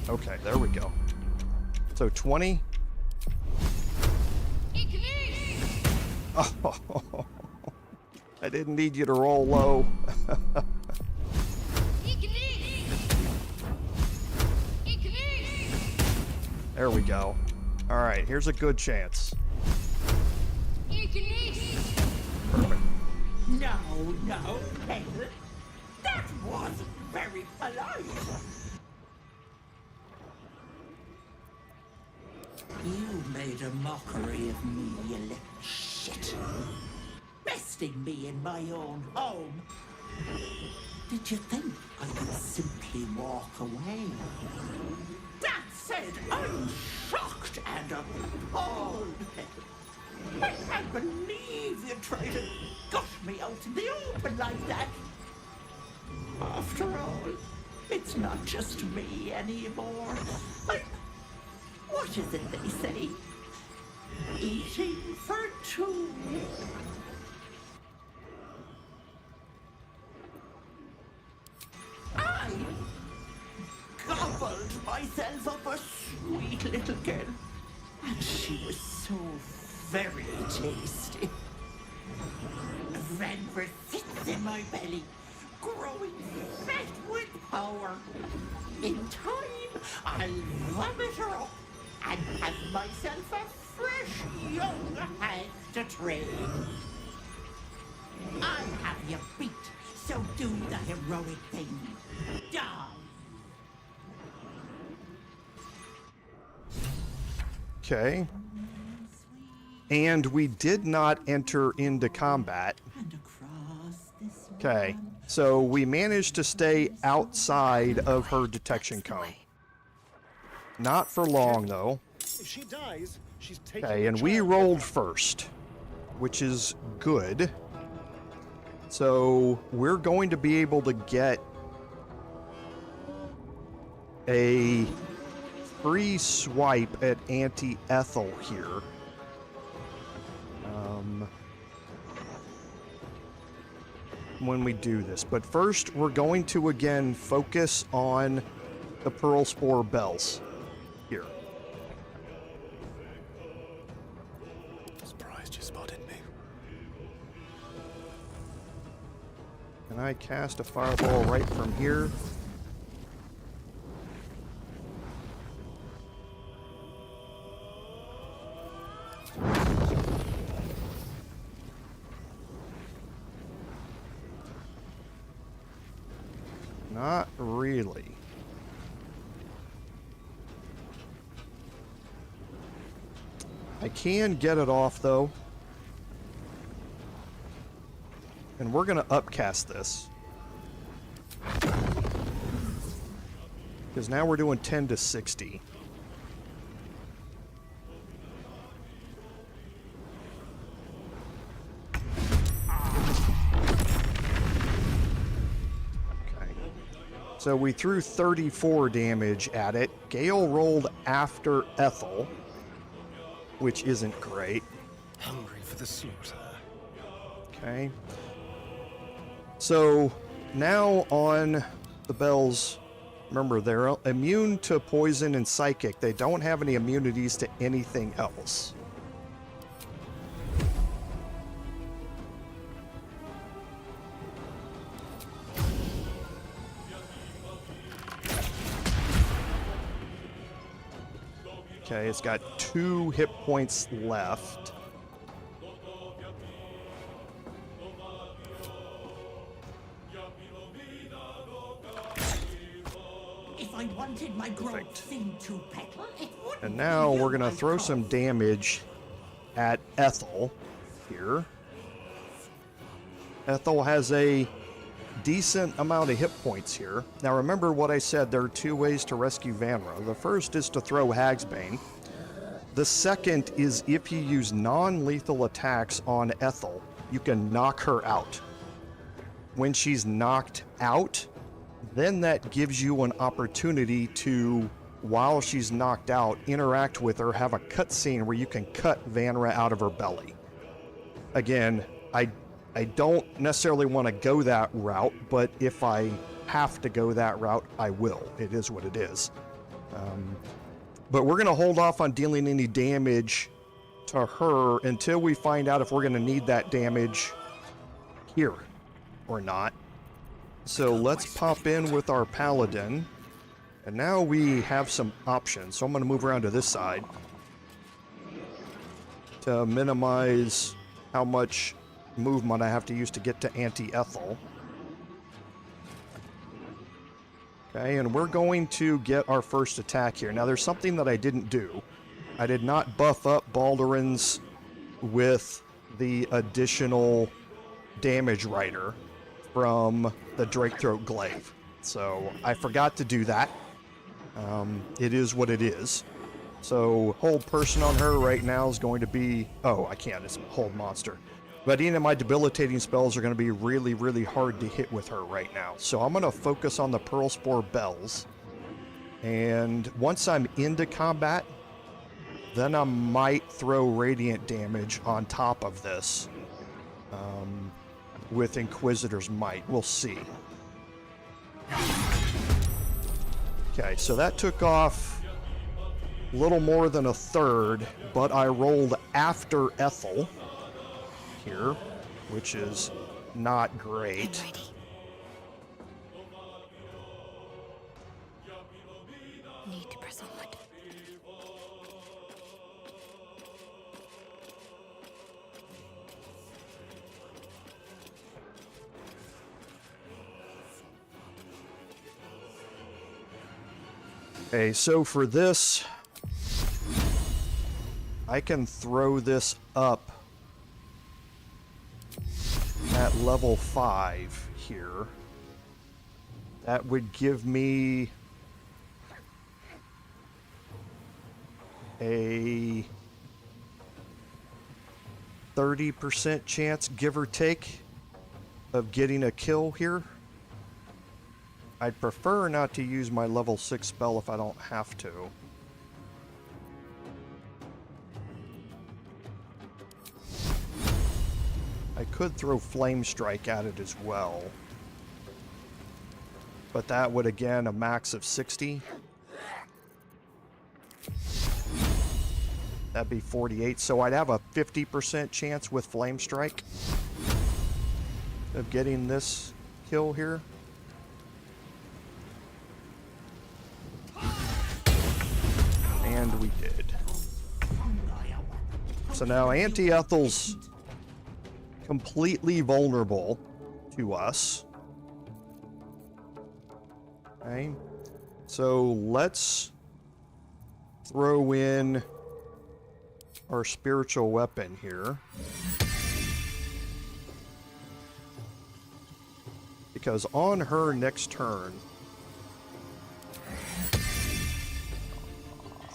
A: Okay, there we go. So 20. Oh, I didn't need you to roll low. There we go. All right, here's a good chance. Perfect.
U: No, Ethel. That wasn't very polite. You made a mockery of me, you little shit. Besting me in my own home. Did you think I could simply walk away? That said, I'm shocked and appalled. I can't believe you tried to gush me out in the open like that. After all, it's not just me anymore. What is it they say? Eating for two. I gobbled myself up a sweet little girl, and she was so very tasty. Vanra sits in my belly, growing fat with power. In time, I'll vomit her up and have myself a fresh young hag to train. I have you beat, so do the heroic thing. Die!
A: Okay. And we did not enter into combat. Okay, so we managed to stay outside of her detection cone. Not for long, though.
P: If she dies, she's taking
A: Okay, and we rolled first, which is good. So we're going to be able to get a free swipe at Auntie Ethel here. When we do this. But first, we're going to again focus on the Pearl Spore bells here.
J: Surprised you spotted me.
A: Can I cast a fireball right from here? Not really. I can get it off, though. And we're going to upcast this. Because now we're doing 10 to 60. So we threw 34 damage at it. Gale rolled after Ethel, which isn't great.
P: Hungry for the slaughter.
A: Okay. So now on the bells, remember they're immune to poison and psychic. They don't have any immunities to anything else. Okay, it's got 2 hit points left.
U: If I wanted my growth thing to petal, it would.
A: And now we're gonna throw some damage at Ethel here. Ethel has a decent amount of hit points here. Now remember what I said, there are 2 ways to rescue Vanra. The first is to throw Hag's Bane. The second is if you use non-lethal attacks on Ethel, you can knock her out. When she's knocked out, then that gives you an opportunity to, while she's knocked out, interact with her, have a cutscene where you can cut Vanra out of her belly. Again, I don't necessarily want to go that route, but if I have to go that route, I will. It is what it is. But we're going to hold off on dealing any damage to her until we find out if we're going to need that damage here or not. So let's pop in with our Paladin. And now we have some options. So I'm going to move around to this side to minimize how much movement I have to use to get to anti-Ethel. Okay, and we're going to get our first attack here. Now there's something that I didn't do. I did not buff up Baldurins with the additional damage writer from the Drakethroat Glaive. So I forgot to do that. It is what it is. So hold person on her right now is going to be... Oh, I can't. It's hold monster. But any of my debilitating spells are going to be really, really hard to hit with her right now. So I'm going to focus on the Pearl Spore Bells. And once I'm into combat, then I might throw Radiant damage on top of this. With Inquisitor's Might. We'll see. Okay, so that took off a little more than a third, but I rolled after Ethel here, which is not great.
M: Need to press onward.
A: Okay, so for this, I can throw this up at level 5 here. That would give me a 30% chance, give or take, of getting a kill here. I'd prefer not to use my level 6 spell if I don't have to. I could throw Flame Strike at it as well. But that would, again, a max of 60. That'd be 48. So I'd have a 50% chance with Flame Strike of getting this kill here. And we did. So now Anti-Ethel's completely vulnerable to us. Okay. So let's throw in our spiritual weapon here. Because on her next turn,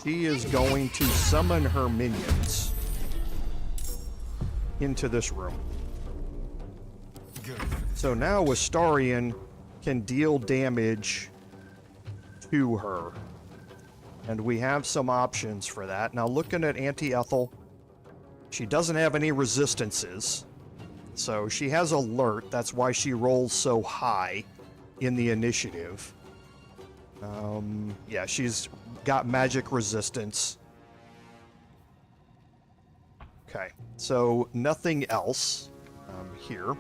A: she is going to summon her minions into this room. So now Astarion can deal damage to her. And we have some options for that. Now looking at Ethel, she doesn't have any resistances. So she has alert, that's why she rolls so high in the initiative. Yeah, she's got magic resistance. Okay, so nothing else here.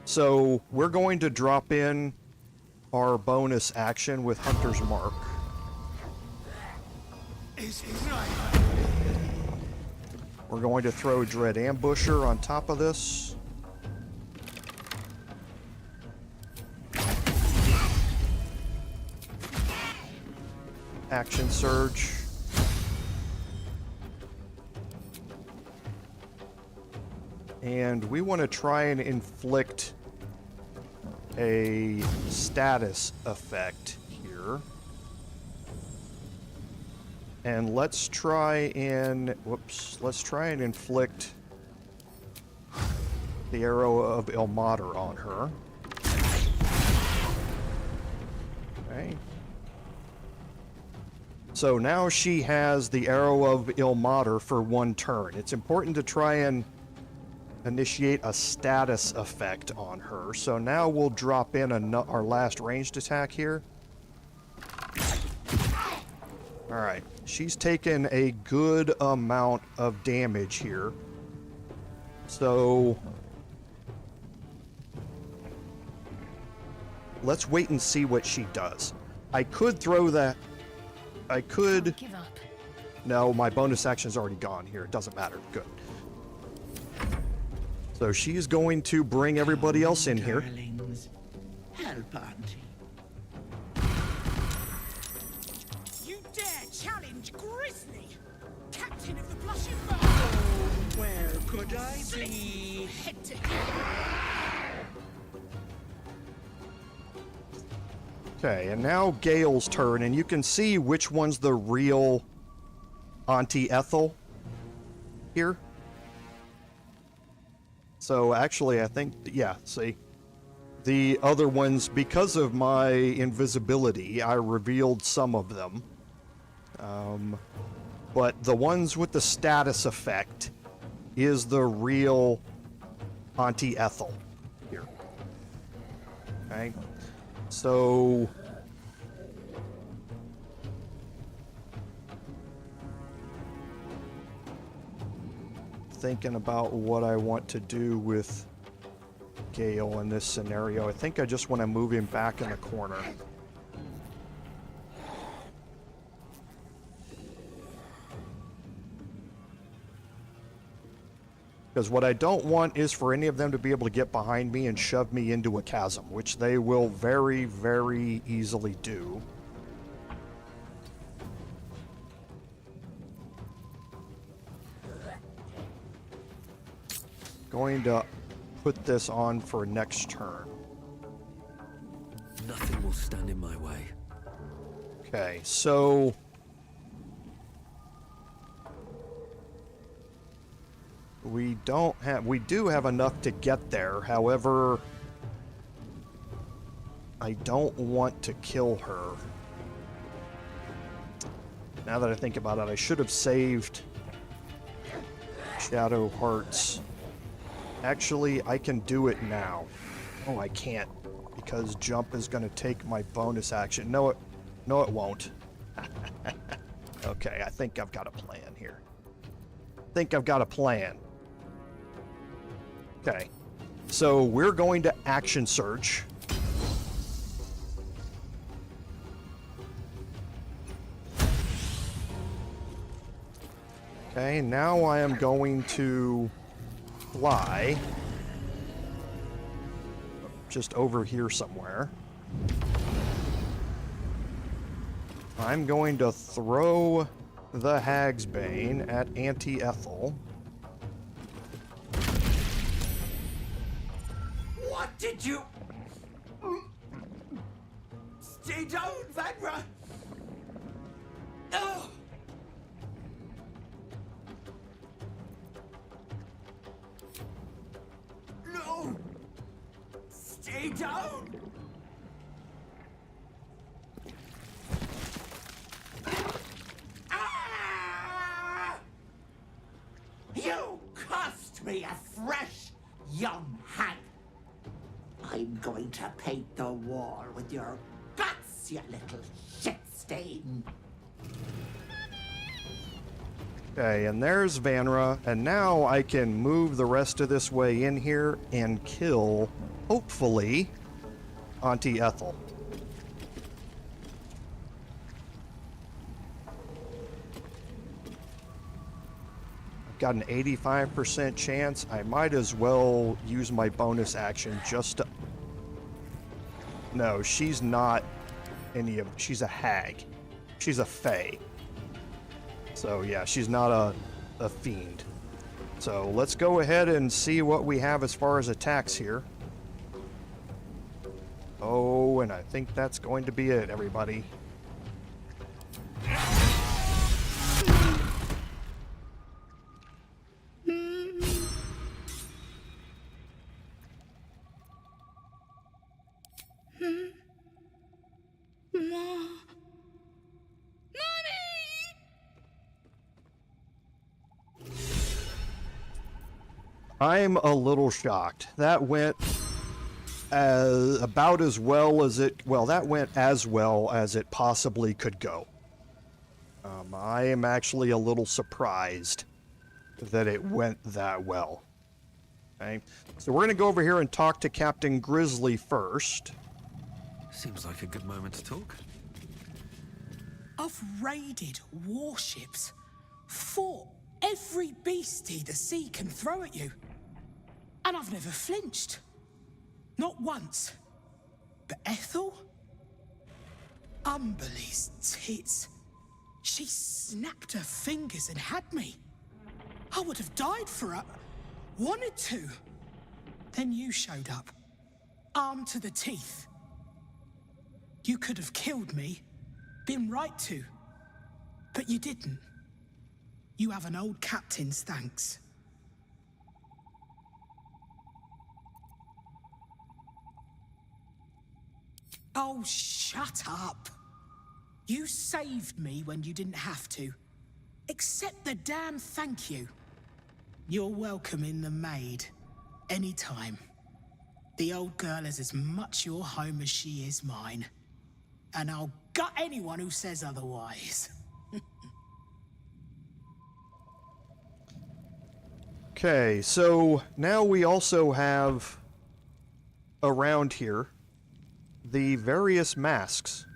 A: So we're going to drop in our bonus action with Hunter's Mark. We're going to throw Dread Ambusher on top of this. Action Surge. And we want to try and inflict a status effect here. And let's try and, let's try and inflict the Arrow of Ilmater on her. Okay. So now she has the Arrow of Ilmater for 1 turn. It's important to try and initiate a status effect on her. So now we'll drop in our last ranged attack here. Alright, she's taken a good amount of damage here. So let's wait and see what she does. I could throw that. I could.
M: Give up.
A: No, my bonus action's already gone here. It doesn't matter. Good. So she's going to bring everybody else in here.
U: Darlings, help Auntie. You dare challenge Grizzly, Captain of the Blushing Bow? Oh, where could I be? Head to
A: Okay, and now Gale's turn, and you can see which one's the real Auntie Ethel here. So actually, I think, yeah, see, the other ones, because of my invisibility, I revealed some of them. But the ones with the status effect is the real Auntie Ethel here. Okay, so thinking about what I want to do with Gale in this scenario. I think I just want to move him back in the corner. Because what I don't want is for any of them to be able to get behind me and shove me into a chasm, which they will very, very easily do. Going to put this on for next turn.
F: Nothing will stand in my way.
A: Okay, so we do have enough to get there. However, I don't want to kill her. Now that I think about it, I should have saved Shadowheart's. Actually, I can do it now. Oh, I can't, because jump is going to take my bonus action. No, it won't. Okay, I think I've got a plan here. Okay, so we're going to action search. Okay, now I am going to fly just over here somewhere. I'm going to throw the Hag's Bane at Auntie Ethel.
B: What did you... Stay down, Vanra! No! No! Stay down! Ah! You cost me a fresh young hag! I'm going to paint the wall with your guts, you little shit stain!
A: Okay, and there's Vanra, and now I can move the rest of this way in here and kill, hopefully, Auntie Ethel. I've got an 85% chance. I might as well use my bonus action just to... No, she's not any of... She's a hag. She's a fae. So yeah, she's not a fiend. So let's go ahead and see what we have as far as attacks here. Oh, and I think that's going to be it, everybody. I'm a little shocked. That went about as well as it... Well, that went as well as it possibly could go. I am actually a little surprised that it went that well. Okay, so we're going to go over here and talk to Captain Grizzly first.
F: Seems like a good moment to talk.
U: I've raided warships, fought every beastie the sea can throw at you. And I've never flinched. Not once. But Ethel? Umberly's tits. She snapped her fingers and had me. I would have died for her. Wanted to. Then you showed up. Armed to the teeth. You could have killed me. Been right to. But you didn't. You have an old captain's thanks. Oh, shut up. You saved me when you didn't have to. Accept the damn thank you. You're welcome in the Maid. Anytime. The old girl is as much your home as she is mine. And I'll gut anyone who says otherwise.
A: Okay, so now we also have around here the various masks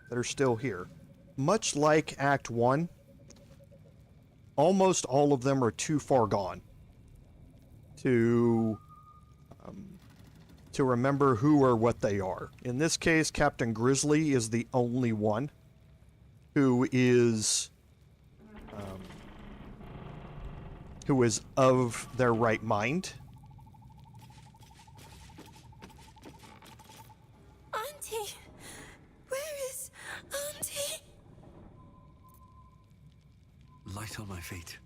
A: that are still here. Much like Act 1, almost all of them are too far gone to remember who or what they are. In this case, Captain Grizzly is the only one who is of their right mind.
M: Auntie! Where is Auntie?
F: Light on my feet.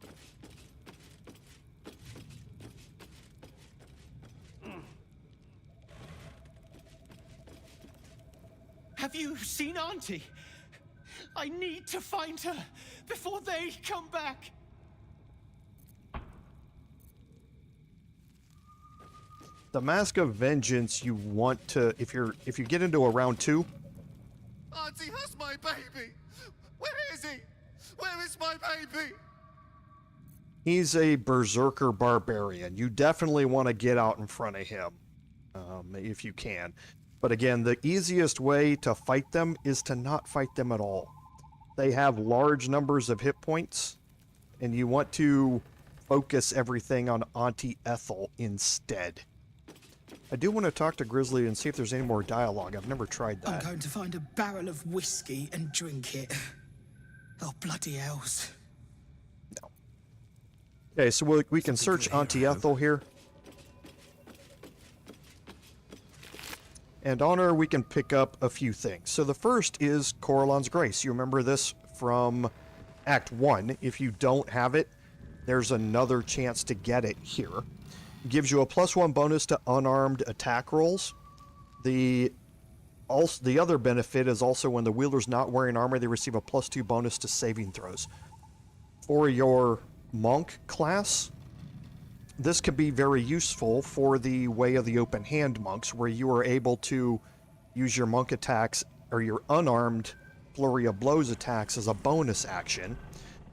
B: Have you seen Auntie? I need to find her before they come back.
A: The Mask of Vengeance you want to, if you get into a round 2.
J: Auntie has my baby! Where is he? Where is my baby?
A: He's a berserker barbarian. You definitely want to get out in front of him, if you can. But again, the easiest way to fight them is to not fight them at all. They have large numbers of hit points, and you want to focus everything on Auntie Ethel instead. I do want to talk to Grizzly and see if there's any more dialogue. I've never tried
U: I'm
A: that.
U: going to find a barrel of whiskey and drink it. Oh, bloody hells.
A: Okay, so we can search Auntie Ethel here. And on her, we can pick up a few things. So the first is Coralon's Grace. You remember this from Act 1. If you don't have it, there's another chance to get it here. It gives you a +1 bonus to unarmed attack rolls. The other benefit is also when the wielder's not wearing armor, they receive a +2 bonus to saving throws. For your monk class, this could be very useful for the Way of the Open Hand monks, where you are able to use your monk attacks or your unarmed Flurry of Blows attacks as a bonus action,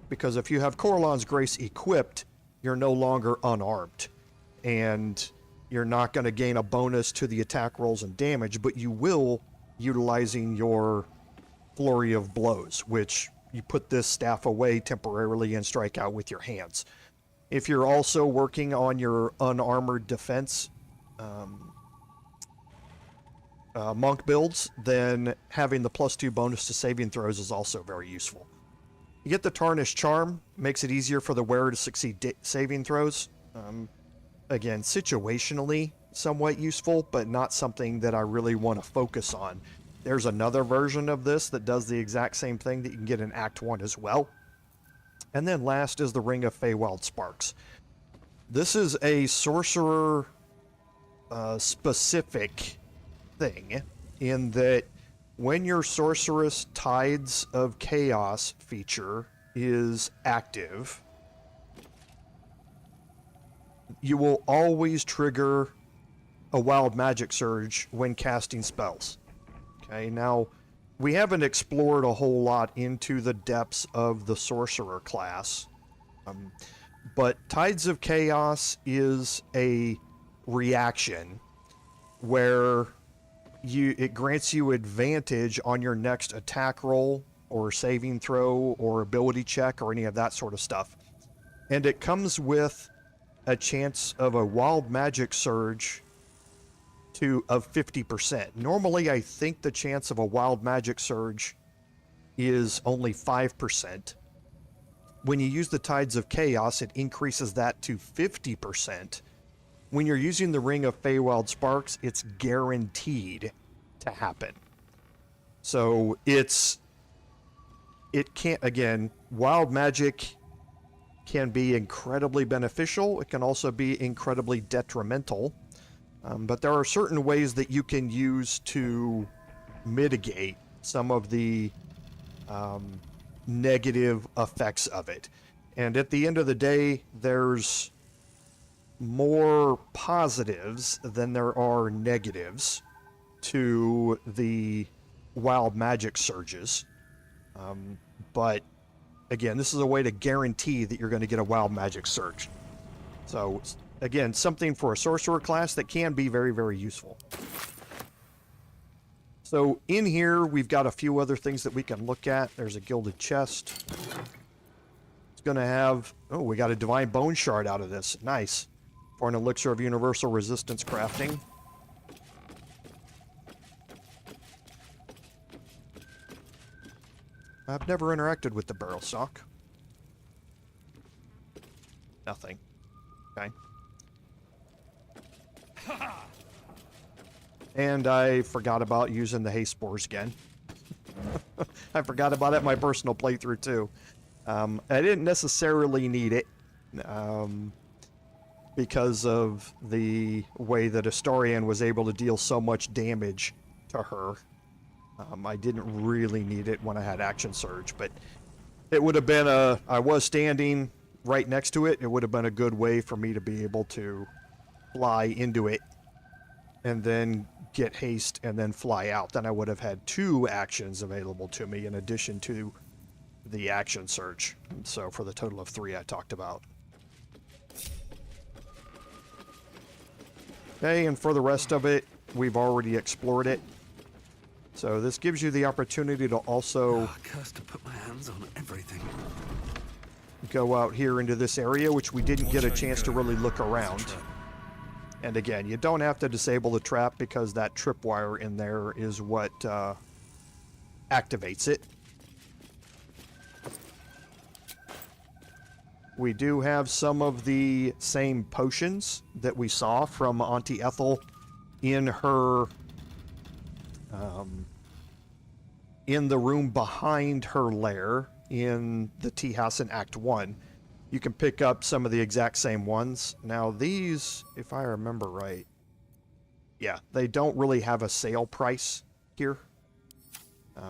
A: because if you have Coralon's Grace equipped, you're no longer unarmed, and you're not going to gain a bonus to the attack rolls and damage, but you will utilizing your Flurry of Blows, which you put this staff away temporarily and strike out with your hands. If you're also working on your unarmored defense monk builds, then having the +2 bonus to saving throws is also very useful. You get the Tarnished Charm, makes it easier for the wearer to succeed saving throws. Again, situationally somewhat useful, but not something that I really want to focus on. There's another version of this that does the exact same thing that you can get in Act 1 as well. And then last is the Ring of Feywild Sparks. This is a sorcerer specific thing in that when your Sorceress Tides of Chaos feature is active, you will always trigger a Wild Magic Surge when casting spells. Okay, now we haven't explored a whole lot into the depths of the Sorcerer class, but Tides of Chaos is a reaction where it grants you advantage on your next attack roll or saving throw or ability check or any of that sort of stuff. And it comes with a chance of a Wild Magic Surge of 50%. Normally, I think the chance of a Wild Magic Surge is only 5%. When you use the Tides of Chaos, it increases that to 50%. When you're using the Ring of Feywild Sparks, it's guaranteed to happen. So it can't, again, Wild Magic can be incredibly beneficial. It can also be incredibly detrimental. But there are certain ways that you can use to mitigate some of the negative effects of it. And at the end of the day, there's more positives than there are negatives to the Wild Magic Surges. But again, this is a way to guarantee that you're going to get a Wild Magic Surge. So again, something for a sorcerer class that can be very, very useful. So in here, we've got a few other things that we can look at. There's a gilded chest. It's going to have... Oh, we got a Divine Bone Shard out of this. Nice. For an Elixir of Universal Resistance crafting. I've never interacted with the barrel stock. Nothing. Okay. And I forgot about using the haste spores again. I forgot about it in my personal playthrough too. I didn't necessarily need it because of the way that Astarion was able to deal so much damage to her. I didn't really need it when I had Action Surge, but it would have been I was standing right next to it. It would have been a good way for me to be able to fly into it and then get haste and then fly out. Then I would have had 2 actions available to me in addition to the Action Surge. So for the total of 3 I talked about. Okay, and for the rest of it, we've already explored it. So this gives you the opportunity to also
F: cursed to put my hands on everything.
A: Go out here into this area, which we didn't get a chance to really look around. And again, you don't have to disable the trap because that tripwire in there is what activates it. We do have some of the same potions that we saw from Auntie Ethel in her in the room behind her lair in the tea house in Act 1. You can pick up some of the exact same ones. Now these, if I remember right, yeah, they don't really have a sale price here.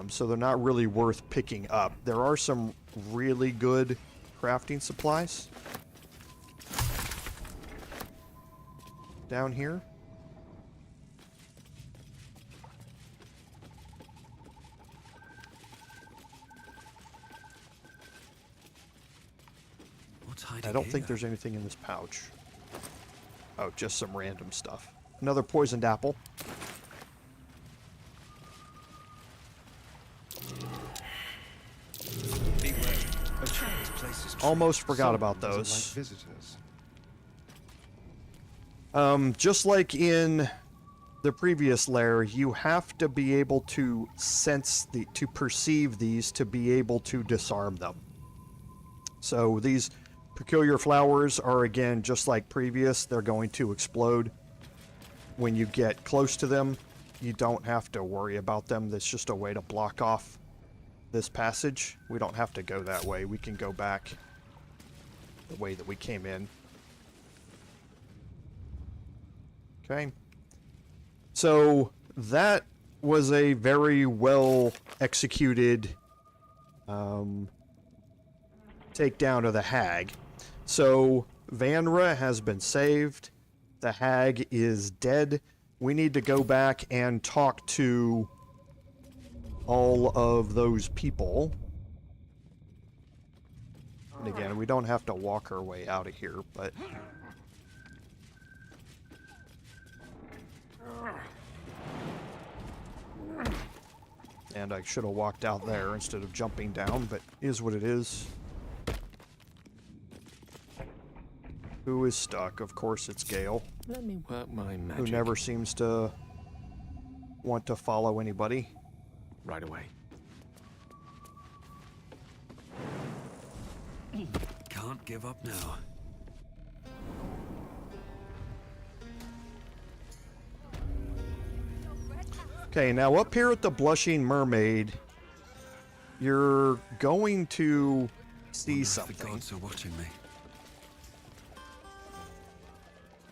A: So they're not really worth picking up. There are some really good crafting supplies down here. I don't think there's anything in this pouch. Oh, just some random stuff. Another poisoned apple. Almost forgot about those. Just like in the previous lair, you have to be able to to perceive these to be able to disarm them. So these peculiar flowers are, again, just like previous, they're going to explode when you get close to them. You don't have to worry about them. That's just a way to block off this passage. We don't have to go that way. We can go back the way that we came in. Okay. So that was a very well executed takedown of the Hag. So Vanra has been saved. The Hag is dead. We need to go back and talk to all of those people. And again, we don't have to walk our way out of here, but... And I should have walked out there instead of jumping down, but is what it is. Who is stuck? Of course it's Gale.
J: Let me work my magic.
A: Who never seems to want to follow anybody.
J: Right away.
F: Can't give up now.
A: Okay, now up here at the Blushing Mermaid, you're going to see something.
F: The gods are watching me.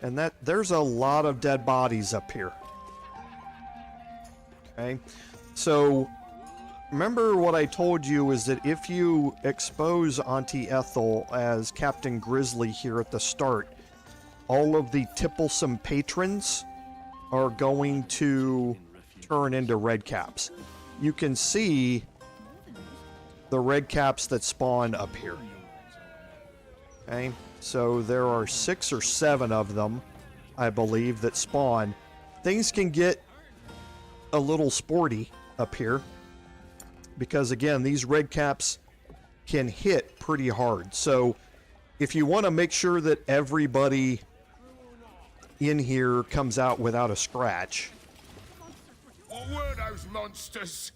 A: And there's a lot of dead bodies up here. Okay, so remember what I told you is that if you expose Auntie Ethel as Captain Grizzly here at the start, all of the tipplesome patrons are going to turn into red caps. You can see the red caps that spawn up here. Okay, so there are 6 or 7 of them, I believe, that spawn. Things can get a little sporty up here because, again, these red caps can hit pretty hard. So if you want to make sure that everybody in here comes out without a scratch.
Q: What were those monsters?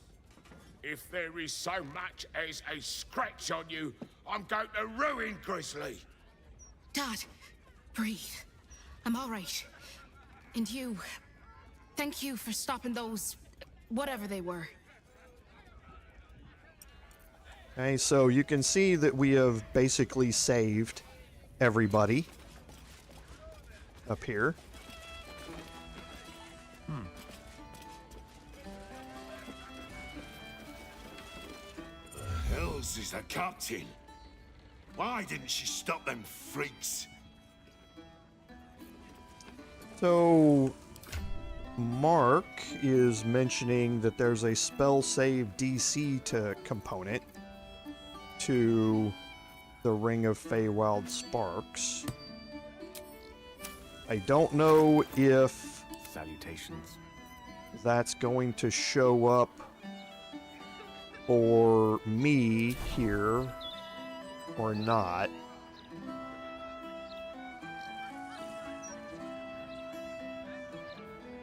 Q: If there is so much as a scratch on you, I'm going to ruin Grizzly.
U: Dad, breathe. I'm all right. And you, thank you for stopping those, whatever they were.
A: Okay, so you can see that we have basically saved everybody up here.
C: The hell's is the captain? Why didn't she stop them freaks?
A: So Mark is mentioning that there's a spell save DC component to the Ring of Feywild Sparks. I don't know if
J: salutations
A: that's going to show up for me here or not.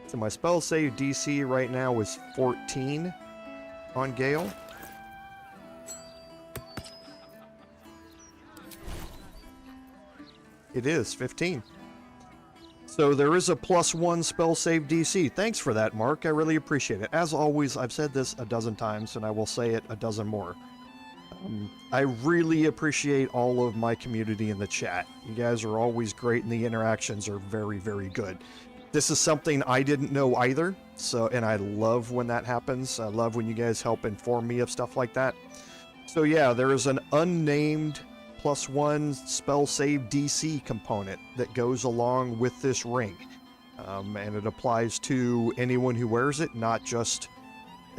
A: So my spell save DC right now is 14 on Gale. It is 15. So there is a +1 spell save DC. Thanks for that, Mark. I really appreciate it. As always, I've said this a dozen times, and I will say it a dozen more. I really appreciate all of my community in the chat. You guys are always great, and the interactions are very, very good. This is something I didn't know either, and I love when that happens. I love when you guys help inform me of stuff like that. So yeah, there is an unnamed +1 spell save DC component that goes along with this ring. And it applies to anyone who wears it, not just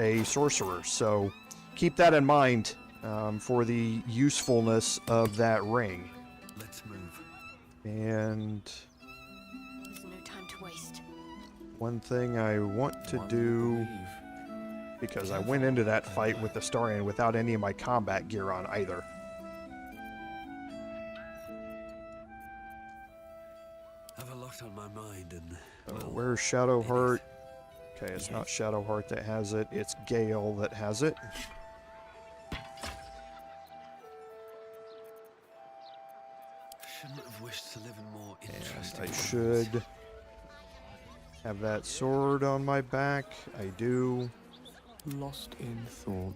A: a sorcerer. So keep that in mind for the usefulness of that ring.
F: Let's move.
A: And
M: There's no time to waste.
A: one thing I want to do, because I went into that fight with Astarion without any of my combat gear on either.
F: I have a lot on my mind, and
A: Where's Shadowheart? Okay, it's not Shadowheart that has it, it's Gale that has it.
F: shouldn't have wished to live in more interesting.
A: I should have that sword on my back. I do.
V: Lost in thought.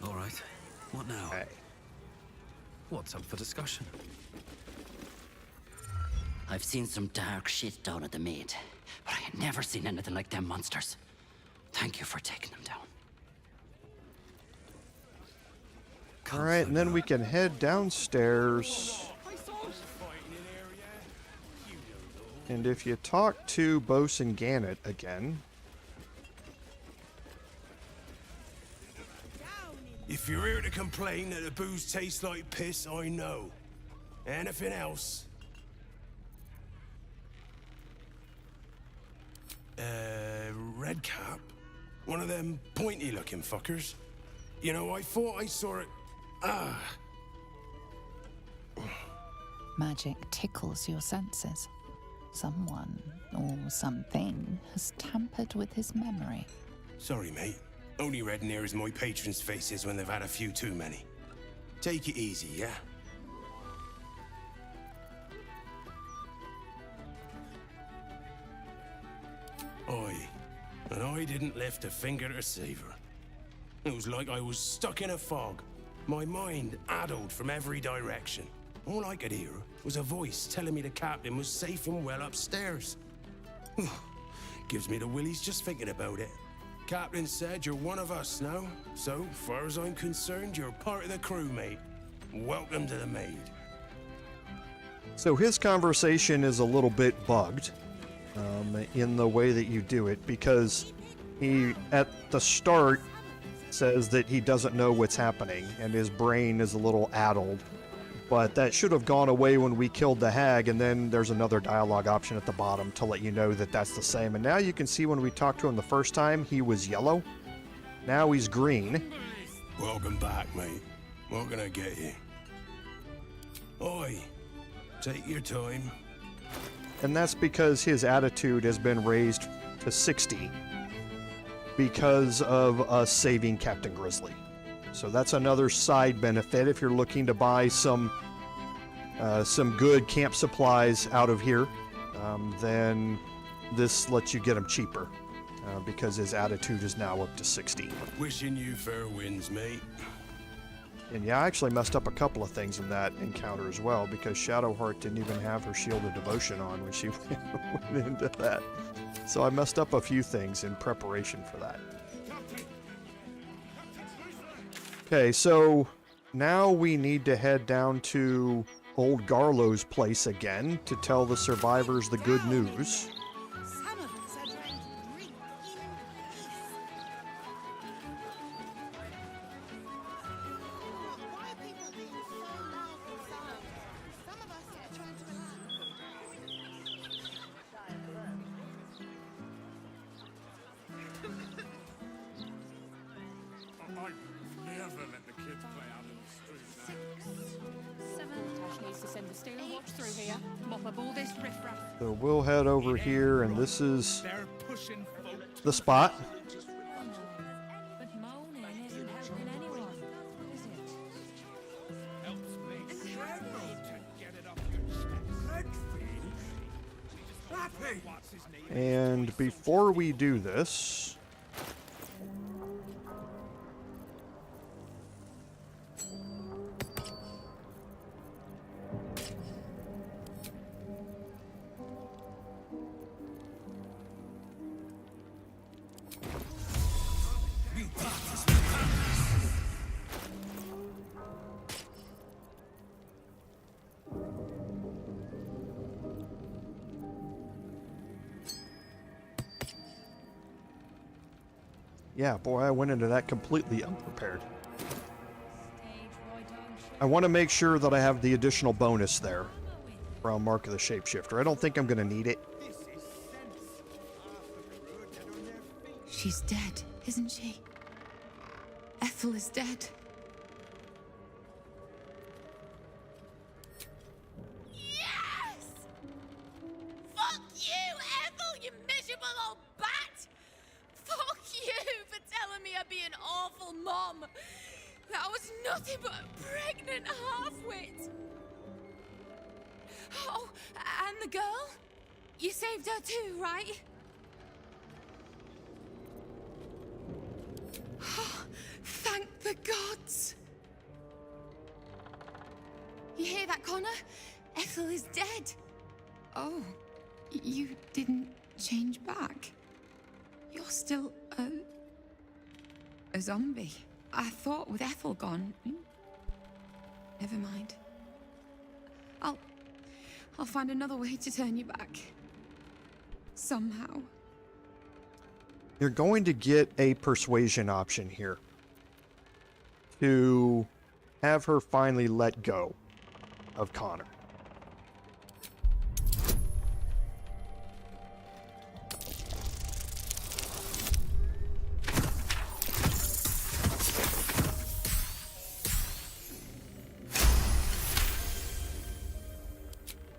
F: All right. What now? What's up for discussion?
L: I've seen some dark shit down at the Maid, but I had never seen anything like them monsters. Thank you for taking them down.
A: Alright, and then we can head downstairs. And if you talk to Bosun Gannett again...
R: If you're here to complain that the booze tastes like piss, I know. Anything else? Redcap? One of them pointy-looking fuckers? You know, I thought I saw it...
D: Magic tickles your senses. Someone, or something, has tampered with his memory.
R: Sorry, mate. Only red near as my patrons' faces when they've had a few too many. Take it easy, yeah? And I didn't lift a finger to save her. It was like I was stuck in a fog, my mind addled from every direction. All I could hear was a voice telling me the captain was safe and well upstairs. Gives me the willies just thinking about it. Captain said you're one of us now, so far as I'm concerned, you're part of the crew, mate. Welcome to the Maid.
A: So his conversation is a little bit bugged in the way that you do it, because he, at the start, says that he doesn't know what's happening, and his brain is a little addled. But that should have gone away when we killed the hag, and then there's another dialogue option at the bottom to let you know that that's the same. And now you can see when we talked to him the first time, he was yellow. Now he's green.
R: Welcome back, mate. What can I get you? Oi, take your time.
A: And that's because his attitude has been raised to 60 because of us saving Captain Grizzly. So that's another side benefit if you're looking to buy some good camp supplies out of here. Then this lets you get them cheaper because his attitude is now up to 60.
R: Wishing you fair winds, mate.
A: And yeah, I actually messed up a couple of things in that encounter as well, because Shadowheart didn't even have her Shield of Devotion on when she went into that. So I messed up a few things in preparation for that. Okay, so now we need to head down to old Garlo's place again to tell the survivors the good news.
Q: I'd never let the kids play out in the street.
E: 6, 7. Tash needs to send a steel watch through here. Mop up all this riffraff.
A: So we'll head over here, and this is the spot.
E: But moaning isn't helping anyone, is it?
Q: Helps me to get it off your chest.
A: And before we do this, yeah, boy, I went into that completely unprepared. I want to make sure that I have the additional bonus there from Mark of the Shapeshifter. I don't think I'm going to need it.
G: She's dead, isn't she? Ethel is dead.
H: Yes! Fuck you, Ethel, you miserable old bat! Fuck you for telling me I'd be an awful mom. That was nothing but a pregnant half-wit. Oh, and the girl? You saved her too, right? Oh, thank the gods. You hear that, Connor? Ethel is dead.
G: Oh, you didn't change back? You're still a zombie. I thought with Ethel gone. Never mind. I'll find another way to turn you back. Somehow.
A: You're going to get a persuasion option here to have her finally let go of Connor.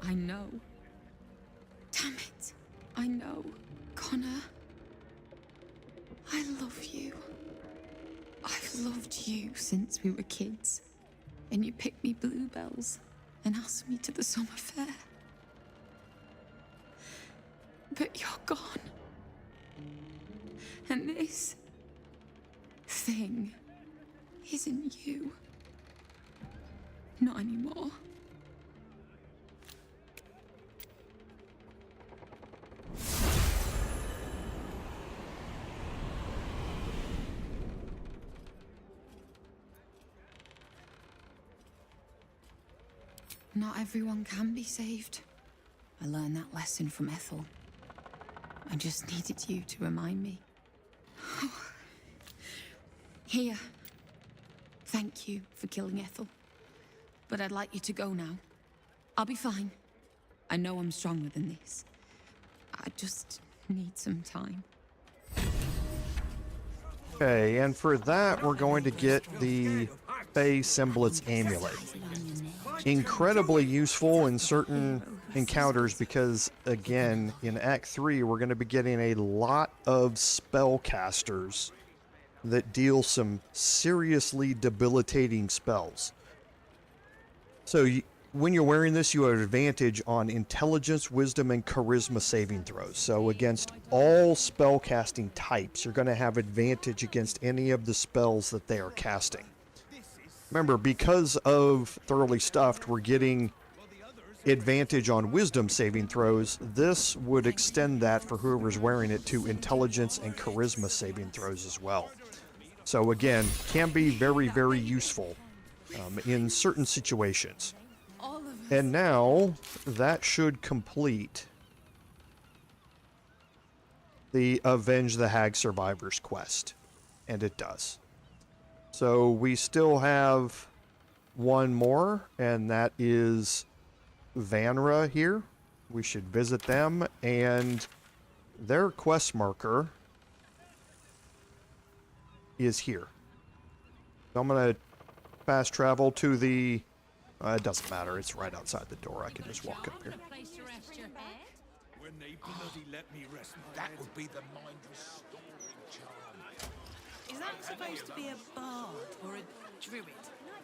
G: I know. Damn it. I know. Connor. I love you. I've loved you since we were kids. And you picked me bluebells and asked me to the summer fair. But you're gone. And this thing isn't you. Not anymore. Not everyone can be saved. I learned that lesson from Ethel. I just needed you to remind me. Here. Thank you for killing Ethel. But I'd like you to go now. I'll be fine. I know I'm stronger than this. I just need some time.
A: Okay, and for that, we're going to get the Fey Semblance Amulet. Incredibly useful in certain encounters because, again, in Act 3, we're going to be getting a lot of spellcasters that deal some seriously debilitating spells. So when you're wearing this, you have advantage on intelligence, wisdom, and charisma saving throws. So against all spellcasting types, you're going to have advantage against any of the spells that they are casting. Remember, because of Thoroughly Stuffed, we're getting advantage on wisdom saving throws. This would extend that for whoever's wearing it to intelligence and charisma saving throws as well. So again, can be very, very useful in certain situations. And now, that should complete the Avenge the Hag Survivors quest. And it does. So we still have one more, and that is Vanra here. We should visit them, and their quest marker is here. So I'm going to fast travel to the... it doesn't matter. It's right outside the door. I can just walk up here.
C: When they bloody let me rest, that would be the mind restoring charm.
O: Is that supposed to be a bard or a druid?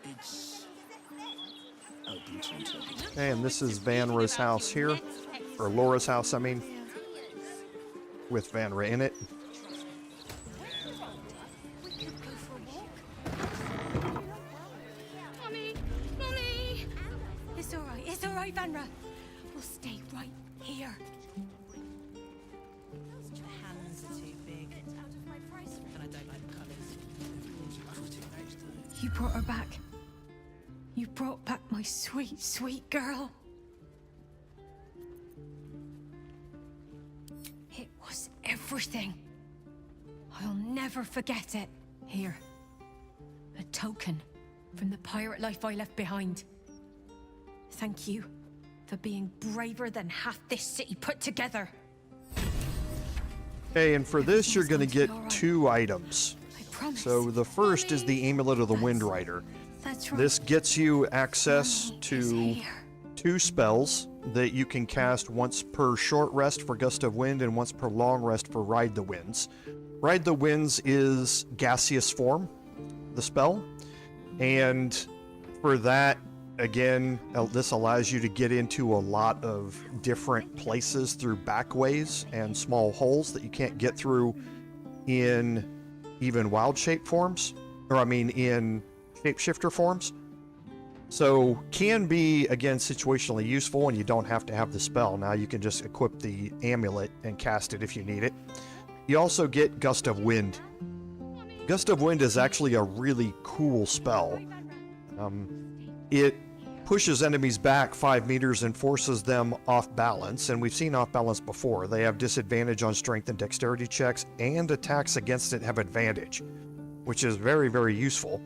C: It's open to interpretation.
A: Okay, and this is Vanra's house here. Or Laura's house, I mean. With Vanra in it.
O: Mommy! Mommy! It's alright, Vanra. We'll stay right here. Your hands are too big. And I don't like the colours. You brought her back. You brought back my sweet, sweet girl. It was everything. I'll never forget it. Here. A token from the pirate life I left behind. Thank you for being braver than half this city put together.
A: Okay, and for this you're going to get 2 items. So the first is the Amulet of the Wind Rider.
O: That's right.
A: This gets you access to 2 spells that you can cast once per short rest for Gust of Wind and once per long rest for Ride the Winds. Ride the Winds is gaseous form, the spell, and for that, again, this allows you to get into a lot of different places through backways and small holes that you can't get through in even wild shape forms, or I mean in shapeshifter forms. So can be, again, situationally useful, and you don't have to have the spell. Now you can just equip the amulet and cast it if you need it. You also get Gust of Wind. Gust of Wind is actually a really cool spell. It pushes enemies back 5 meters and forces them off balance, and we've seen off balance before. They have disadvantage on strength and dexterity checks, and attacks against it have advantage, which is very, very useful.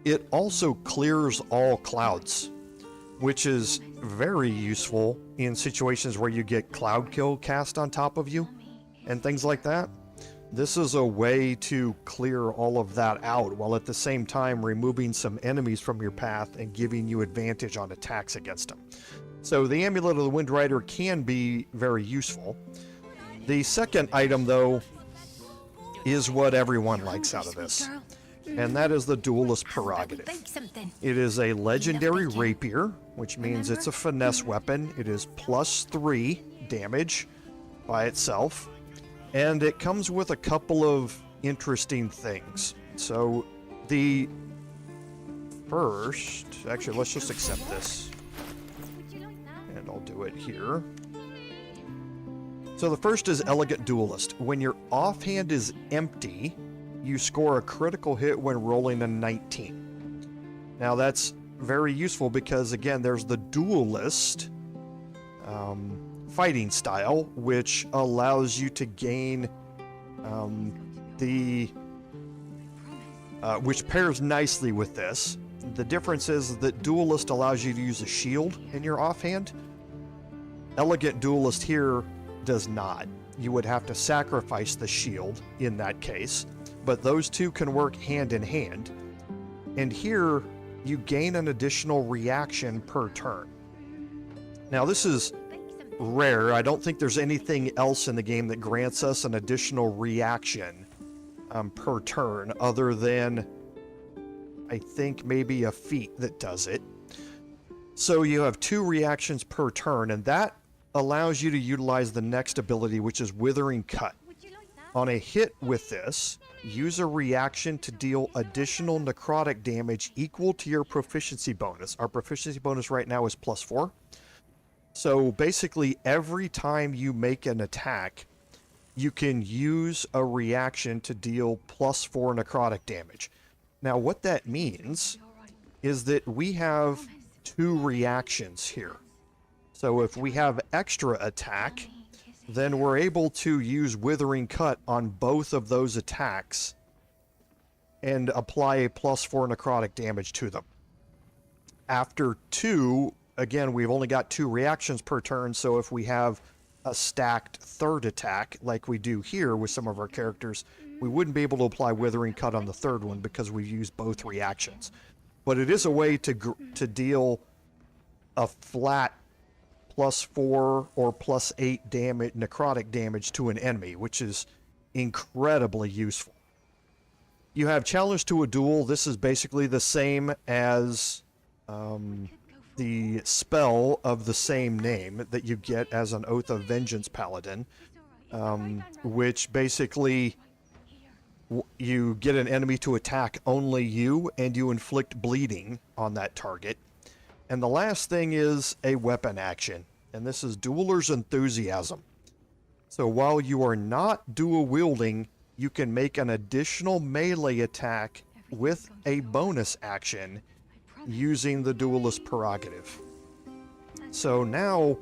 A: It also clears all clouds, which is very useful in situations where you get cloud kill cast on top of you and things like that. This is a way to clear all of that out while at the same time removing some enemies from your path and giving you advantage on attacks against them. So the Amulet of the Wind Rider can be very useful. The second item, though, is what everyone likes out of this, and that is the Duelist Prerogative. It is a legendary rapier, which means it's a finesse weapon. It is +3 damage by itself, and it comes with a couple of interesting things. So the first, actually, let's just accept this, and I'll do it here. So the first is Elegant Duelist. When your offhand is empty, you score a critical hit when rolling a 19. Now that's very useful because, again, there's the Duelist fighting style, which allows you to gain which pairs nicely with this. The difference is that Duelist allows you to use a shield in your offhand. Elegant Duelist here does not. You would have to sacrifice the shield in that case, but those two can work hand in hand. And here you gain an additional reaction per turn. Now this is rare. I don't think there's anything else in the game that grants us an additional reaction per turn other than, I think, maybe a feat that does it. So you have 2 reactions per turn, and that allows you to utilize the next ability, which is Withering Cut. On a hit with this, use a reaction to deal additional necrotic damage equal to your proficiency bonus. Our proficiency bonus right now is +4. So basically, every time you make an attack, you can use a reaction to deal +4 necrotic damage. Now, what that means is that we have 2 reactions here. So if we have extra attack, then we're able to use Withering Cut on both of those attacks and apply a +4 necrotic damage to them. After 2, again, we've only got 2 reactions per turn, so if we have a stacked third attack, like we do here with some of our characters, We wouldn't be able to apply Withering Cut on the third one because we've used both reactions. But it is a way to deal a flat +4 or +8 damage, necrotic damage to an enemy, which is incredibly useful. You have Challenge to a Duel. This is basically the same as the spell of the same name that you get as an Oath of Vengeance Paladin, which basically you get an enemy to attack only you, and you inflict bleeding on that target. And the last thing is a weapon action, and this is Dueler's Enthusiasm. So while you are not dual wielding, you can make an additional melee attack with a bonus action using the Duelist Prerogative. So now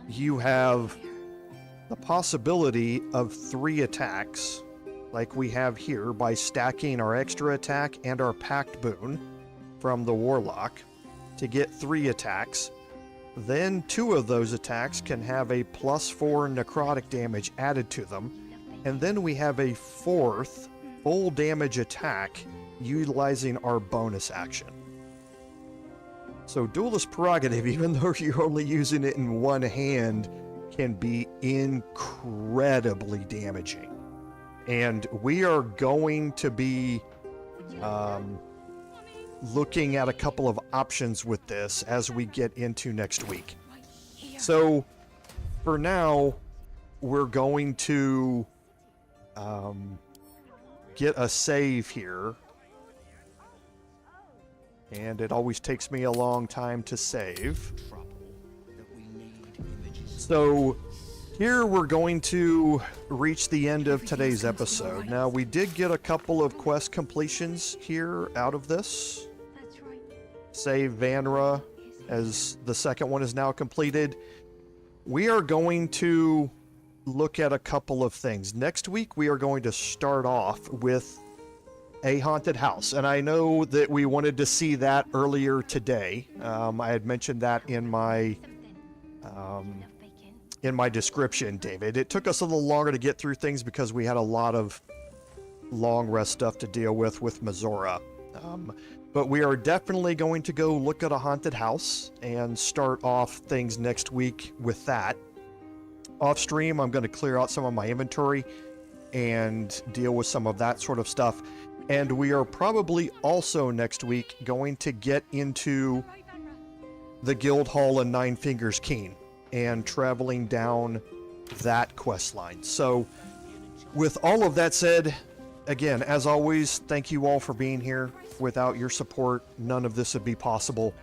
A: you have the possibility of 3 attacks, like we have here, by stacking our extra attack and our Pact Boon from the Warlock to get 3 attacks. Then 2 of those attacks can have a +4 necrotic damage added to them. And then we have a 4th full damage attack utilizing our bonus action. So Duelist Prerogative, even though you're only using it in one hand, can be incredibly damaging. And we are going to be looking at a couple of options with this as we get into next week. So for now, we're going to get a save here. And it always takes me a long time to save. So here we're going to reach the end of today's episode. Now, we did get a couple of quest completions here out of this. Save Vanra, as the second one is now completed. We are going to look at a couple of things. Next week, we are going to start off with a haunted house, and I know that we wanted to see that earlier today. I had mentioned that in my description, David. It took us a little longer to get through things because we had a lot of long rest stuff to deal with Mizora. But we are definitely going to go look at a haunted house and start off things next week with that. Off stream, I'm going to clear out some of my inventory and deal with some of that sort of stuff. And we are probably also next week going to get into the Guild Hall and Nine Fingers Keen and traveling down that quest line. So with all of that said, again, as always, thank you all for being here. Without your support, none of this would be possible.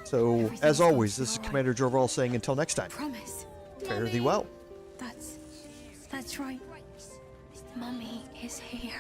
A: So as always, this is Commander Jorval saying until next time.
O: Promise.
A: Fare thee well.
O: That's right.
M: Mummy is here.